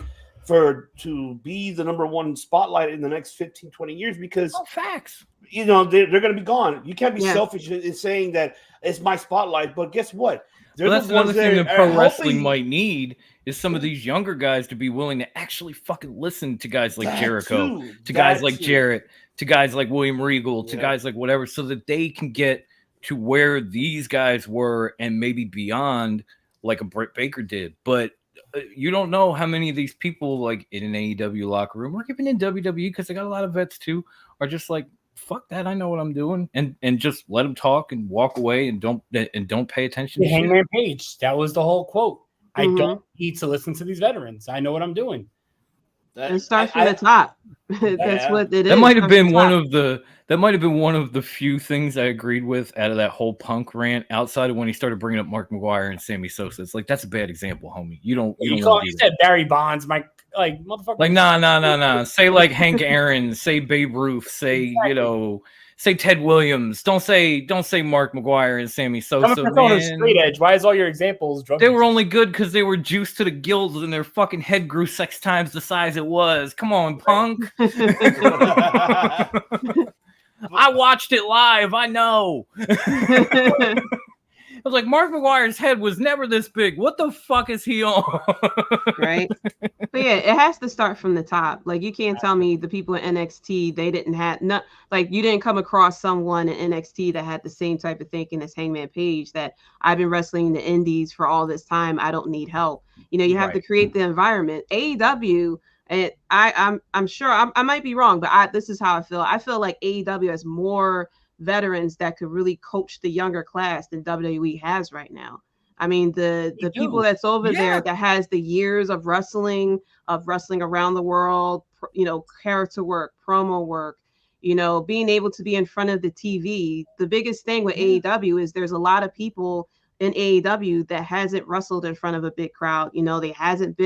to be the number one spotlight in the next 15, 20 years because facts. You know, they're going to be gone. You can't be selfish in saying that it's my spotlight, but guess what? That's another thing that pro wrestling might need is some of these younger guys to be willing to actually fucking listen to guys like Jericho, to guys like Jarrett, to guys like William Regal, to guys like whatever, so that they can get to where these guys were and maybe beyond, like a Britt Baker did. But you don't know how many of these people, like in an AEW locker room or even in WWE, because they got a lot of vets too, are just like, fuck that, I know what I'm doing, and just let them talk and walk away and don't pay attention to Hangman Page. That was the whole quote. I don't need to listen to these veterans. I know what I'm doing. It starts from the top. That's what it is. That might have been one of the few things I agreed with out of that whole Punk rant, outside of when he started bringing up Mark McGuire and Sammy Sosa. It's like, that's a bad example, homie. You said Barry Bonds, motherfucker. Like, nah. Say like Hank Aaron, say Babe Ruth, say say Ted Williams. Don't say Mark McGuire and Sammy Sosa. Straight edge. Why is all your examples drug? They were only good because they were juiced to the gills and their fucking head grew 6 times the size it was. Come on, Punk. I watched it live. I know. I was like, Mark McGuire's head was never this big. What the fuck is he on? Right. But yeah, it has to start from the top. Like, you can't tell me the people in NXT, they didn't have you didn't come across someone in NXT that had the same type of thinking as Hangman Page, that I've been wrestling in the indies for all this time. I don't need help. You know, you have to create the environment. AEW, and I'm sure I might be wrong, but this is how I feel. I feel like AEW has more veterans that could really coach the younger class than WWE has right now. I mean, the people that's over there that has the years of wrestling around the world, you know, character work, promo work, you know, being able to be in front of the TV. The biggest thing with AEW is there's a lot of people in AEW that hasn't wrestled in front of a big crowd. You know, they hadn't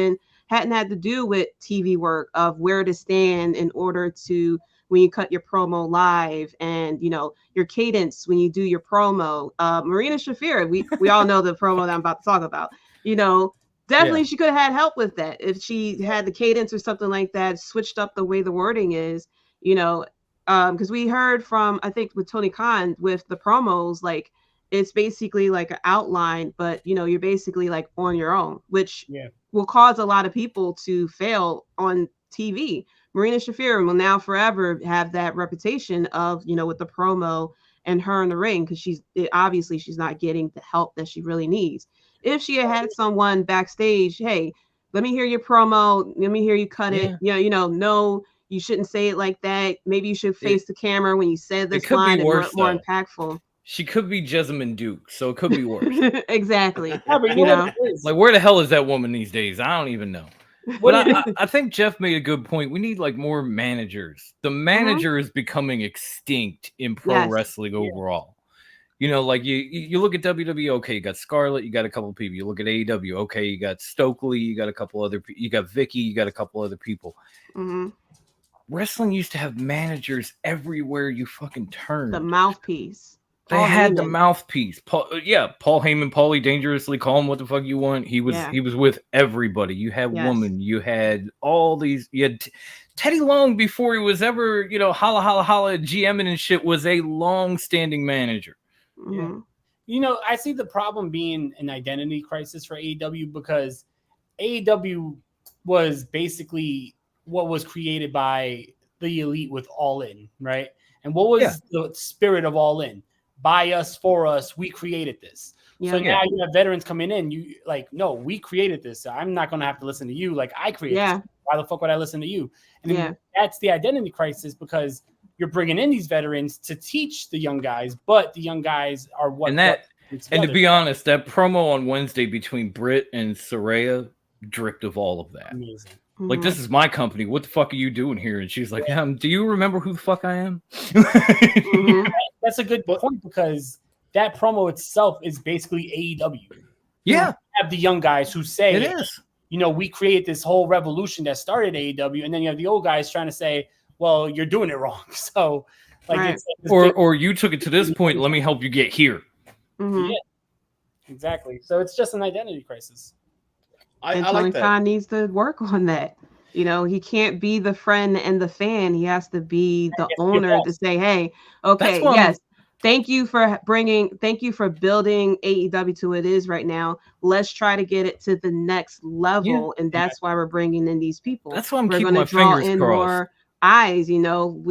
had to do with TV work of where to stand in order to, when you cut your promo live, and you know your cadence when you do your promo. Marina Shafir, we all know the promo that I'm about to talk about. You know, definitely she could have had help with that if she had the cadence or something like that, switched up the way the wording is. You know, because we heard from, I think with Tony Khan with the promos, like it's basically like an outline, but you know you're basically like on your own, which will cause a lot of people to fail on TV. Marina Shafir will now forever have that reputation of, you know, with the promo and her in the ring, because she's not getting the help that she really needs. If she had someone backstage, hey, let me hear your promo, let me hear you cut it. No, you shouldn't say it like that. Maybe you should face the camera when you said this line and more impactful. She could be Jessamine Duke, so it could be worse. Exactly. You know, like, where the hell is that woman these days? I don't even know. But I think Jeff made a good point. We need like more managers. The manager is becoming extinct in pro wrestling overall. You know, like you look at WWE, okay, you got Scarlett, you got a couple of people. You look at AEW, okay, you got Stokely, you got a couple other people. You got Vicky, you got a couple other people. Wrestling used to have managers everywhere you fucking turn. The mouthpiece. They had the mouthpiece. Paul Heyman, Paulie Dangerously, call him what the fuck you want. He was with everybody. You had woman. You had all these. You had Teddy Long before he was ever, you know, holla GMing and shit, was a long-standing manager. You know, I see the problem being an identity crisis for AEW, because AEW was basically what was created by the elite with All In, right? And what was the spirit of All In? By us, for us, we created this. So now you have veterans coming in. You like, no, we created this. I'm not going to have to listen to you. Like, I created this. Why the fuck would I listen to you? And that's the identity crisis, because you're bringing in these veterans to teach the young guys, but the young guys are what. And to be honest, that promo on Wednesday between Britt and Saraya dripped of all of that. Amazing. Like, this is my company. What the fuck are you doing here? And she's like, do you remember who the fuck I am? That's a good point, because that promo itself is basically AEW. You have the young guys who say, it is. You know, we create this whole revolution that started AEW, and then you have the old guys trying to say, well, you're doing it wrong. So, like, or you took it to this point. Let me help you get here. Yeah, exactly. So it's just an identity crisis. I like that. Khan needs to work on that. You know, he can't be the friend and the fan. He has to be the owner to say, hey, okay, yes, thank you for building AEW to what it is right now. Let's try to get it to the next level. And that's why we're bringing in these people. That's why I'm we're keeping gonna my draw fingers in crossed. more eyes, you know.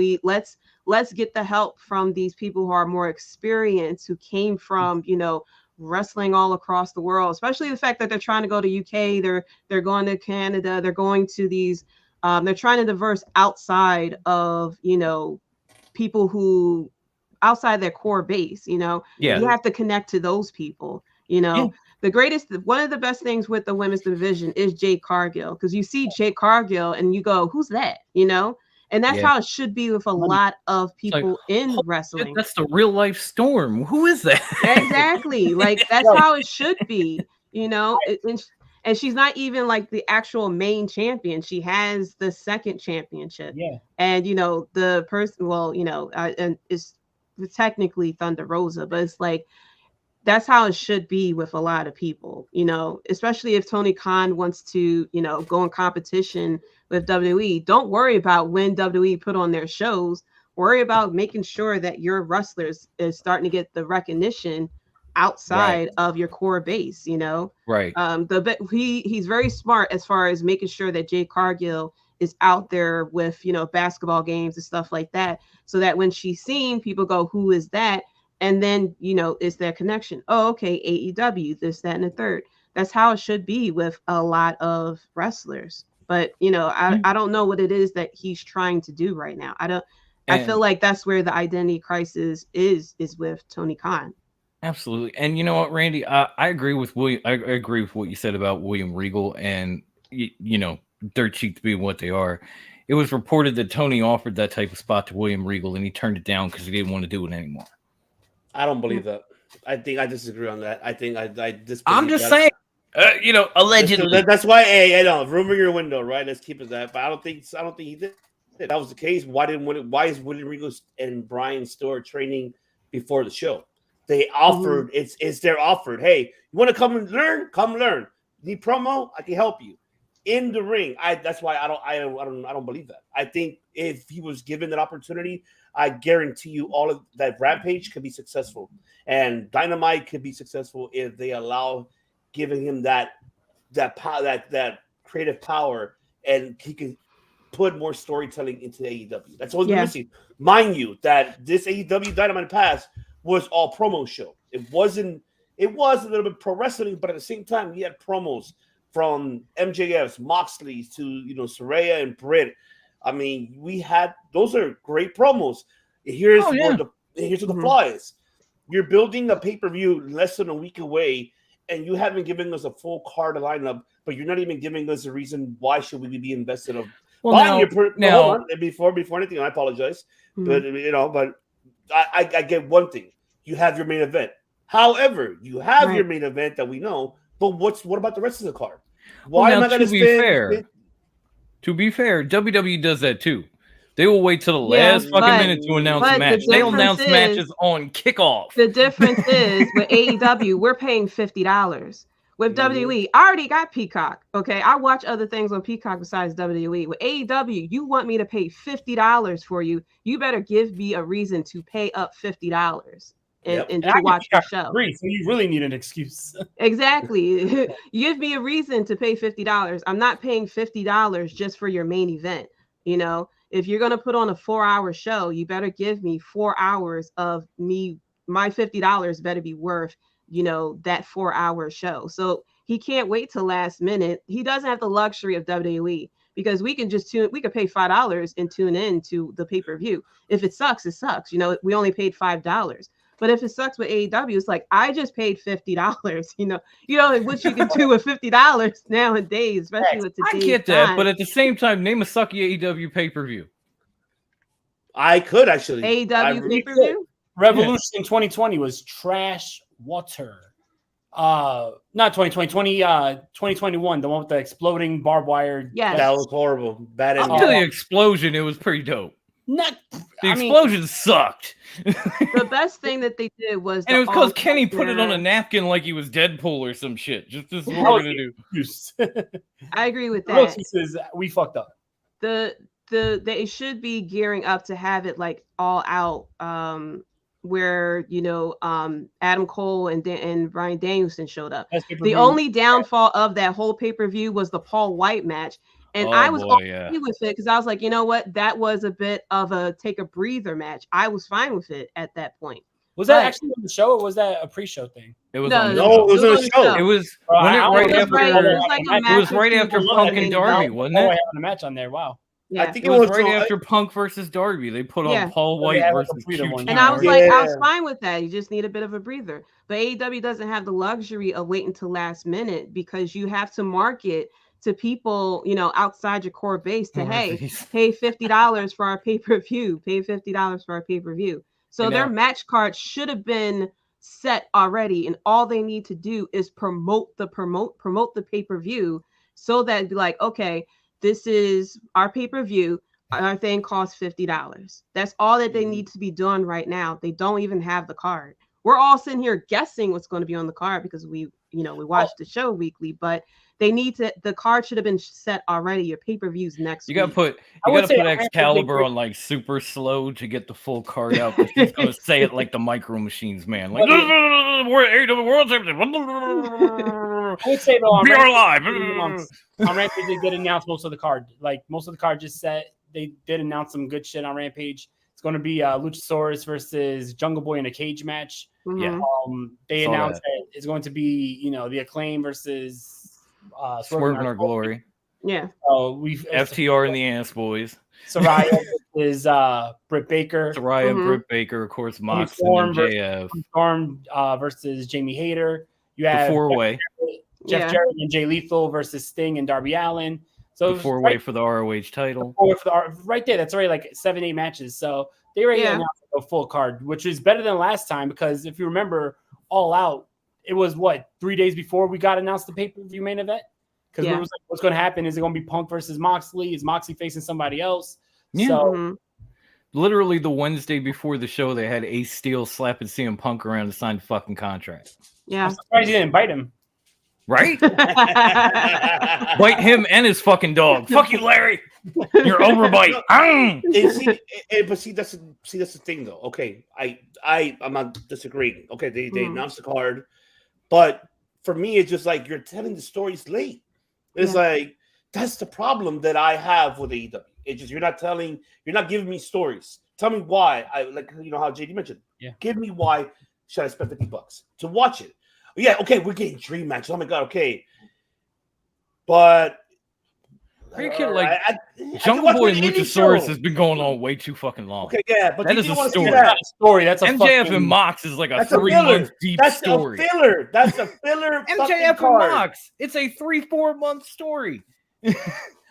Let's get the help from these people who are more experienced, who came from, you know, wrestling all across the world, especially the fact that they're trying to go to UK, they're going to Canada, they're going to these they're trying to diverse outside of, you know, people who outside their core base, you know. You have to connect to those people, you know. One of the best things with the women's division is Jade Cargill, because you see Jade Cargill and you go, who's that, you know? And that's how it should be with a lot of people in wrestling. That's the real life Storm. Who is that? Exactly. Like, that's how it should be, you know. And she's not even like the actual main champion. She has the second championship. Yeah. And, you know, the person, well, you know, and it's technically Thunder Rosa, but it's like, that's how it should be with a lot of people, you know, especially if Tony Khan wants to, you know, go in competition with WWE. Don't worry about when WWE put on their shows. Worry about making sure that your wrestlers is starting to get the recognition outside of your core base, you know. He's very smart as far as making sure that Jade Cargill is out there with, you know, basketball games and stuff like that, so that when she's seen, people go, who is that? And then, you know, it's that connection. Oh, okay, AEW, this, that, and the third. That's how it should be with a lot of wrestlers. But, you know, I don't know what it is that he's trying to do right now. I feel like that's where the identity crisis is with Tony Khan. Absolutely. And you know what, Randy, I agree with William. I agree with what you said about William Regal and, you know, Dirt Sheet to be what they are. It was reported that Tony offered that type of spot to William Regal and he turned it down because he didn't want to do it anymore. I don't believe that. I think I disagree on that. I think I disbelieve I'm just saying, you know, allegedly. That's why. Hey, I know, rumor your window, right? Let's keep it that. But I don't think he did. If that was the case, why is William Regal and Brian Stewart training before the show? They offered. It's their offered. Hey, you want to come and learn? Come learn. Need promo? I can help you in the ring. That's why I don't believe that. I think if he was given that opportunity, I guarantee you all of that Rampage could be successful and Dynamite could be successful if they allow giving him that power, that creative power, and he can put more storytelling into AEW. That's what we're missing. Mind you, that this AEW Dynamite Pass was all promo show. It was a little bit pro wrestling, but at the same time, we had promos from MJF's, Moxley's to, you know, Saraya and Britt. I mean, those are great promos. Here's what the flaw is. You're building a pay-per-view less than a week away, and you haven't given us a full card lineup, but you're not even giving us a reason why should we be invested of buying hold on, before anything, I apologize. But you know, but I get one thing. You have your main event. However, you have your main event that we know, but what about the rest of the card? Why am I going to spend? To be fair, WWE does that too. They will wait till the last fucking minute to announce a match. They'll announce matches on kickoff. The difference is with AEW, we're paying $50. With WWE, I already got Peacock. Okay, I watch other things on Peacock besides WWE. With AEW, you want me to pay $50 for you? You better give me a reason to pay up $50 and to watch the show. So you really need an excuse. Exactly. Give me a reason to pay $50. I'm not paying $50 just for your main event. You know, if you're going to put on a 4-hour show, you better give me 4 hours of me. My $50 better be worth, you know, that 4-hour show. So he can't wait till last minute. He doesn't have the luxury of WWE, because we can just we could pay $5 and tune in to the pay-per-view. If it sucks, it sucks. You know, we only paid $5. But if it sucks with AEW, it's like, I just paid $50. You know what you can do with $50 nowadays, especially with today's I get that, but at the same time, name a sucky AEW pay-per-view. I could actually. AEW pay-per-view? Revolution 2020 was trash water. Not 2020, 2021, the one with the exploding barbed wire. Yeah, that was horrible. Bad ending. Up to the explosion, it was pretty dope. Not the explosion sucked. The best thing that they did was, and it was because Kenny put it on a napkin like he was Deadpool or some shit. Just this is what we're gonna do. I agree with that. Says we fucked up. They should be gearing up to have it like all out, where Adam Cole and Bryan Danielson showed up. The only downfall of that whole pay-per-view was the Paul White match. And I was okay with it because I was like, you know what? That was a bit of a take a breather match. I was fine with it at that point. Was that actually on the show or was that a pre-show thing? It was on the show. It was right after Punk and Darby, wasn't it? I had a match on there. Wow. Yeah. I think it was right after Punk versus Darby. They put on Paul White versus QT. And I was like, I was fine with that. You just need a bit of a breather. But AEW doesn't have the luxury of waiting till last minute because you have to market to people, outside your core base to pay $50 for our pay-per-view, pay $50 for our pay-per-view. So their match card should have been set already, and all they need to do is promote the pay-per-view so that it'd be like, okay, this is our pay-per-view. Our thing costs $50. That's all that they need to be doing right now. They don't even have the card. We're all sitting here guessing what's going to be on the card because we watch the show weekly, but they need to. The card should have been set already. Your pay-per-views next week. You gotta put Excalibur on like super slow to get the full card out. He's gonna say it like the Micro Machines man. Like we're AEW World Champion. I would say though, we are live. On Rampage, they did announce most of the card. Like most of the card just set. They did announce some good shit on Rampage. It's going to be Luchasaurus versus Jungle Boy in a cage match. Yeah. They announced that it's going to be the Acclaim versus Swerve in Our Glory. Yeah. We've FTR and the Ass Boys. Soraya is Britt Baker. Soraya and Britt Baker, of course. Mox and JF. Storm versus Jamie Hayter. You have the four-way. Jeff Jarrett and Jay Lethal versus Sting and Darby Allin. So the four-way for the ROH title. Right there, that's already like 7-8 matches. So they already announced a full card, which is better than last time because if you remember, All Out, it was 3 days before we got announced the pay-per-view main event because we was like, what's going to happen? Is it going to be Punk versus Moxley? Is Moxley facing somebody else? Yeah. So literally the Wednesday before the show, they had Ace Steel slapping CM Punk around to sign the fucking contract. Yeah, I'm surprised you didn't bite him. Right? Bite him and his fucking dog. Fuck you, Larry. You're overbite. But see, that's the thing, though. Okay, I'm not disagreeing. Okay, they announced the card, but for me, it's just like you're telling the stories late. It's like that's the problem that I have with AEW. It's just you're not giving me stories. Tell me why. I like how JD mentioned. Yeah. Give me why should I spend $50 to watch it? Yeah, okay, we're getting dream matches. Oh my god, okay. But are you kidding? Like Jungle Boy and Luchasaurus has been going on way too fucking long. Okay, yeah, but that is a story. That's a story. That's a MJF and Mox is like a 3-month deep story. That's a filler. That's a filler. MJF and Mox. It's a 3-4 month story.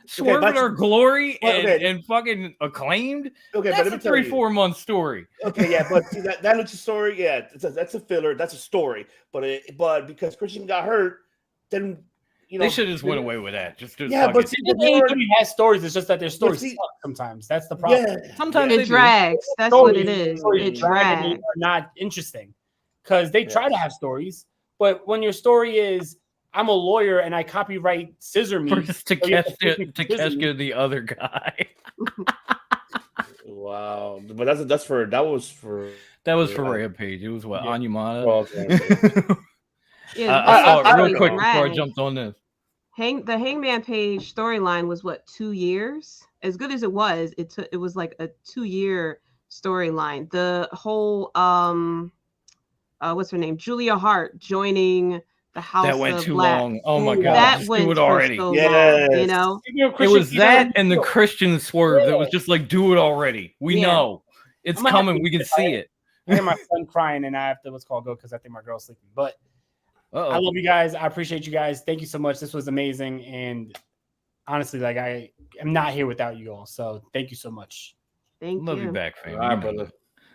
Swerve in Our Glory and fucking Acclaimed. Okay, that's but a 3-4 month story. Okay, yeah, but see, that Lucha story, yeah, that's a filler. That's a story. But because Christian got hurt, then they should just went away with that. Just but AEW has stories. It's just that their stories suck sometimes. That's the problem. Yeah. Sometimes it drags. That's what it is. It drags. Are not interesting because they try to have stories, but when your story is I'm a lawyer and I copyright Scissor Me to catch the other guy. Wow, but that was for Rampage. It was what Anyamata. Real quick before I jumped on this. The Hangman Page storyline was 2 years? As good as it was, it was like a 2-year storyline. The whole what's her name? Julia Hart joining the House that went of too Black. long. Oh my god, that went do it already. So long, it was that and the Christian swerve that was just like, do it already. We know it's coming. We can see it. I hear my son crying, and I have to go because I think my girl's sleeping. But I love you guys. I appreciate you guys. Thank you so much. This was amazing, and honestly, like I am not here without you all. So thank you so much. Love you back, fam. All right, brother.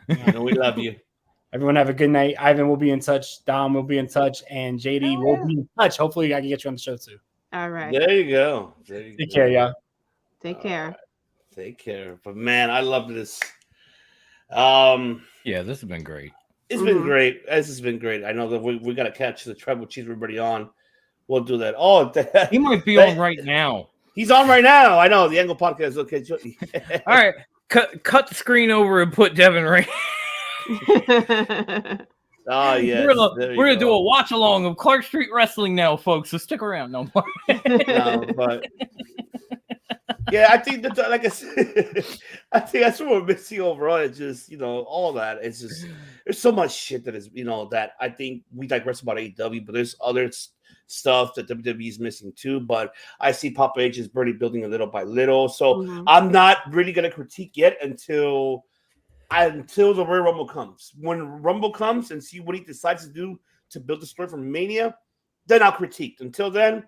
We love you. Everyone have a good night. Ivan will be in touch. Dom will be in touch. And JD will be in touch. Hopefully, I can get you on the show too. All right. There you go. Take care, y'all. Take care. Take care. But man, I love this. Yeah, this has been great. It's been great. This has been great. I know that we got to catch the Tribal Chief, everybody on. We'll do that. Oh, he might be on right now. He's on right now. I know the Angle Podcast. Okay, all right. Cut the screen over and put Devin Ray. Oh yeah, we're gonna do a watch along of Clark Street Wrestling now, folks. So stick around. No, but yeah, I think that, like I said, I think that's what we're missing overall. It's just all that. It's just there's so much shit that is that I think we digress about AEW, but there's other stuff that WWE is missing too. But I see Papa H is really building a little by little. So I'm not really gonna critique yet until the Royal Rumble comes. When Rumble comes and see what he decides to do to build the story for Mania, then I'll critique. Until then,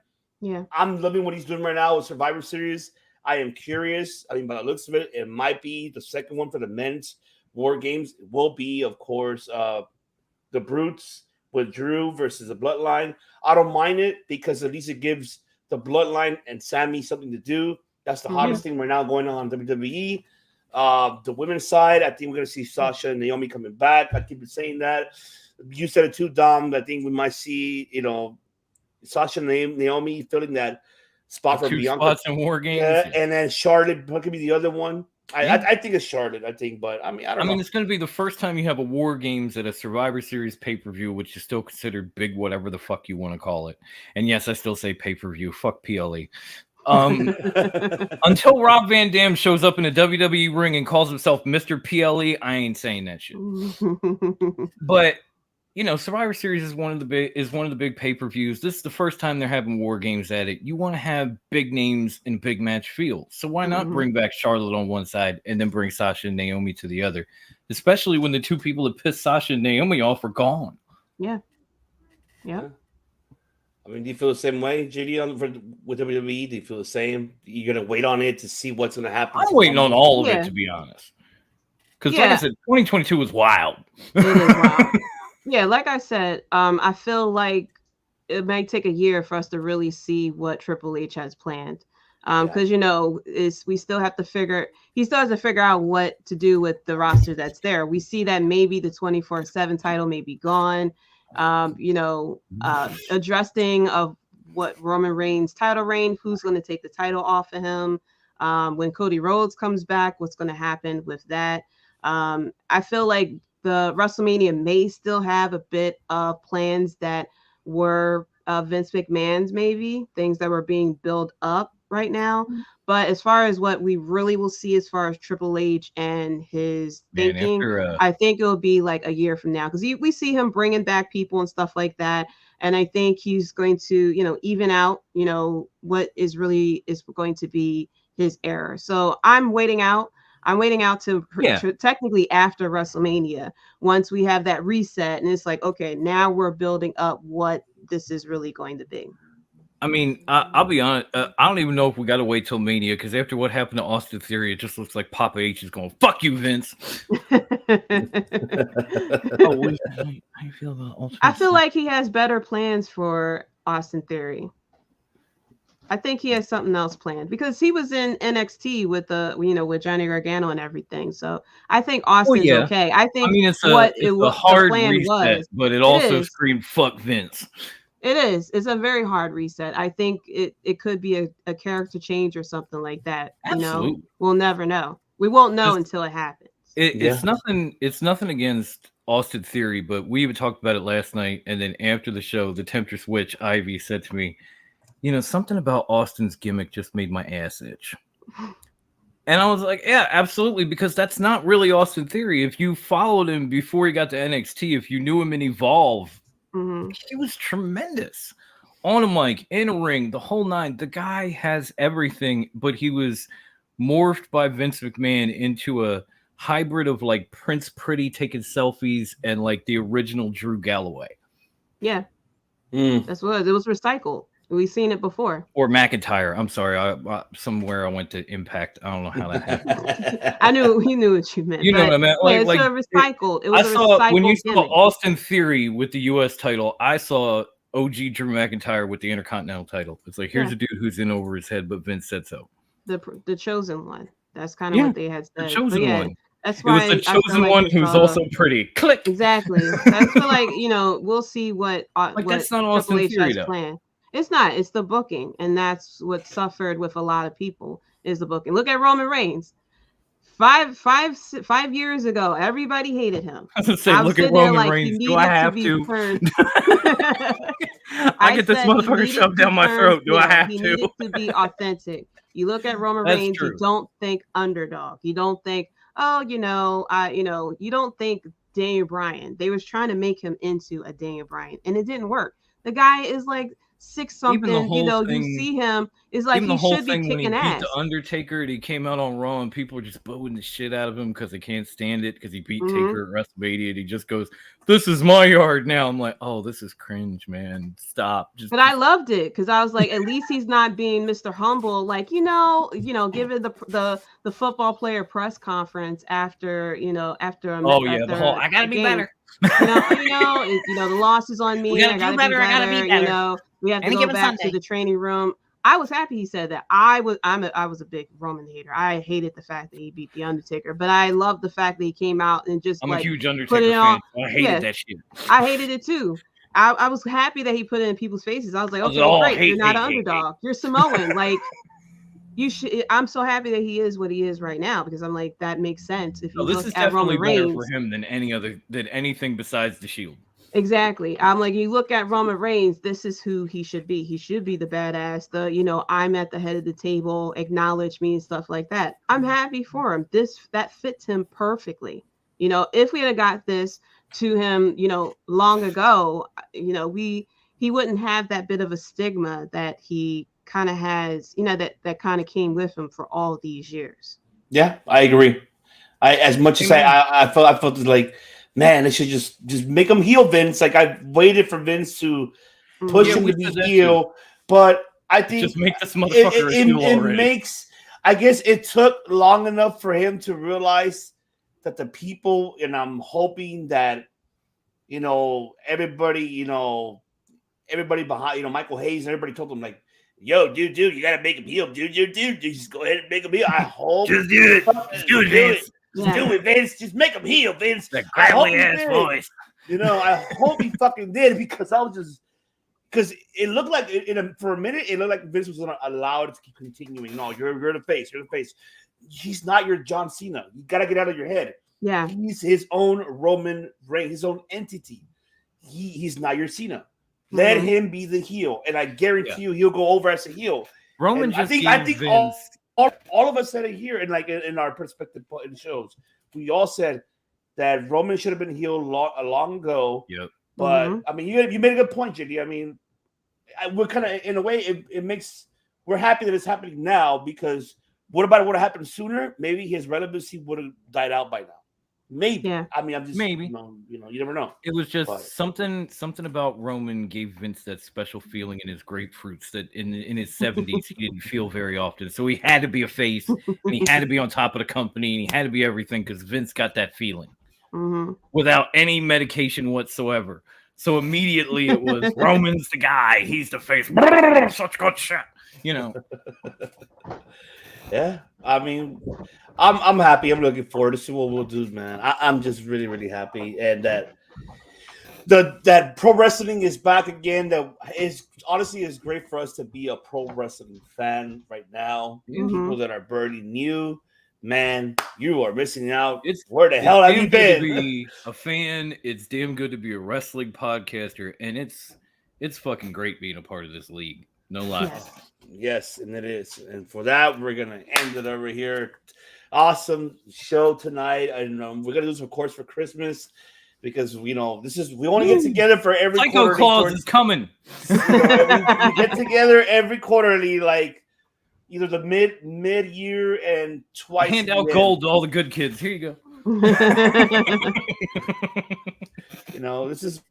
I'm loving what he's doing right now with Survivor Series. I am curious. I mean, by the looks of it, it might be the second one for the men's War Games. It will be, of course, the Brutes with Drew versus the Bloodline. I don't mind it because at least it gives the Bloodline and Sammy something to do. That's the hottest thing right now going on WWE. The women's side, I think we're going to see Sasha and Naomi coming back. I keep saying that. You said it too, Dom. I think we might see, Sasha and Naomi filling that spot for Bianca. Spots in War Games. Yeah, and then Charlotte could be the other one. I think it's Charlotte, but I don't know. It's going to be the first time you have a War Games at a Survivor Series pay-per-view, which is still considered big, whatever the fuck you want to call it. And yes, I still say pay-per-view. Fuck PLE. Until Rob Van Dam shows up in a WWE ring and calls himself Mr. PLE, I ain't saying that shit. But Survivor Series is one of the big pay-per-views. This is the first time they're having War Games at it. You want to have big names in big match feel. So why not bring back Charlotte on one side and then bring Sasha and Naomi to the other? Especially when the two people that pissed Sasha and Naomi off are gone. Yeah. I mean, do you feel the same way, JD, with WWE? Do you feel the same? You're going to wait on it to see what's going to happen? I'm waiting on all of it, to be honest. Because like I said, 2022 was wild. It is wild. Yeah, like I said, I feel like it might take a year for us to really see what Triple H has planned. Because he still has to figure out what to do with the roster that's there. We see that maybe the 24/7 title may be gone. Addressing of what Roman Reigns' title reign, who's going to take the title off of him. When Cody Rhodes comes back, what's going to happen with that? I feel like the WrestleMania may still have a bit of plans that were Vince McMahon's, maybe things that were being built up right now. But as far as what we really will see as far as Triple H and his thinking, I think it'll be like a year from now, because we see him bringing back people and stuff like that. And I think he's going to, even out, what is going to be his error. So I'm waiting out. To technically after WrestleMania, once we have that reset, and it's like, okay, now we're building up what this is really going to be. I mean, I'll be honest. I don't even know if we got to wait till Mania, because after what happened to Austin Theory, it just looks like Papa H is going, "Fuck you, Vince." How do you feel about Ultimate? I feel like he has better plans for Austin Theory. I think he has something else planned, because he was in NXT with with Johnny Gargano and everything. So I think Austin's okay. I think it's a hard reset, but it also screamed "fuck Vince." It is. It's a very hard reset. I think it could be a character change or something like that. Absolutely. We'll never know. We won't know until it happens. It's nothing. It's nothing against Austin Theory, but we even talked about it last night. And then after the show, the Temptress Witch Ivy said to me, something about Austin's gimmick just made my ass itch. And I was like, yeah, absolutely, because that's not really Austin Theory. If you followed him before he got to NXT, if you knew him in Evolve, he was tremendous. On a mic, in a ring, the whole nine. The guy has everything, but he was morphed by Vince McMahon into a hybrid of like Prince Pretty taking selfies and like the original Drew Galloway. Yeah. That's what it was, recycled. We've seen it before. Or McIntyre. I'm sorry. Somewhere I went to Impact. I don't know how that happened. I knew he knew what you meant. You know what I meant? It's recycled. It was recycled when you gimmick. saw Austin Theory with the U.S. title, I saw OG Drew McIntyre with the Intercontinental title. It's like, here's a dude who's in over his head, but Vince said so. The chosen one. That's kind of what they had The said. chosen But yeah, one. that's It was why the I feel chosen like one it's, who's also pretty. Click. Exactly. I feel like, we'll see what that's not Triple Austin H Theory, has though. planned. It's not. It's the booking, and that's what suffered with a lot of people is the booking. Look at Roman Reigns. 5 years ago, everybody hated him. I was gonna say, I was look at sitting there Roman like Reigns. he Do I needed to have be to? turned. I get this said he motherfucker needed shoved to down my turn throat. Do I heel. have He to? needed to be authentic. You look at Roman That's Reigns, true. you don't think underdog. You don't think, you don't think Daniel Bryan. They was trying to make him into a Daniel Bryan, and it didn't work. The guy is like 6 something. You see him is like even the he whole should be thing when he kicking beat ass. the Undertaker and he came out on Raw and people were just booing the shit out of him because they can't stand it because he beat Mhm. Taker at WrestleMania and he just goes, "This is my yard now." I'm like, oh, this is cringe, man. Stop. But I loved it because I was like, at least he's not being Mr. Humble, like giving the football player press conference after after a Oh, yeah, the after whole, "I gotta a be game. better." The loss is on me. We gotta I do gotta better, be I gotta better. be better. We have to Any go given back to Sunday. the training room. I was happy he said that. I was a big Roman hater. I hated the fact that he beat the Undertaker, but I loved the fact that he came out and just I'm a huge put Undertaker it on. fan. So I hated that shit. I hated it too. I was happy that he put it in people's faces. I was like, I was okay, all great. hate, You're not hate, an hate, underdog. You're Samoan. Like you should. I'm so happy that he is what he is right now because I'm like that makes sense. If you Oh, this look is at definitely Roman better Reigns, for him than anything besides the Shield. exactly. I'm like, you look at Roman Reigns, this is who he should be. He should be the badass, I'm at the head of the table, acknowledge me and stuff like that. I'm happy for him. That fits him perfectly. If we had got this to him, long ago, he wouldn't have that bit of a stigma that he kind of has, that kind of came with him for all these years. Yeah, I agree. As much as I felt like, man, they should just make him heel Vince. Like I waited for Vince to push him to be heel, but I think just make this motherfucker it makes. I guess it took long enough for him to realize that the people, and I'm hoping that everybody, everybody behind, Michael Hayes and everybody told him like, yo, dude, you gotta make him heel, dude, just go ahead and make him heel. I hope just do it, do it, Vince. Just do it, Vince. Just make him heel, Vince. That gravelly ass voice. I hope he fucking did because because it looked like for a minute it looked like Vince was gonna allow it to keep continuing. No, you're the face. You're the face. He's not your John Cena. You gotta get out of your head. Yeah, he's his own Roman Reigns, his own entity. He's not your Cena. Let him be the heel, and I guarantee you he'll go over as a heel. Roman And just I think Vince. all of us said it here, and like in our perspective in shows, we all said that Roman should have been healed long ago. Yep. But I mean, you made a good point, JD. I mean, we're kind of in a way it makes we're happy that it's happening now because what about it would have happened sooner? Maybe his relevancy would have died out by now. Maybe. Yeah. I mean, I'm just maybe. You never know. It was just something about Roman gave Vince that special feeling in his grapefruits that in his 70s he didn't feel very often. So he had to be a face and he had to be on top of the company and he had to be everything because Vince got that feeling without any medication whatsoever. So immediately it was Roman's the guy. He's the face. Such good shit. Yeah, I mean, I'm happy. I'm looking forward to see what we'll do, man. I'm just really, really happy, and that that pro wrestling is back again. That is honestly is great for us to be a pro wrestling fan right now. People that are barely new, man, you are missing out. Where the hell have you been? To be a fan, it's damn good to be a wrestling podcaster, and it's fucking great being a part of this league. No lie. Yes, and it is. And for that, we're gonna end it over here. Awesome show tonight, and we're gonna do some course for Christmas because we only get together for every Psycho Claus is coming. We get together every quarterly, like either the mid year and twice. Hand out gold to all the good kids. Here you go. This is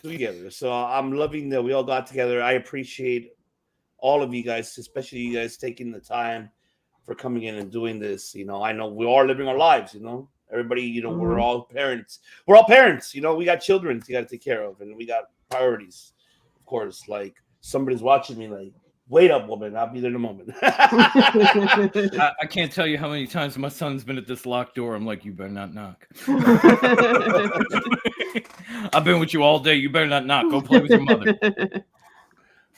together. So I'm loving that we all got together. I appreciate all of you guys, especially you guys taking the time for coming in and doing this. I know we are living our lives, everybody, we're all parents. We're all parents, we got children you got to take care of, and we got priorities. Of course, like somebody's watching me like, Wait up, woman. I'll be there in a moment. I can't tell you how many times my son's been at this locked door. I'm like, you better not knock. I've been with you all day. You better not knock. Go play with your mother.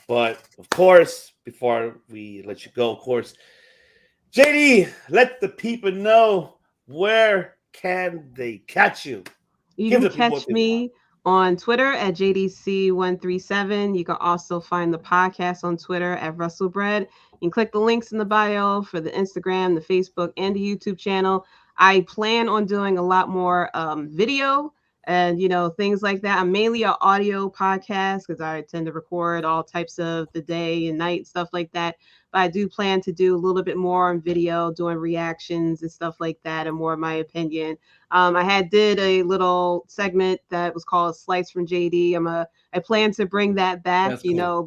But, of course, before we let you go, of course, JD, let the people know where can they catch you. You can catch me on Twitter at JDC137. You can also find the podcast on Twitter at WrestleBread. You can click the links in the bio for the Instagram, the Facebook, and the YouTube channel. I plan on doing a lot more video and, things like that. I'm mainly an audio podcast because I tend to record all types of the day and night, stuff like that. But I do plan to do a little bit more on video, doing reactions and stuff like that, and more of my opinion. I did a little segment that was called Slice from JD. I plan to bring that back. That's cool. A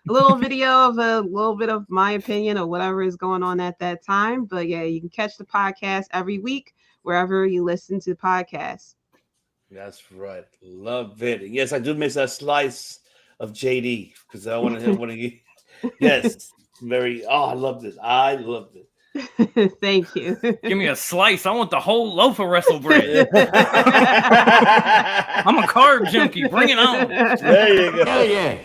little video of a little bit of my opinion or whatever is going on at that time. But yeah, you can catch the podcast every week wherever you listen to podcasts. That's right. Love it. Yes, I do miss that slice of JD because I want to. Yes, I love this. I love it. Thank you. Give me a slice. I want the whole loaf of wrestle bread. I'm a carb junkie. Bring it on. There you go. Hell yeah.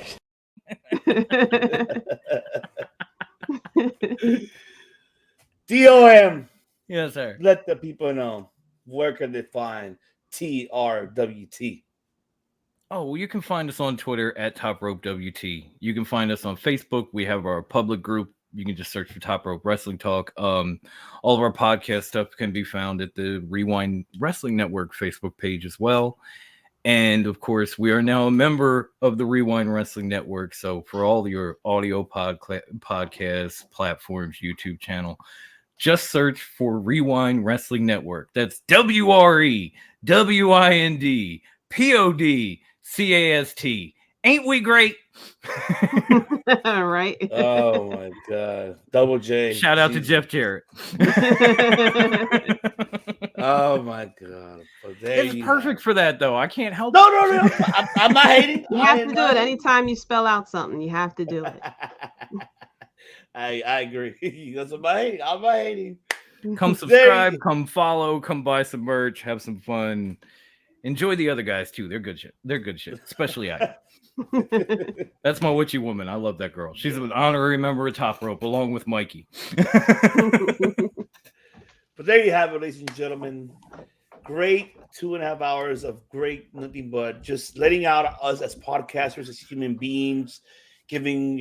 DOM. Yes, sir. Let the people know where can they find TRWT. Oh, well, you can find us on Twitter at Top Rope WT. You can find us on Facebook. We have our public group. You can just search for Top Rope Wrestling Talk. All of our podcast stuff can be found at the Rewind Wrestling Network Facebook page as well. And of course, we are now a member of the Rewind Wrestling Network. So for all your audio podcast platforms, YouTube channel, just search for Rewind Wrestling Network. That's WREWIND-PODCAST. Ain't we great? All right. Oh my God. Double J. Shout out to Jeff Jarrett. Oh my God. It's perfect for that though. I can't help No. I'm not hating. You have to do it anytime you spell out something. You have to do it. I agree. That's what I'm not hating. Come subscribe, come follow, come buy some merch, have some fun. Enjoy the other guys too. They're good shit. Especially I. That's my witchy woman. I love that girl. She's an honorary member of Top Rope along with Mikey. But there you have it, ladies and gentlemen. Great 2.5 hours of great nothing but just letting out us as podcasters, as human beings, giving,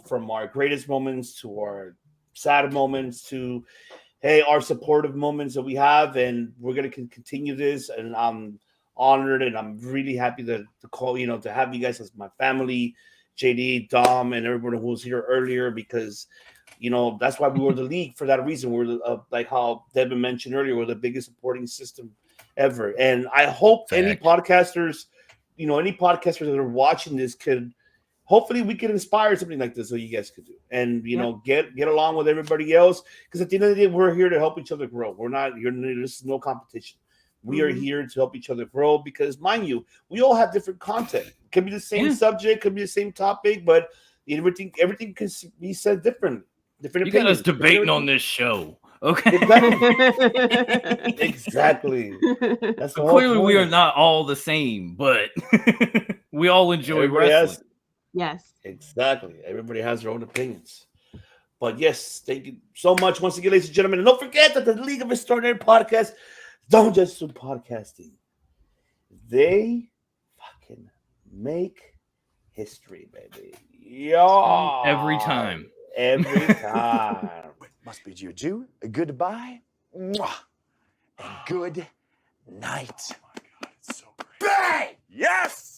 from our greatest moments to our sad moments to, hey, our supportive moments that we have. And we're going to continue this. And I'm honored and I'm really happy to call, to have you guys as my family, JD, Dom, and everyone who was here earlier, because that's why we were the league for that reason. We're like how Devin mentioned earlier, we're the biggest supporting system ever. And I hope any podcasters that are watching this hopefully we can inspire something like this so you guys could do. And get along with everybody else, because at the end of the day, we're here to help each other grow. We're not here, there's no competition. We are here to help each other grow because, mind you, we all have different content. It can be the same subject, could be the same topic, but everything can be said differently. Different opinions. You got us debating on this show. Okay. Exactly. That's so clearly we are not all the same, but we all enjoy wrestling. Yes. Exactly. Everybody has their own opinions. But yes, thank you so much once again, ladies and gentlemen. And don't forget that the League of Extraordinary Podcast don't just do podcasting. They fucking make history, baby. Yo. Every time. Every time. Must bid you adieu, a goodbye, mwah, and good night. Oh my God, it's so great. Bang! Yes!